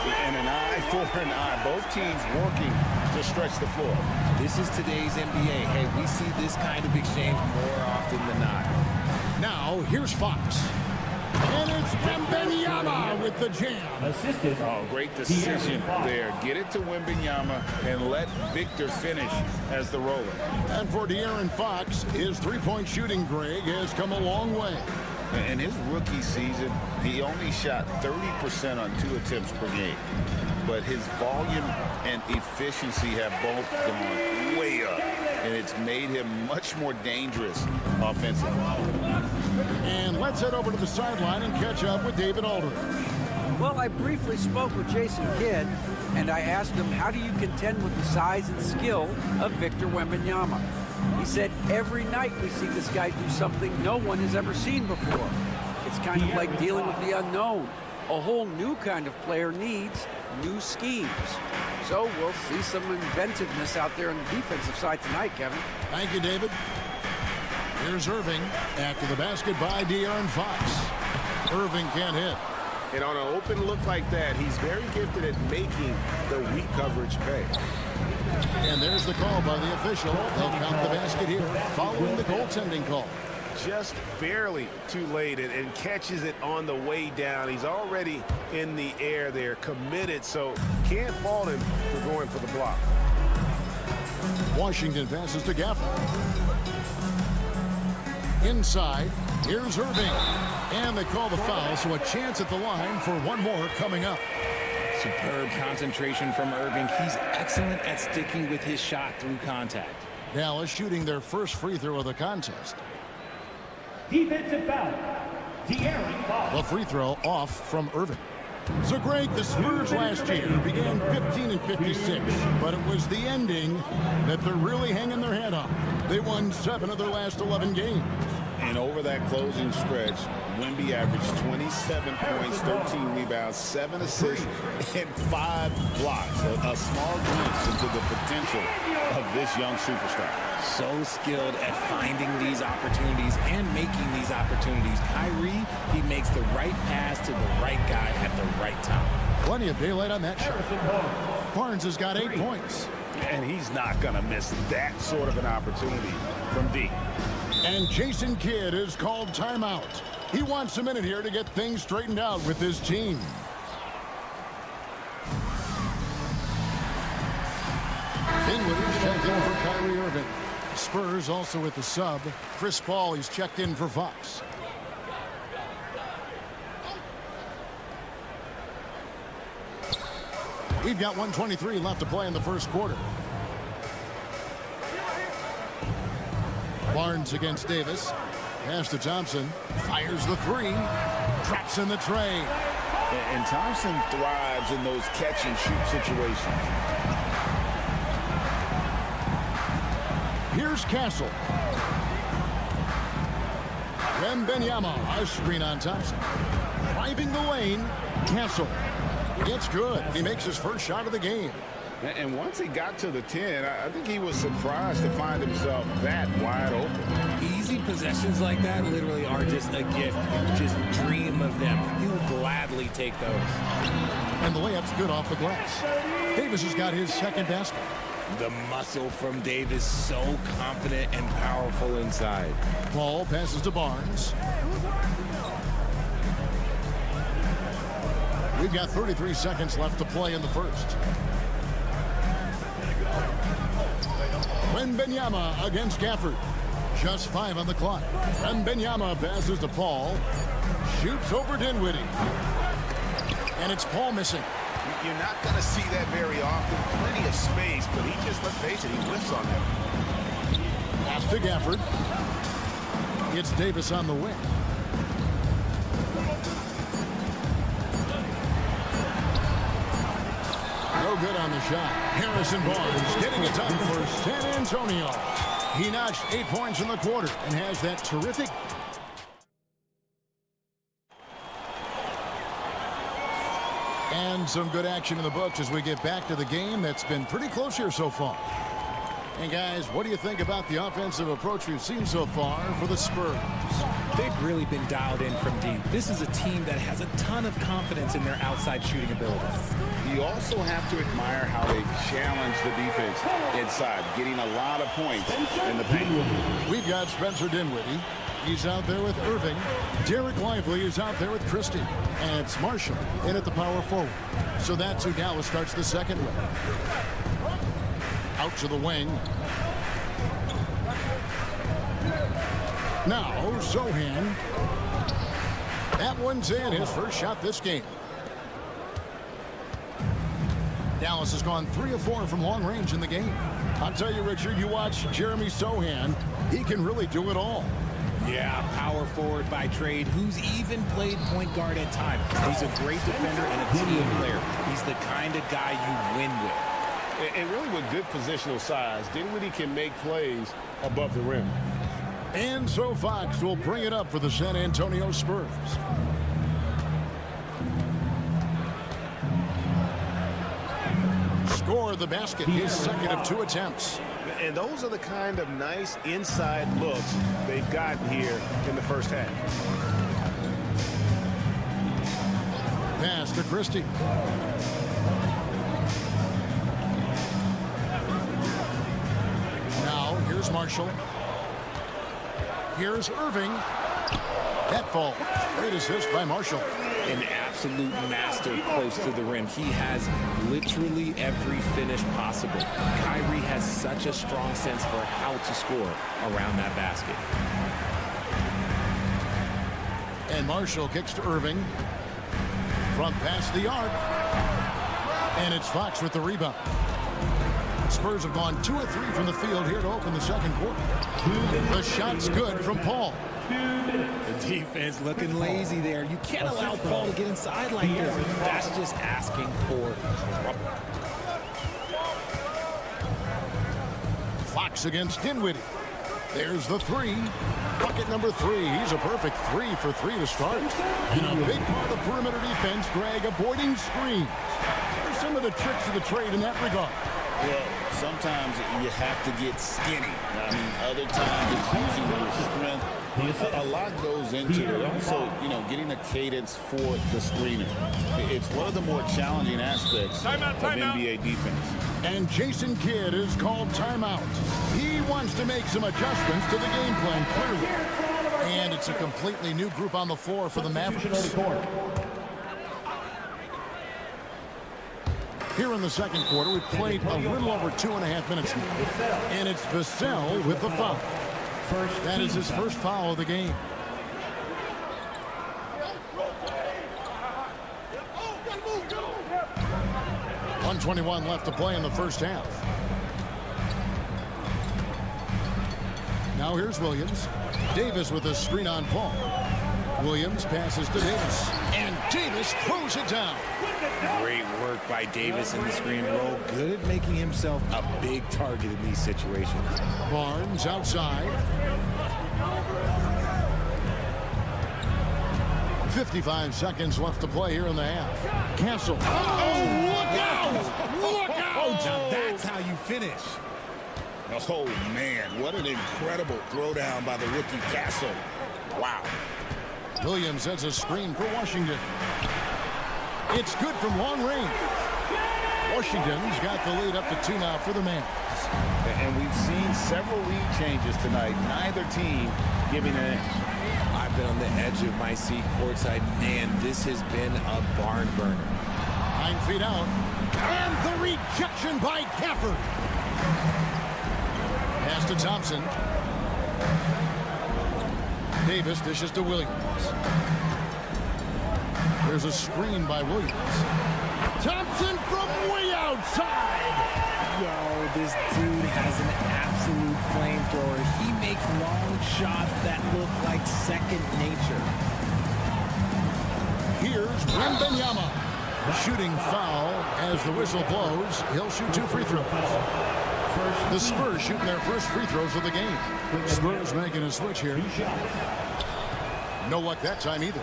And an eye for an eye. Both teams working to stretch the floor. This is today's NBA. Hey, we see this kind of exchange more often than not. Now, here's Fox. And it's Wembanyama with the jam. Assisted. Oh, great decision there. Get it to Wembanyama and let Victor finish as the roller. And for De'Aaron Fox, his three-point shooting, Greg, has come a long way. In his rookie season, he only shot 30% on 2 attempts per game. But his volume and efficiency have both gone way up. And it's made him much more dangerous offensively. And let's head over to the sideline and catch up with David Aldridge. Well, I briefly spoke with Jason Kidd, and I asked him, how do you contend with the size and skill of Victor Wembanyama? He said, every night we see this guy do something no one has ever seen before. It's kind of like dealing with the unknown. A whole new kind of player needs new schemes. So we'll see some inventiveness out there on the defensive side tonight, Kevin. Thank you, David. Here's Irving after the basket by De'Aaron Fox. Irving can't hit. And on an open look like that, he's very gifted at making the weak coverage pay. And there's the call by the official. They'll count the basket here following the goaltending call. Just barely too late and catches it on the way down. He's already in the air there, committed, so can't fault him for going for the block. Washington passes to Gafford. Inside, here's Irving. And they call the foul, so a chance at the line for one more coming up. Superb concentration from Irving. He's excellent at sticking with his shot through contact. Dallas shooting their first free throw of the contest. Defensive foul. De'Aaron Fox. The free throw off from Irving. So, Greg, the Spurs last year began 15-56, but it was the ending that they're really hanging their head on. They won 7 of their last 11 games. And over that closing stretch, Wemby averaged 27 points, 13 rebounds, 7 assists, and 5 blocks. A small glimpse into the potential of this young superstar. So skilled at finding these opportunities and making these opportunities. Kyrie, he makes the right pass to the right guy at the right time. Plenty of daylight on that shot. Barnes has got 8 points. And he's not going to miss that sort of an opportunity from deep. And Jason Kidd is called timeout. He wants a minute here to get things straightened out with his team. Dinwiddie's checked in for Kyrie Irving. Spurs also with the sub. Chris Paul, he's checked in for Fox. We've got 1:23 left to play in the first quarter. Barnes against Davis. Pass to Thompson. Fires the three. Drops in the tray. And Thompson thrives in those catch-and-shoot situations. Here's Castle. Wembanyama, a screen on Thompson. Driving the lane, Castle. It's good. He makes his first shot of the game. And once he got to the 10, I think he was surprised to find himself that wide open. Easy possessions like that literally are just a gift. Just dream of them. He'll gladly take those. And the layup's good off the glass. Davis has got his second basket. The muscle from Davis, so confident and powerful inside. Ball passes to Barnes. We've got 33 seconds left to play in the first. Wembanyama against Gafford. Just 5 on the clock. Wembanyama passes to Paul. Shoots over Dinwiddie. And it's Paul missing. You're not going to see that very often. Plenty of space, but he just, let's face it, he whiffs on that. Pass to Gafford. It's Davis on the wing. No good on the shot. Harrison Barnes getting it done for San Antonio. He notched 8 points in the quarter and has that terrific. And some good action in the books as we get back to the game that's been pretty close here so far. And guys, what do you think about the offensive approach we've seen so far for the Spurs? They've really been dialed in from deep. This is a team that has a ton of confidence in their outside shooting abilities. You also have to admire how they challenge the defense inside, getting a lot of points in the paint. We've got Spencer Dinwiddie. He's out there with Irving. Derek Lively is out there with Christie. And it's Marshall in at the power forward. So that's who Dallas starts the second with. Out to the wing. Now, Sohan. That one's in, his first shot this game. Dallas has gone 3 of 4 from long range in the game. I'll tell you, Richard, you watch Jeremy Sohan, he can really do it all. Yeah, power forward by trade, who's even played point guard at times. He's a great defender and a team player. He's the kind of guy you win with. And really with good positional size, Dinwiddie can make plays above the rim. And so Fox will bring it up for the San Antonio Spurs. Score the basket, his second of 2 attempts. And those are the kind of nice inside looks they've gotten here in the first half. Pass to Christie. Now, here's Marshall. Here's Irving. That fall. Great assist by Marshall. An absolute master close to the rim. He has literally every finish possible. Kyrie has such a strong sense for how to score around that basket. And Marshall kicks to Irving. Front past the arc. And it's Fox with the rebound. Spurs have gone 2 of 3 from the field here to open the second quarter. The shot's good from Paul. The defense looking lazy there. You can't allow Paul to get inside like this. That's just asking for trouble. Fox against Dinwiddie. There's the 3. Bucket number 3. He's a perfect 3 for 3 to start. And a big part of the perimeter defense, Greg, avoiding screens. There's some of the tricks of the trade in that regard. Well, sometimes you have to get skinny. I mean, other times it's using your strength. A lot goes into it. Also, getting a cadence for the screener. It's one of the more challenging aspects of NBA defense. And Jason Kidd is called timeout. He wants to make some adjustments to the game plan, clearly. And it's a completely new group on the floor for the Mavericks. Here in the second quarter, we've played a little over 2.5 minutes now. And it's Vassell with the foul. That is his first foul of the game. .121 left to play in the first half. Now here's Williams. Davis with a screen on Paul. Williams passes to Davis. And Davis throws it down. Great work by Davis in the screen roll. Good at making himself a big target in these situations. Barnes outside. 55 seconds left to play here in the half. Castle. Oh, look out! Look out! Now that's how you finish. Oh, man, what an incredible throwdown by the rookie Castle. Wow. Williams has a screen for Washington. It's good from long range. Washington's got the lead up to 2 now for the Mavs. And we've seen several lead changes tonight. Neither team giving an inch. I've been on the edge of my seat courtside. Man, this has been a barn burner. 9 feet out. And the rejection by Gafford. Pass to Thompson. Davis dishes to Williams. There's a screen by Williams. Thompson from way outside. Yo, this dude has an absolute flamethrower. He makes long shots that look like second nature. Here's Wembanyama. Shooting foul as the whistle blows. He'll shoot 2 free throws. The Spurs shooting their first free throws of the game. Spurs making a switch here. No luck that time either.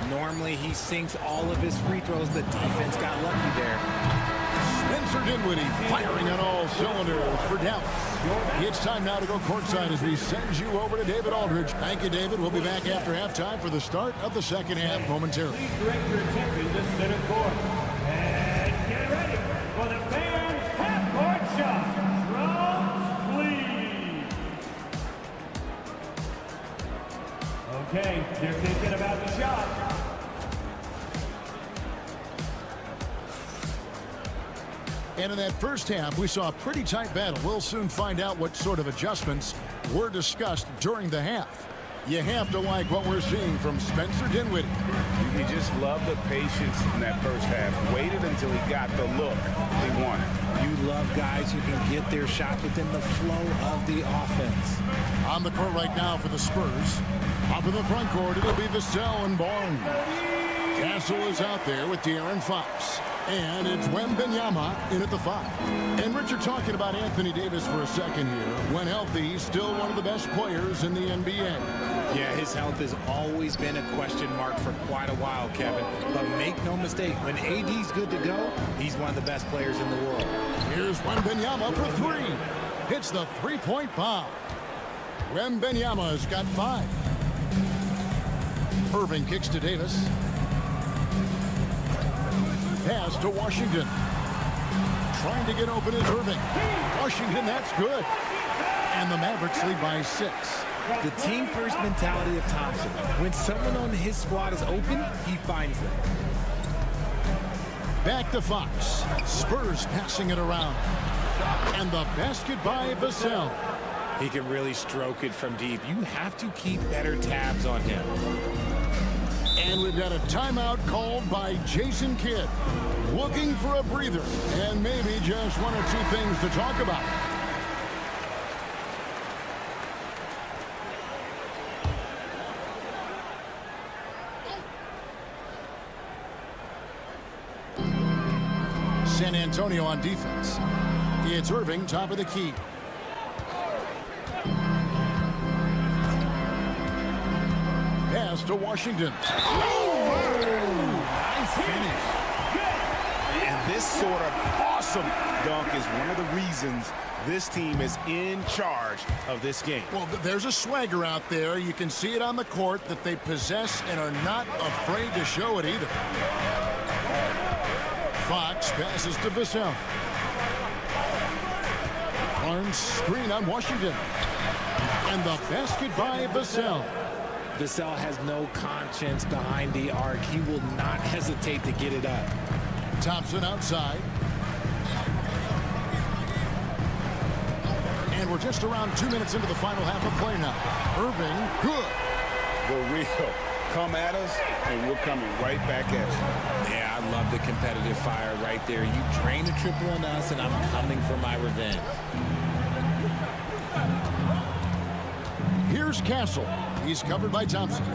Normally he sinks all of his free throws. The defense got lucky there. Spencer Dinwiddie firing on all cylinders for Dallas. It's time now to go courtside as we send you over to David Aldridge. Thank you, David. We'll be back after halftime for the start of the second half momentarily. Direct your attention to center court. And get ready for the fan half-court shot. Drums, please. Okay, they're thinking about the shot. And in that first half, we saw a pretty tight battle. We'll soon find out what sort of adjustments were discussed during the half. You have to like what we're seeing from Spencer Dinwiddie. You just love the patience in that first half. Waited until he got the look he wanted. You love guys who can get their shot within the flow of the offense. On the court right now for the Spurs. Up in the front court, it'll be Vassell and Barnes. Castle is out there with De'Aaron Fox. And it's Wembanyama in at the 5. And Richard, talking about Anthony Davis for a second here. When healthy, he's still one of the best players in the NBA. Yeah, his health has always been a question mark for quite a while, Kevin. But make no mistake, when AD's good to go, he's one of the best players in the world. Here's Wembanyama for 3. Hits the three-point bomb. Wembanyama's got 5. Irving kicks to Davis. Pass to Washington. Trying to get open is Irving. Washington, that's good. And the Mavericks lead by 6. The team-first mentality of Thompson. When someone on his squad is open, he finds them. Back to Fox. Spurs passing it around. And the basket by Vassell. He can really stroke it from deep. You have to keep better tabs on him. And we've got a timeout called by Jason Kidd. Looking for a breather and maybe just one or two things to talk about. San Antonio on defense. It's Irving, top of the key. Pass to Washington. Nice finish. And this sort of awesome dunk is one of the reasons this team is in charge of this game. Well, there's a swagger out there. You can see it on the court that they possess and are not afraid to show it either. Fox passes to Vassell. Barnes screen on Washington. And the basket by Vassell. Vassell has no conscience behind the arc. He will not hesitate to get it up. Thompson outside. And we're just around 2 minutes into the final half of play now. Irving, good. The real come at us, and we're coming right back at you. Yeah, I love the competitive fire right there. You drain a triple on us, and I'm coming for my revenge. Here's Castle. He's covered by Thompson.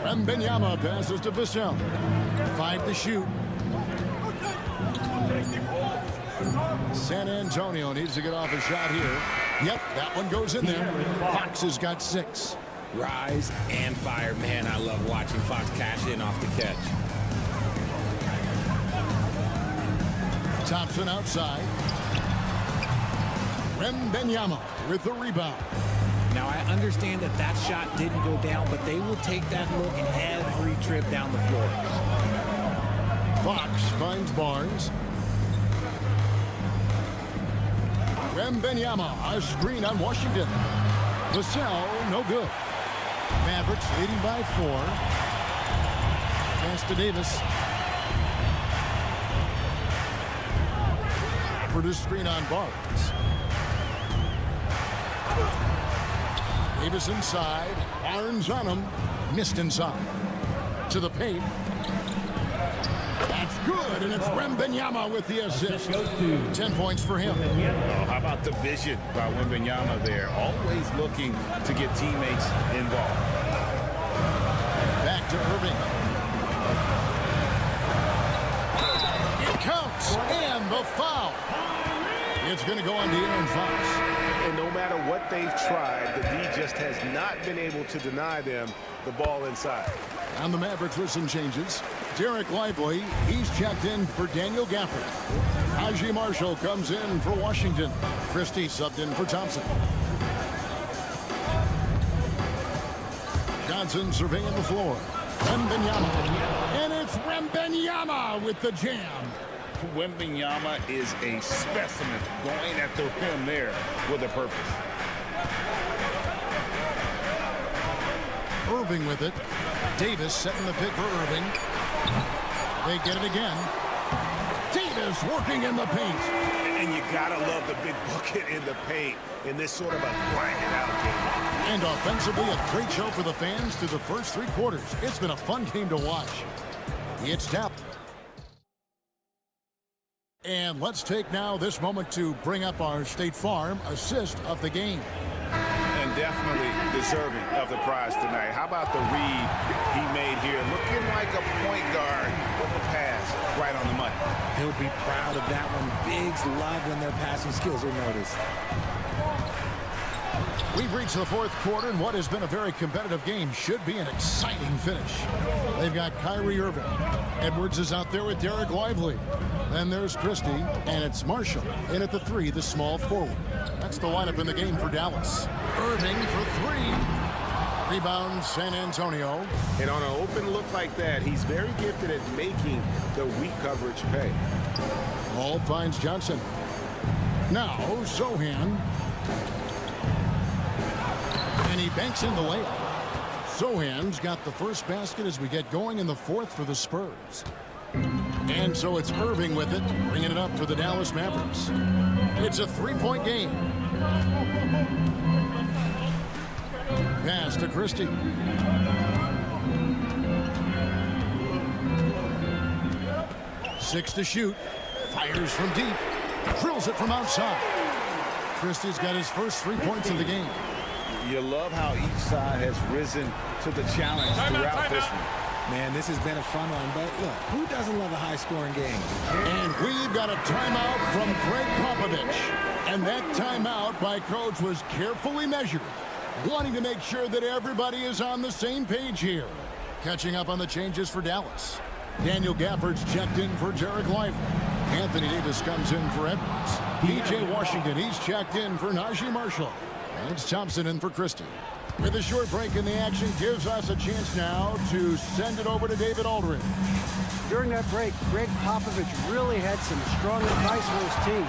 Wembanyama passes to Vassell. 5 to shoot. San Antonio needs to get off a shot here. Yep, that one goes in there. Fox has got 6. Rise and fire. Man, I love watching Fox cash in off the catch. Thompson outside. Wembanyama with the rebound. Now, I understand that that shot didn't go down, but they will take that look every trip down the floor. Fox finds Barnes. Wembanyama, a screen on Washington. Vassell, no good. Mavericks leading by 4. Pass to Davis. For the screen on Barnes. Davis inside. Barnes on him. Missed inside. To the paint. That's good, and it's Wembanyama with the assist. 10 points for him. Oh, how about the vision by Wembanyama there? Always looking to get teammates involved. Back to Irving. It counts, and the foul. It's going to go on De'Aaron Fox. And no matter what they've tried, the D just has not been able to deny them the ball inside. On the Mavericks with some changes. Derek Lively, he's checked in for Daniel Gafford. Haji Marshall comes in for Washington. Christie subbed in for Thompson. Johnson surveying the floor. Wembanyama. And it's Wembanyama with the jam. Wembanyama is a specimen going at the rim there with a purpose. Irving with it. Davis setting the pick for Irving. They get it again. Davis working in the paint. And you gotta love the big bucket in the paint in this sort of a grinded out game. And offensively, a great show for the fans through the first 3 quarters. It's been a fun game to watch. It's tap. And let's take now this moment to bring up our State Farm assist of the game. And definitely deserving of the prize tonight. How about the read he made here? Looking like a point guard with the pass right on the money. He'll be proud of that one. Bigs love when their passing skills are noticed. We've reached the 4th quarter, and what has been a very competitive game should be an exciting finish. They've got Kyrie Irving. Edwards is out there with Derek Lively. Then there's Christie, and it's Marshall in at the 3, the small forward. That's the lineup in the game for Dallas. Irving for 3. Rebound, San Antonio. And on an open look like that, he's very gifted at making the weak coverage pay. Ball finds Johnson. Now, Sohan. And he banks in the layup. Sohan's got the first basket as we get going in the 4th for the Spurs. And so it's Irving with it, bringing it up for the Dallas Mavericks. It's a 3-point game. Pass to Christie. Six to shoot. Fires from deep. Drills it from outside. Christie's got his first 3 points of the game. You love how each side has risen to the challenge throughout this one. Man, this has been a fun one, but look, who doesn't love a high-scoring game? And we've got a timeout from Greg Popovich. And that timeout by Coach was carefully measured, wanting to make sure that everybody is on the same page here. Catching up on the changes for Dallas. Daniel Gafford's checked in for Derek Lively. Anthony Davis comes in for Edwards. P.J. Washington, he's checked in for Najee Marshall. And it's Thompson in for Christie. With a short break in the action, gives us a chance now to send it over to David Aldridge. During that break, Greg Popovich really had some strong advice for his team.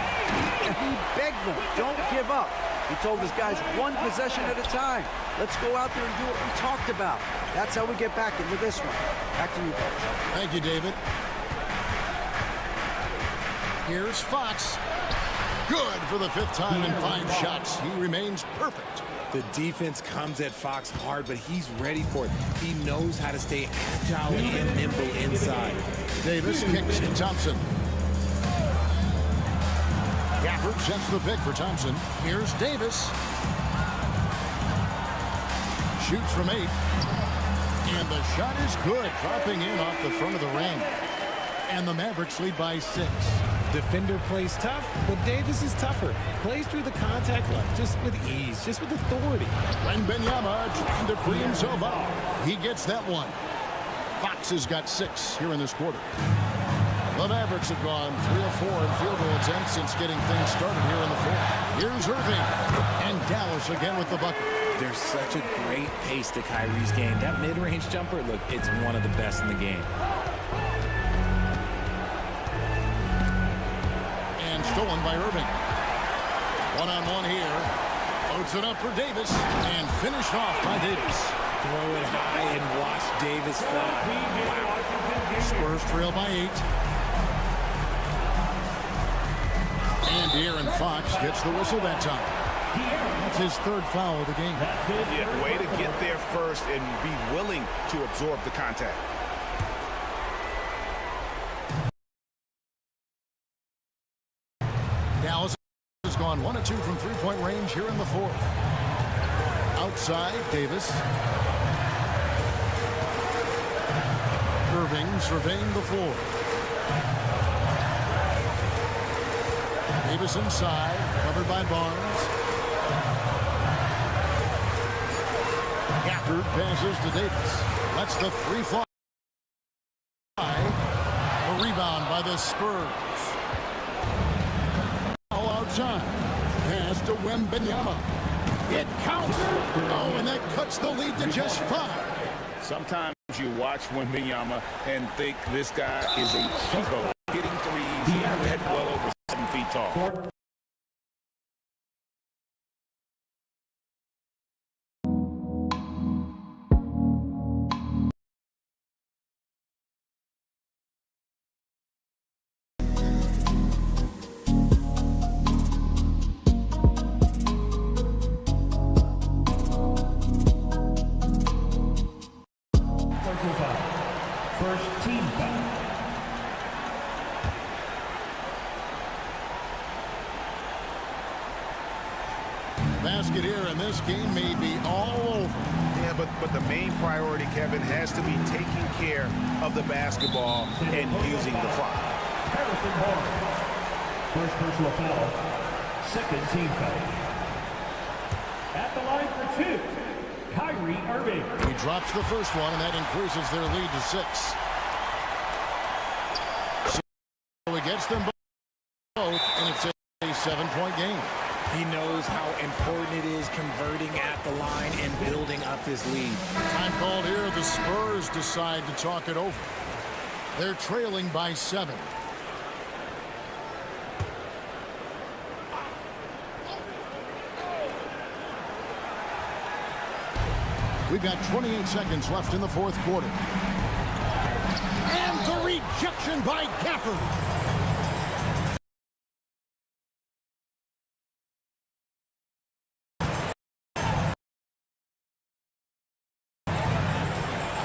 And he begged them, don't give up. He told his guys, 1 possession at a time. Let's go out there and do what we talked about. That's how we get back into this one. Back to you guys. Thank you, David. Here's Fox. Good for the 5th time in 5 shots. He remains perfect. The defense comes at Fox hard, but he's ready for it. He knows how to stay agile and nimble inside. Davis kicks to Thompson. Gafford sets the pick for Thompson. Here's Davis. Shoots from 8. And the shot is good, dropping in off the front of the ring. And the Mavericks lead by 6. Defender plays tough, but Davis is tougher. Plays through the contact line, just with ease, just with authority. Wembanyama trying to free himself out. He gets that one. Fox has got 6 here in this quarter. The Mavericks have gone 3 of 4 in field goal attempts since getting things started here in the 4th. Here's Irving. And Dallas again with the bucket. There's such a great pace to Kyrie's game. That mid-range jumper, look, it's one of the best in the game. Stolen by Irving. One-on-one here. Loads it up for Davis. And finished off by Davis. Throw it high and watch Davis fly. Wow. Spurs trail by 8. And De'Aaron Fox gets the whistle that time. That's his 3rd foul of the game. Yeah, way to get there first and be willing to absorb the contact. Dallas has gone 1 of 2 from 3-point range here in the 4th. Outside, Davis. Irving surveying the floor. Davis inside, covered by Barnes. Gafford passes to Davis. That's the 3 fly. A rebound by the Spurs. Outside. Pass to Wembanyama. It counts. Oh, and that cuts the lead to just 5. Sometimes you watch Wembanyama and think this guy is a cheapo. Hitting threes, head well over 7 feet tall. First team foul. Basket here, and this game may be all over. Yeah, but the main priority, Kevin, has to be taking care of the basketball and using the clock. Harrison Barnes. First personal foul. Second team foul. At the line for two, Kyrie Irving. He drops the first one, and that increases their lead to 6. So he gets them both, and it's a 7-point game. He knows how important it is converting at the line and building up his lead. Time called here. The Spurs decide to talk it over. They're trailing by 7. We've got 28 seconds left in the fourth quarter. And the rejection by Gafford.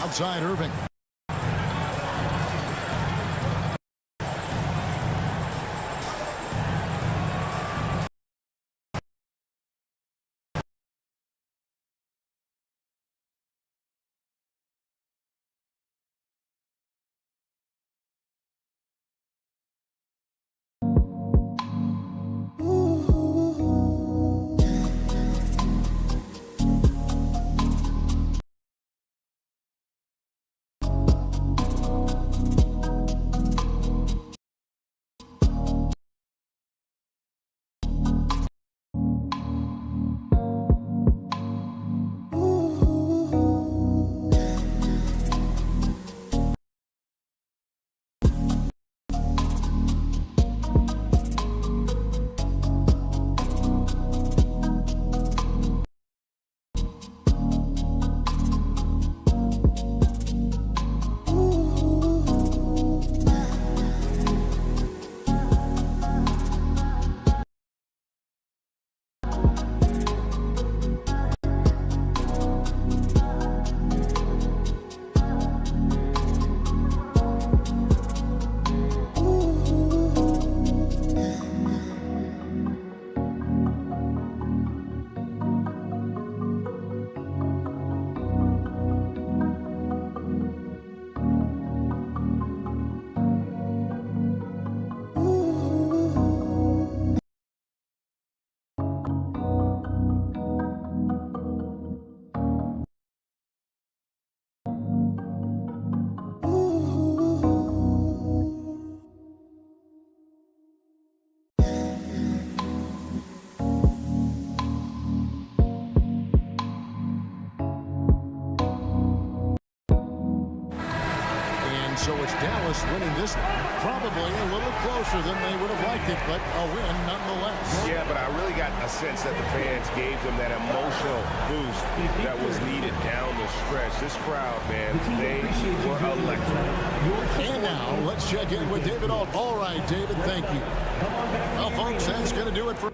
Outside Irving. So it's Dallas winning this one. Probably a little closer than they would have liked it, but a win nonetheless. Yeah, but I really got a sense that the fans gave them that emotional boost that was needed down the stretch. This crowd, man, they were electric. And now let's check in with David Alt. All right, David, thank you. Well, folks, that's going to do it for...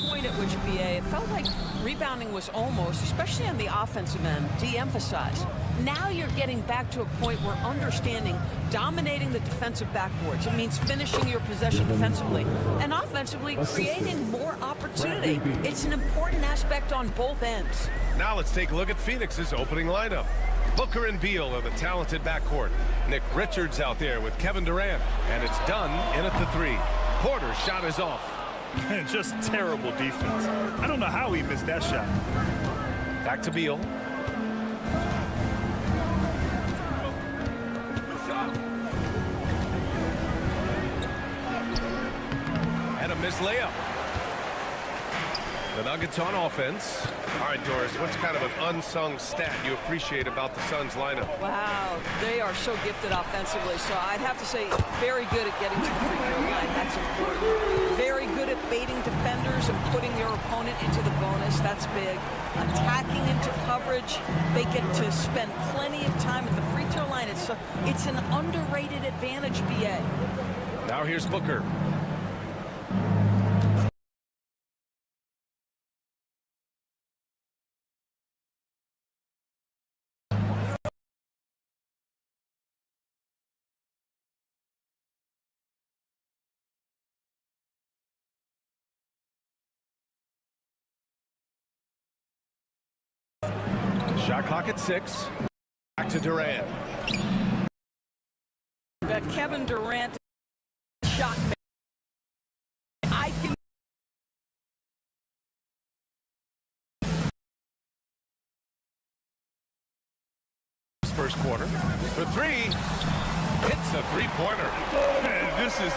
point at which, BA, it felt like rebounding was almost, especially on the offensive end, de-emphasized. Now you're getting back to a point where understanding dominating the defensive backboards. It means finishing your possession defensively and offensively creating more opportunity. It's an important aspect on both ends. Now let's take a look at Phoenix's opening lineup. Booker and Beal are the talented backcourt. Nick Richards out there with Kevin Durant. And it's done in at the three. Porter's shot is off. Just terrible defense. I don't know how he missed that shot. Back to Beal. And a missed layup. The Nuggets on offense. All right, Doris, what's kind of an unsung stat you appreciate about the Suns lineup? Wow, they are so gifted offensively. So I'd have to say very good at getting to the free throw line. That's important. Very good at baiting defenders and putting your opponent into the bonus. That's big. Attacking into coverage. They get to spend plenty of time at the free throw line. It's an underrated advantage, BA. Now here's Booker. Shot clock at 6. Back to Durant. Kevin Durant shot. I think first quarter. For three. Hits a three-pointer. This is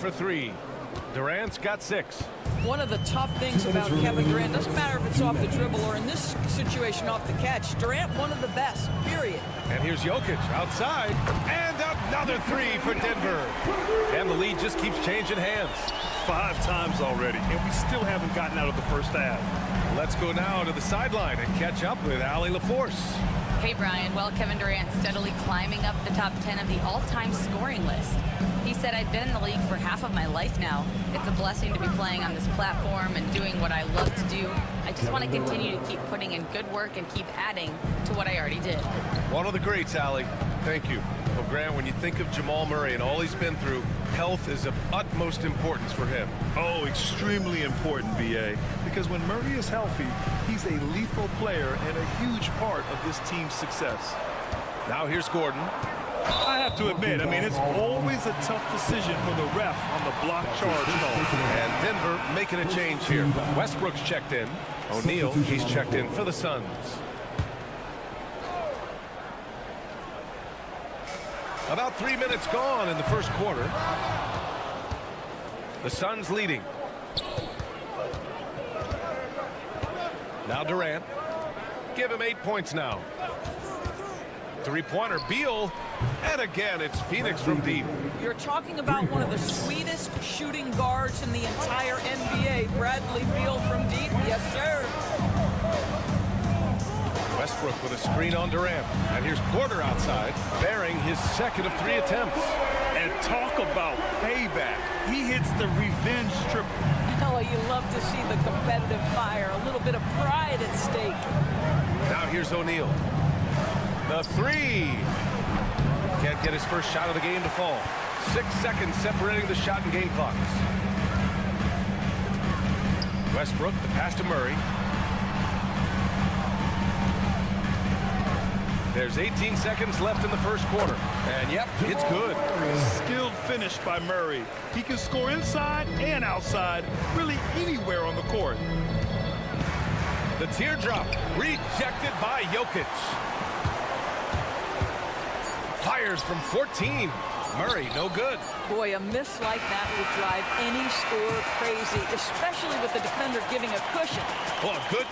for three. Durant's got 6. One of the tough things about Kevin Durant, doesn't matter if it's off the dribble or in this situation off the catch, Durant one of the best, period. And here's Jokic outside, and another 3 for Denver. And the lead just keeps changing hands. 5 times already, and we still haven't gotten out of the first half. Let's go now to the sideline and catch up with Allie LaForce. Hey, Brian. Well, Kevin Durant steadily climbing up the top 10 of the all-time scoring list. He said, I've been in the league for half of my life now. It's a blessing to be playing on this platform and doing what I love to do. I just want to continue to keep putting in good work and keep adding to what I already did. One of the greats, Allie. Thank you. Well, Grant, when you think of Jamal Murray and all he's been through, health is of utmost importance for him. Oh, extremely important, B.A., because when Murray is healthy, he's a lethal player and a huge part of this team's success. Now here's Gordon. I have to admit, it's always a tough decision for the ref on the block charge call. And Denver making a change here. Westbrook's checked in. O'Neal, he's checked in for the Suns. About 3 minutes gone in the first quarter. The Suns leading. Now Durant. Give him 8 points now. Three-pointer, Beal. And again, it's Phoenix from deep. You're talking about one of the sweetest shooting guards in the entire NBA. Bradley Beal from deep. Yes, sir. Westbrook with a screen on Durant. And here's Porter outside, bearing his second of 3 attempts. And talk about payback. He hits the revenge triple. Oh, you love to see the competitive fire. A little bit of pride at stake. Now here's O'Neal. The 3. Can't get his first shot of the game to fall. 6 seconds separating the shot and game clocks. Westbrook, the pass to Murray. There's 18 seconds left in the first quarter. And yep, it's good. Skilled finish by Murray. He can score inside and outside, really anywhere on the court. The teardrop rejected by Jokic. Fires from 14. Murray, no good. Boy, a miss like that would drive any scorer crazy, especially with the defender giving a cushion. Oh, good.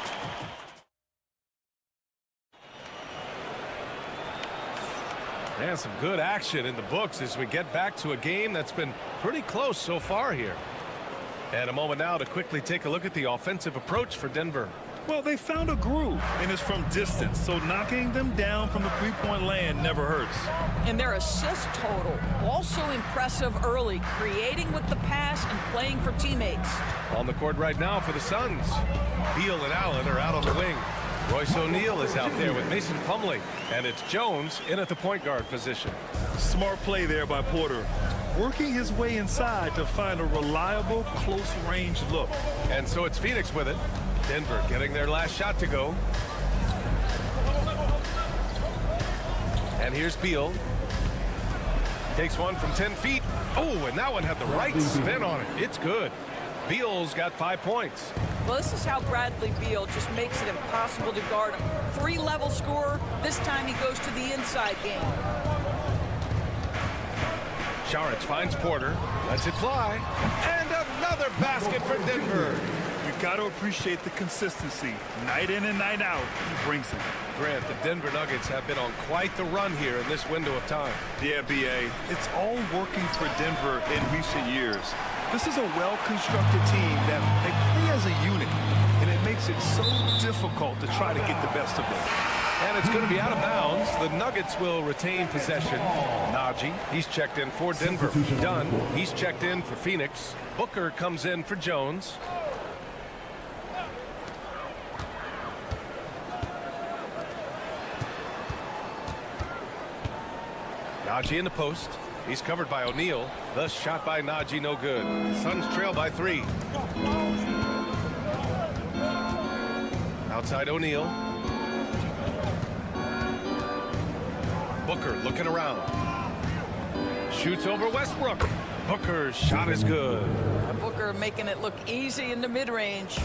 And some good action in the books as we get back to a game that's been pretty close so far here. And a moment now to quickly take a look at the offensive approach for Denver. Well, they found a groove, and it's from distance, so knocking them down from the three-point land never hurts. And their assist total, also impressive early, creating with the pass and playing for teammates. On the court right now for the Suns. Beal and Allen are out on the wing. Royce O'Neal is out there with Mason Plumlee, and it's Jones in at the point guard position. Smart play there by Porter, working his way inside to find a reliable, close-range look. And so it's Phoenix with it. Denver getting their last shot to go. And here's Beal. Takes one from 10 feet. Oh, and that one had the right spin on it. It's good. Beal's got 5 points. Well, this is how Bradley Beal just makes it impossible to guard him. 3-level scorer. This time he goes to the inside game. Saric finds Porter. Lets it fly. And another basket for Denver. You got to appreciate the consistency. Night in and night out, he brings it. Grant, the Denver Nuggets have been on quite the run here in this window of time. Yeah, B.A. It's all working for Denver in recent years. This is a well-constructed team that they play as a unit, and it makes it so difficult to try to get the best of them. And it's going to be out of bounds. The Nuggets will retain possession. Najee, he's checked in for Denver. Dunn, he's checked in for Phoenix. Booker comes in for Jones. Najee in the post. He's covered by O'Neal. The shot by Najee, no good. Suns trail by 3. Outside O'Neal. Booker looking around. Shoots over Westbrook. Booker's shot is good. Booker making it look easy in the mid-range.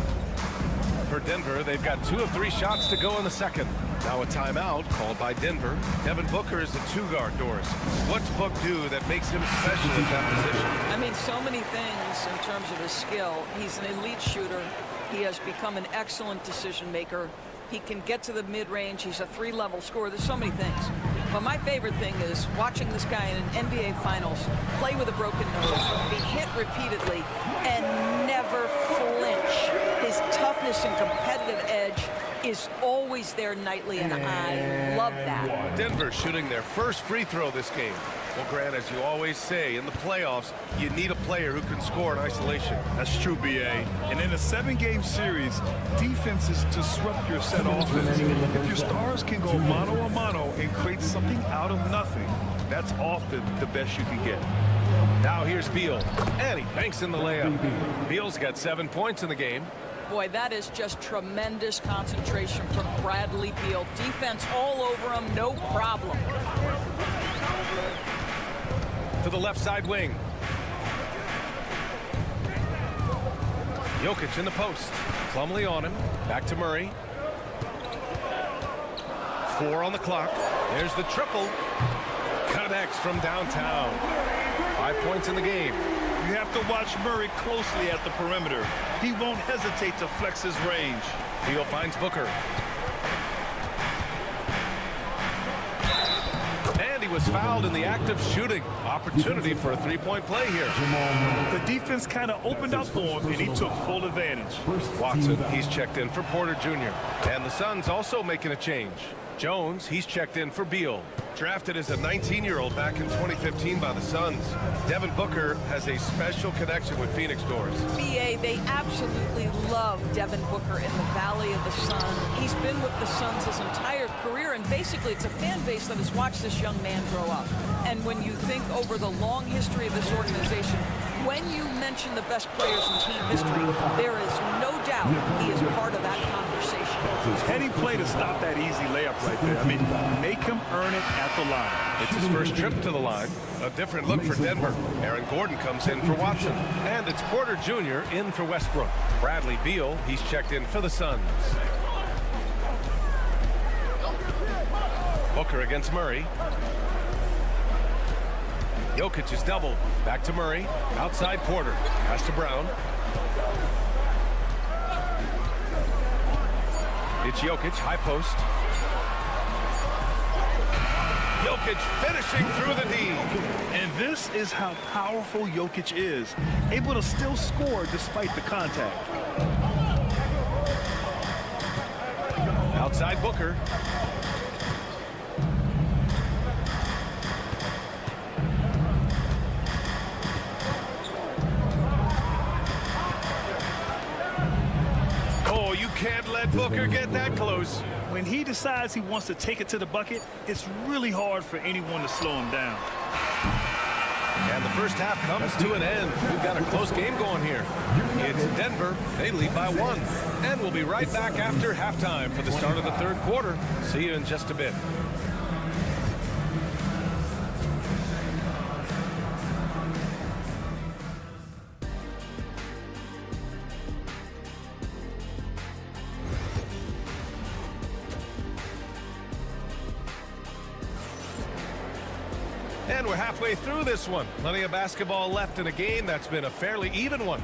For Denver, they've got 2 of 3 shots to go in the second. Now a timeout called by Denver. Devin Booker is the 2-guard, Doris. What's Book do that makes him special at that position? I mean, so many things in terms of his skill. He's an elite shooter. He has become an excellent decision maker. He can get to the mid-range. He's a 3-level scorer. There's so many things. But my favorite thing is watching this guy in an NBA Finals play with a broken nose, be hit repeatedly, and never flinch. His toughness and competitive edge is always there nightly, and I love that. Denver shooting their first free throw this game. Well, Grant, as you always say, in the playoffs, you need a player who can score in isolation. That's true, B.A. And in a 7-game series, defense is disrupt your set offense. If your stars can go mano-a-mano and create something out of nothing, that's often the best you can get. Now here's Beal, and he banks in the layup. Beal's got 7 points in the game. Boy, that is just tremendous concentration from Bradley Beal. Defense all over him, no problem. To the left side wing. Jokic in the post. Plumlee on him. Back to Murray. 4 on the clock. There's the triple. Connects from downtown. 5 points in the game. You have to watch Murray closely at the perimeter. He won't hesitate to flex his range. Beal finds Booker. And he was fouled in the act of shooting. Opportunity for a three-point play here. The defense kind of opened up for him, and he took full advantage. Watson, he's checked in for Porter Jr. And the Suns also making a change. Jones, he's checked in for Beal. Drafted as a 19-year-old back in 2015 by the Suns, Devin Booker has a special connection with Phoenix Doors. BA, they absolutely love Devin Booker in the Valley of the Sun. He's been with the Suns his entire career, and basically it's a fan base that has watched this young man grow up. And when you think over the long history of this organization, when you mention the best players in team history, there is no doubt he is part of that conversation. Heading play to stop that easy layup right there. I mean, make him earn it at the line. It's his first trip to the line. A different look for Denver. Aaron Gordon comes in for Watson. And it's Porter Jr. in for Westbrook. Bradley Beal, he's checked in for the Suns. Booker against Murray. Jokic is doubled. Back to Murray. Outside Porter. Pass to Brown. It's Jokic, high post. Jokic finishing through the D. And this is how powerful Jokic is. Able to still score despite the contact. Outside Booker. Oh, you can't let Booker get that close. When he decides he wants to take it to the bucket, it's really hard for anyone to slow him down. And the first half comes to an end. We've got a close game going here. It's Denver. They lead by 1. And we'll be right back after halftime for the start of the third quarter. See you in just a bit. And we're halfway through this one. Plenty of basketball left in a game that's been a fairly even one.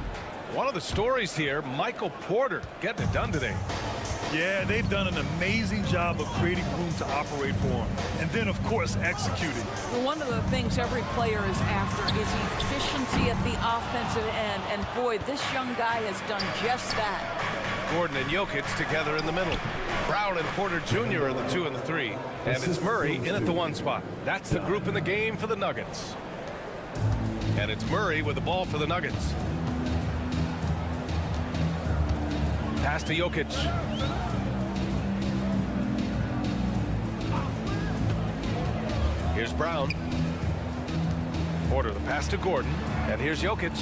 One of the stories here, Michael Porter getting it done today. Yeah, they've done an amazing job of creating room to operate for him. And then, of course, executing. Well, one of the things every player is after is efficiency at the offensive end. And boy, this young guy has done just that. Gordon and Jokic together in the middle. Brown and Porter Jr. are the 2 and the 3. And it's Murray in at the 1 spot. That's the group in the game for the Nuggets. And it's Murray with the ball for the Nuggets. Pass to Jokic. Here's Brown. Porter, the pass to Gordon. And here's Jokic.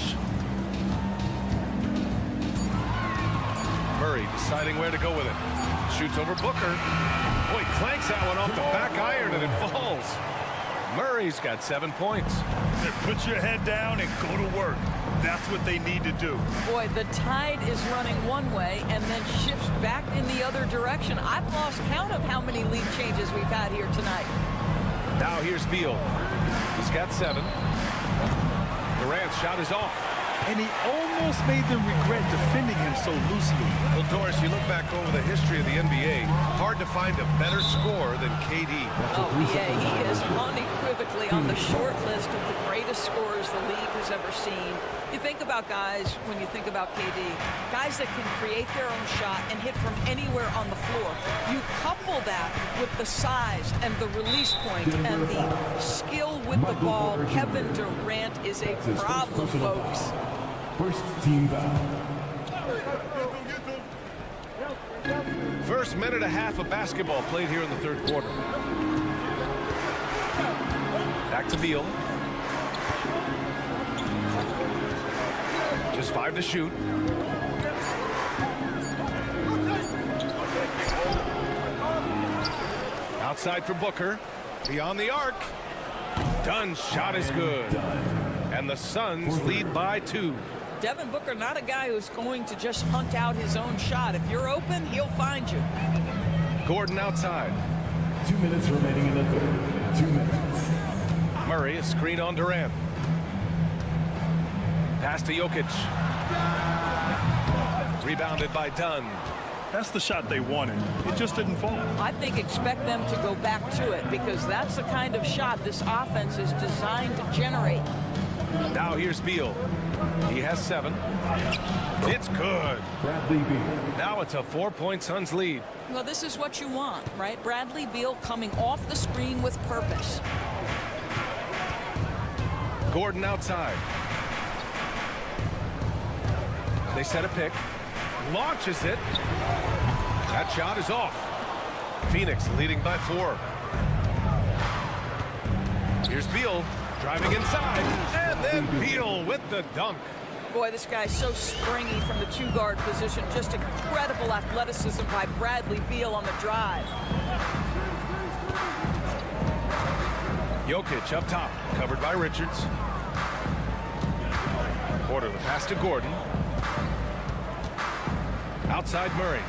Murray deciding where to go with it. Shoots over Booker. Boy, clanks that one off the back iron and it falls. Murray's got 7 points. Put your head down and go to work. That's what they need to do. Boy, the tide is running one way and then shifts back in the other direction. I've lost count of how many lead changes we've had here tonight. Now here's Beal. He's got 7. Durant's shot is off. And he almost made them regret defending him so loosely. Well, Doris, you look back over the history of the NBA, hard to find a better scorer than KD. Oh, yeah, he is unequivocally on the short list of the greatest scorers the league has ever seen. You think about guys, when you think about KD, guys that can create their own shot and hit from anywhere on the floor. You couple that with the size and the release point and the skill with the ball. Kevin Durant is a problem, folks. First team foul. First minute and a half of basketball played here in the third quarter. Back to Beal. Just 5 to shoot. Outside for Booker. Beyond the arc. Dunn's shot is good. And the Suns lead by 2. Devin Booker, not a guy who's going to just hunt out his own shot. If you're open, he'll find you. Gordon outside. 2 minutes remaining in the third. 2 minutes. Murray, a screen on Durant. Pass to Jokic. Rebounded by Dunn. That's the shot they wanted. It just didn't fall. I think expect them to go back to it because that's the kind of shot this offense is designed to generate. Now here's Beal. He has 7. It's good. Now it's a 4-point Suns lead. Well, this is what you want, right? Bradley Beal coming off the screen with purpose. Gordon outside. They set a pick. Launches it. That shot is off. Phoenix leading by 4. Here's Beal driving inside. And then Beal with the dunk. Boy, this guy's so springy from the 2-guard position. Just incredible athleticism by Bradley Beal on the drive. Jokic up top, covered by Richards. Porter the pass to Gordon. Outside Murray.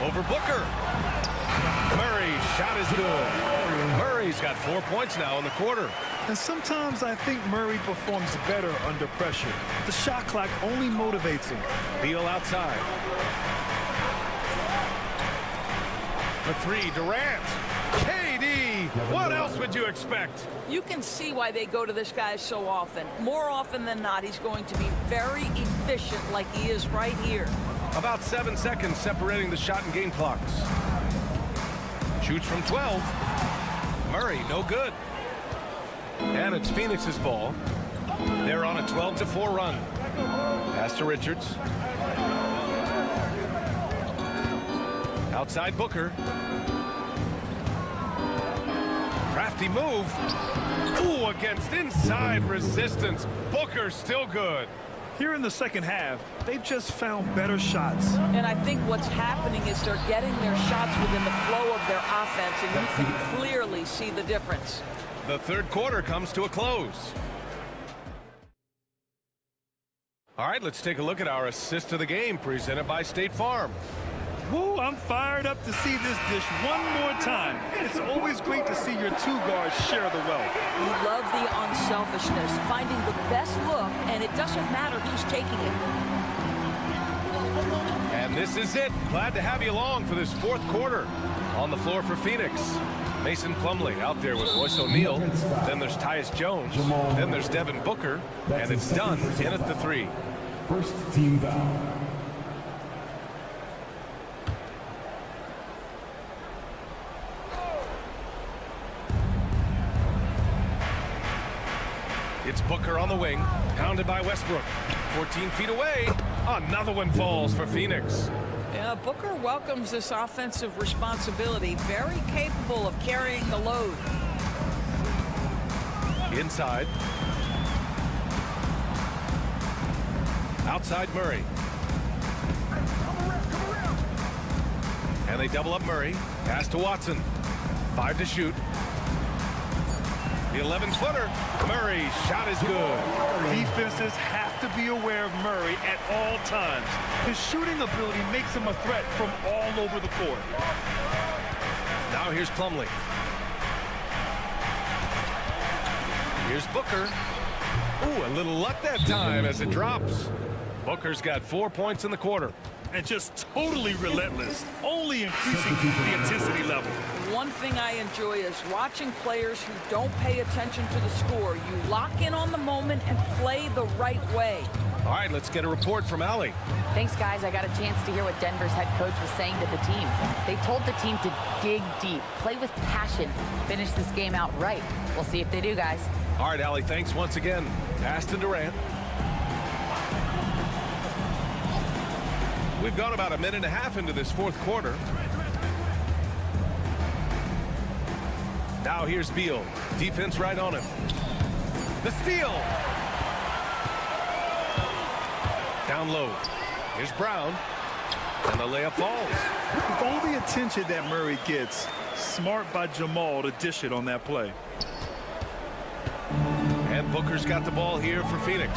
Over Booker. Murray's shot is good. Murray's got 4 points now in the quarter. And sometimes I think Murray performs better under pressure. The shot clock only motivates him. Beal outside. For 3, Durant. KD. What else would you expect? You can see why they go to this guy so often. More often than not, he's going to be very efficient like he is right here. About 7 seconds separating the shot and game clocks. Shoots from 12. Murray, no good. And it's Phoenix's ball. They're on a 12-4 run. Pass to Richards. Outside Booker. Crafty move. Ooh, against inside resistance. Booker still good. Here in the second half, they've just found better shots. And I think what's happening is they're getting their shots within the flow of their offense, and you can clearly see the difference. The third quarter comes to a close. All right, let's take a look at our assist of the game presented by State Farm. Woo, I'm fired up to see this dish one more time. It's always great to see your 2 guards share the wealth. We love the unselfishness, finding the best look, and it doesn't matter who's taking it. And this is it. Glad to have you along for this fourth quarter. On the floor for Phoenix, Mason Plumlee out there with Royce O'Neal. Then there's Tyus Jones. Then there's Devin Booker. And it's done in at the 3. First team foul. It's Booker on the wing, pounded by Westbrook. 14 feet away. Another one falls for Phoenix. Yeah, Booker welcomes this offensive responsibility. Very capable of carrying the load. Inside. Outside Murray. And they double up Murray. Pass to Watson. 5 to shoot. The 11-footer. Murray's shot is good. Defenses have to be aware of Murray at all times. His shooting ability makes him a threat from all over the court. Now here's Plumlee. Here's Booker. Ooh, a little luck that time as it drops. Booker's got 4 points in the quarter. And just totally relentless, only increasing the intensity level. One thing I enjoy is watching players who don't pay attention to the score. You lock in on the moment and play the right way. All right, let's get a report from Allie. Thanks, guys. I got a chance to hear what Denver's head coach was saying to the team. They told the team to dig deep, play with passion, finish this game out right. We'll see if they do, guys. All right, Allie, thanks once again. Pass to Durant. We've gone about a minute and a half into this fourth quarter. Now here's Beal. Defense right on him. The steal. Down low. Here's Brown. And the layup falls. With all the attention that Murray gets, smart by Jamal to dish it on that play. And Booker's got the ball here for Phoenix.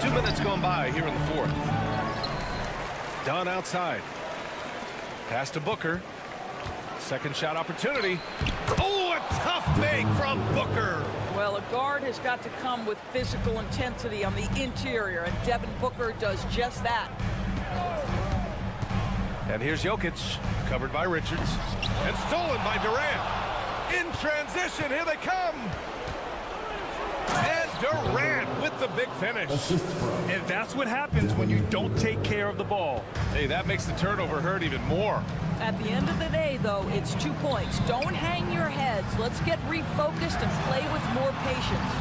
2 minutes gone by here in the fourth. Dunn outside. Pass to Booker. Second shot opportunity. Oh, a tough make from Booker. Well, a guard has got to come with physical intensity on the interior, and Devin Booker does just that. And here's Jokic, covered by Richards, and stolen by Durant. In transition, here they come. And Durant with the big finish. And that's what happens when you don't take care of the ball. Hey, that makes the turnover hurt even more. At the end of the day, though, it's 2 points. Don't hang your heads. Let's get refocused and play with more patience.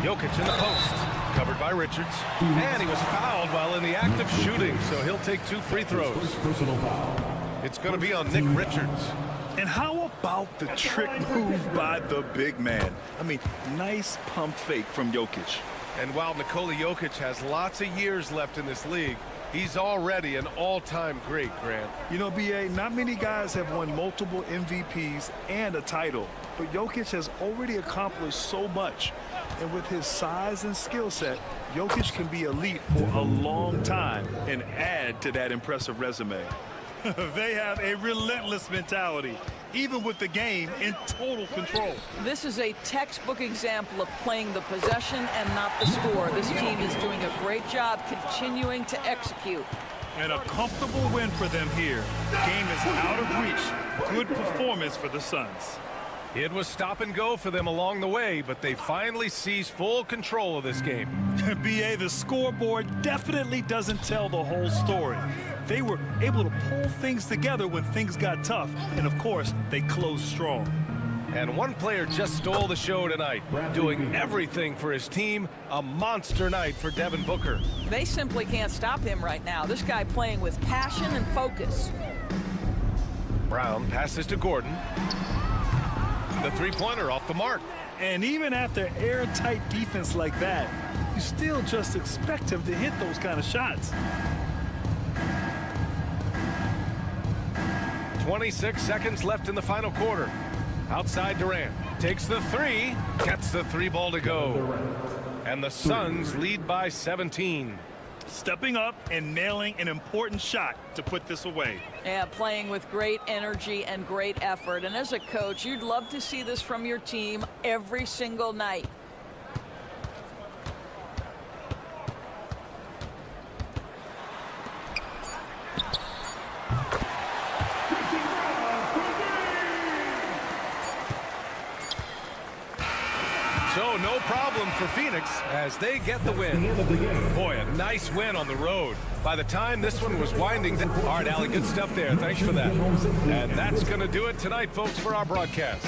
Jokic in the post, covered by Richards. And he was fouled while in the act of shooting, so he'll take 2 free throws. It's going to be on Nick Richards. And how about the trick move by the big man? I mean, nice pump fake from Jokic. And while Nikola Jokic has lots of years left in this league, he's already an all-time great, Grant. You know, B.A., not many guys have won multiple MVPs and a title, but Jokic has already accomplished so much. And with his size and skill set, Jokic can be elite for a long time and add to that impressive resume. They have a relentless mentality, even with the game in total control. This is a textbook example of playing the possession and not the score. This team is doing a great job continuing to execute. And a comfortable win for them here. Game is out of reach. Good performance for the Suns. It was stop and go for them along the way, but they finally seized full control of this game. B.A., the scoreboard definitely doesn't tell the whole story. They were able to pull things together when things got tough, and of course, they closed strong. And one player just stole the show tonight, doing everything for his team. A monster night for Devin Booker. They simply can't stop him right now. This guy playing with passion and focus. Brown passes to Gordon. The three-pointer off the mark. And even after airtight defense like that, you still just expect him to hit those kind of shots. 26 seconds left in the final quarter. Outside Durant takes the three, gets the 3 ball to go. And the Suns lead by 17. Stepping up and nailing an important shot to put this away. Yeah, playing with great energy and great effort. And as a coach, you'd love to see this from your team every single night. So no problem for Phoenix as they get the win. Boy, a nice win on the road. By the time this one was winding down. All right, Allie, good stuff there. Thanks for that. And that's going to do it tonight, folks, for our broadcast.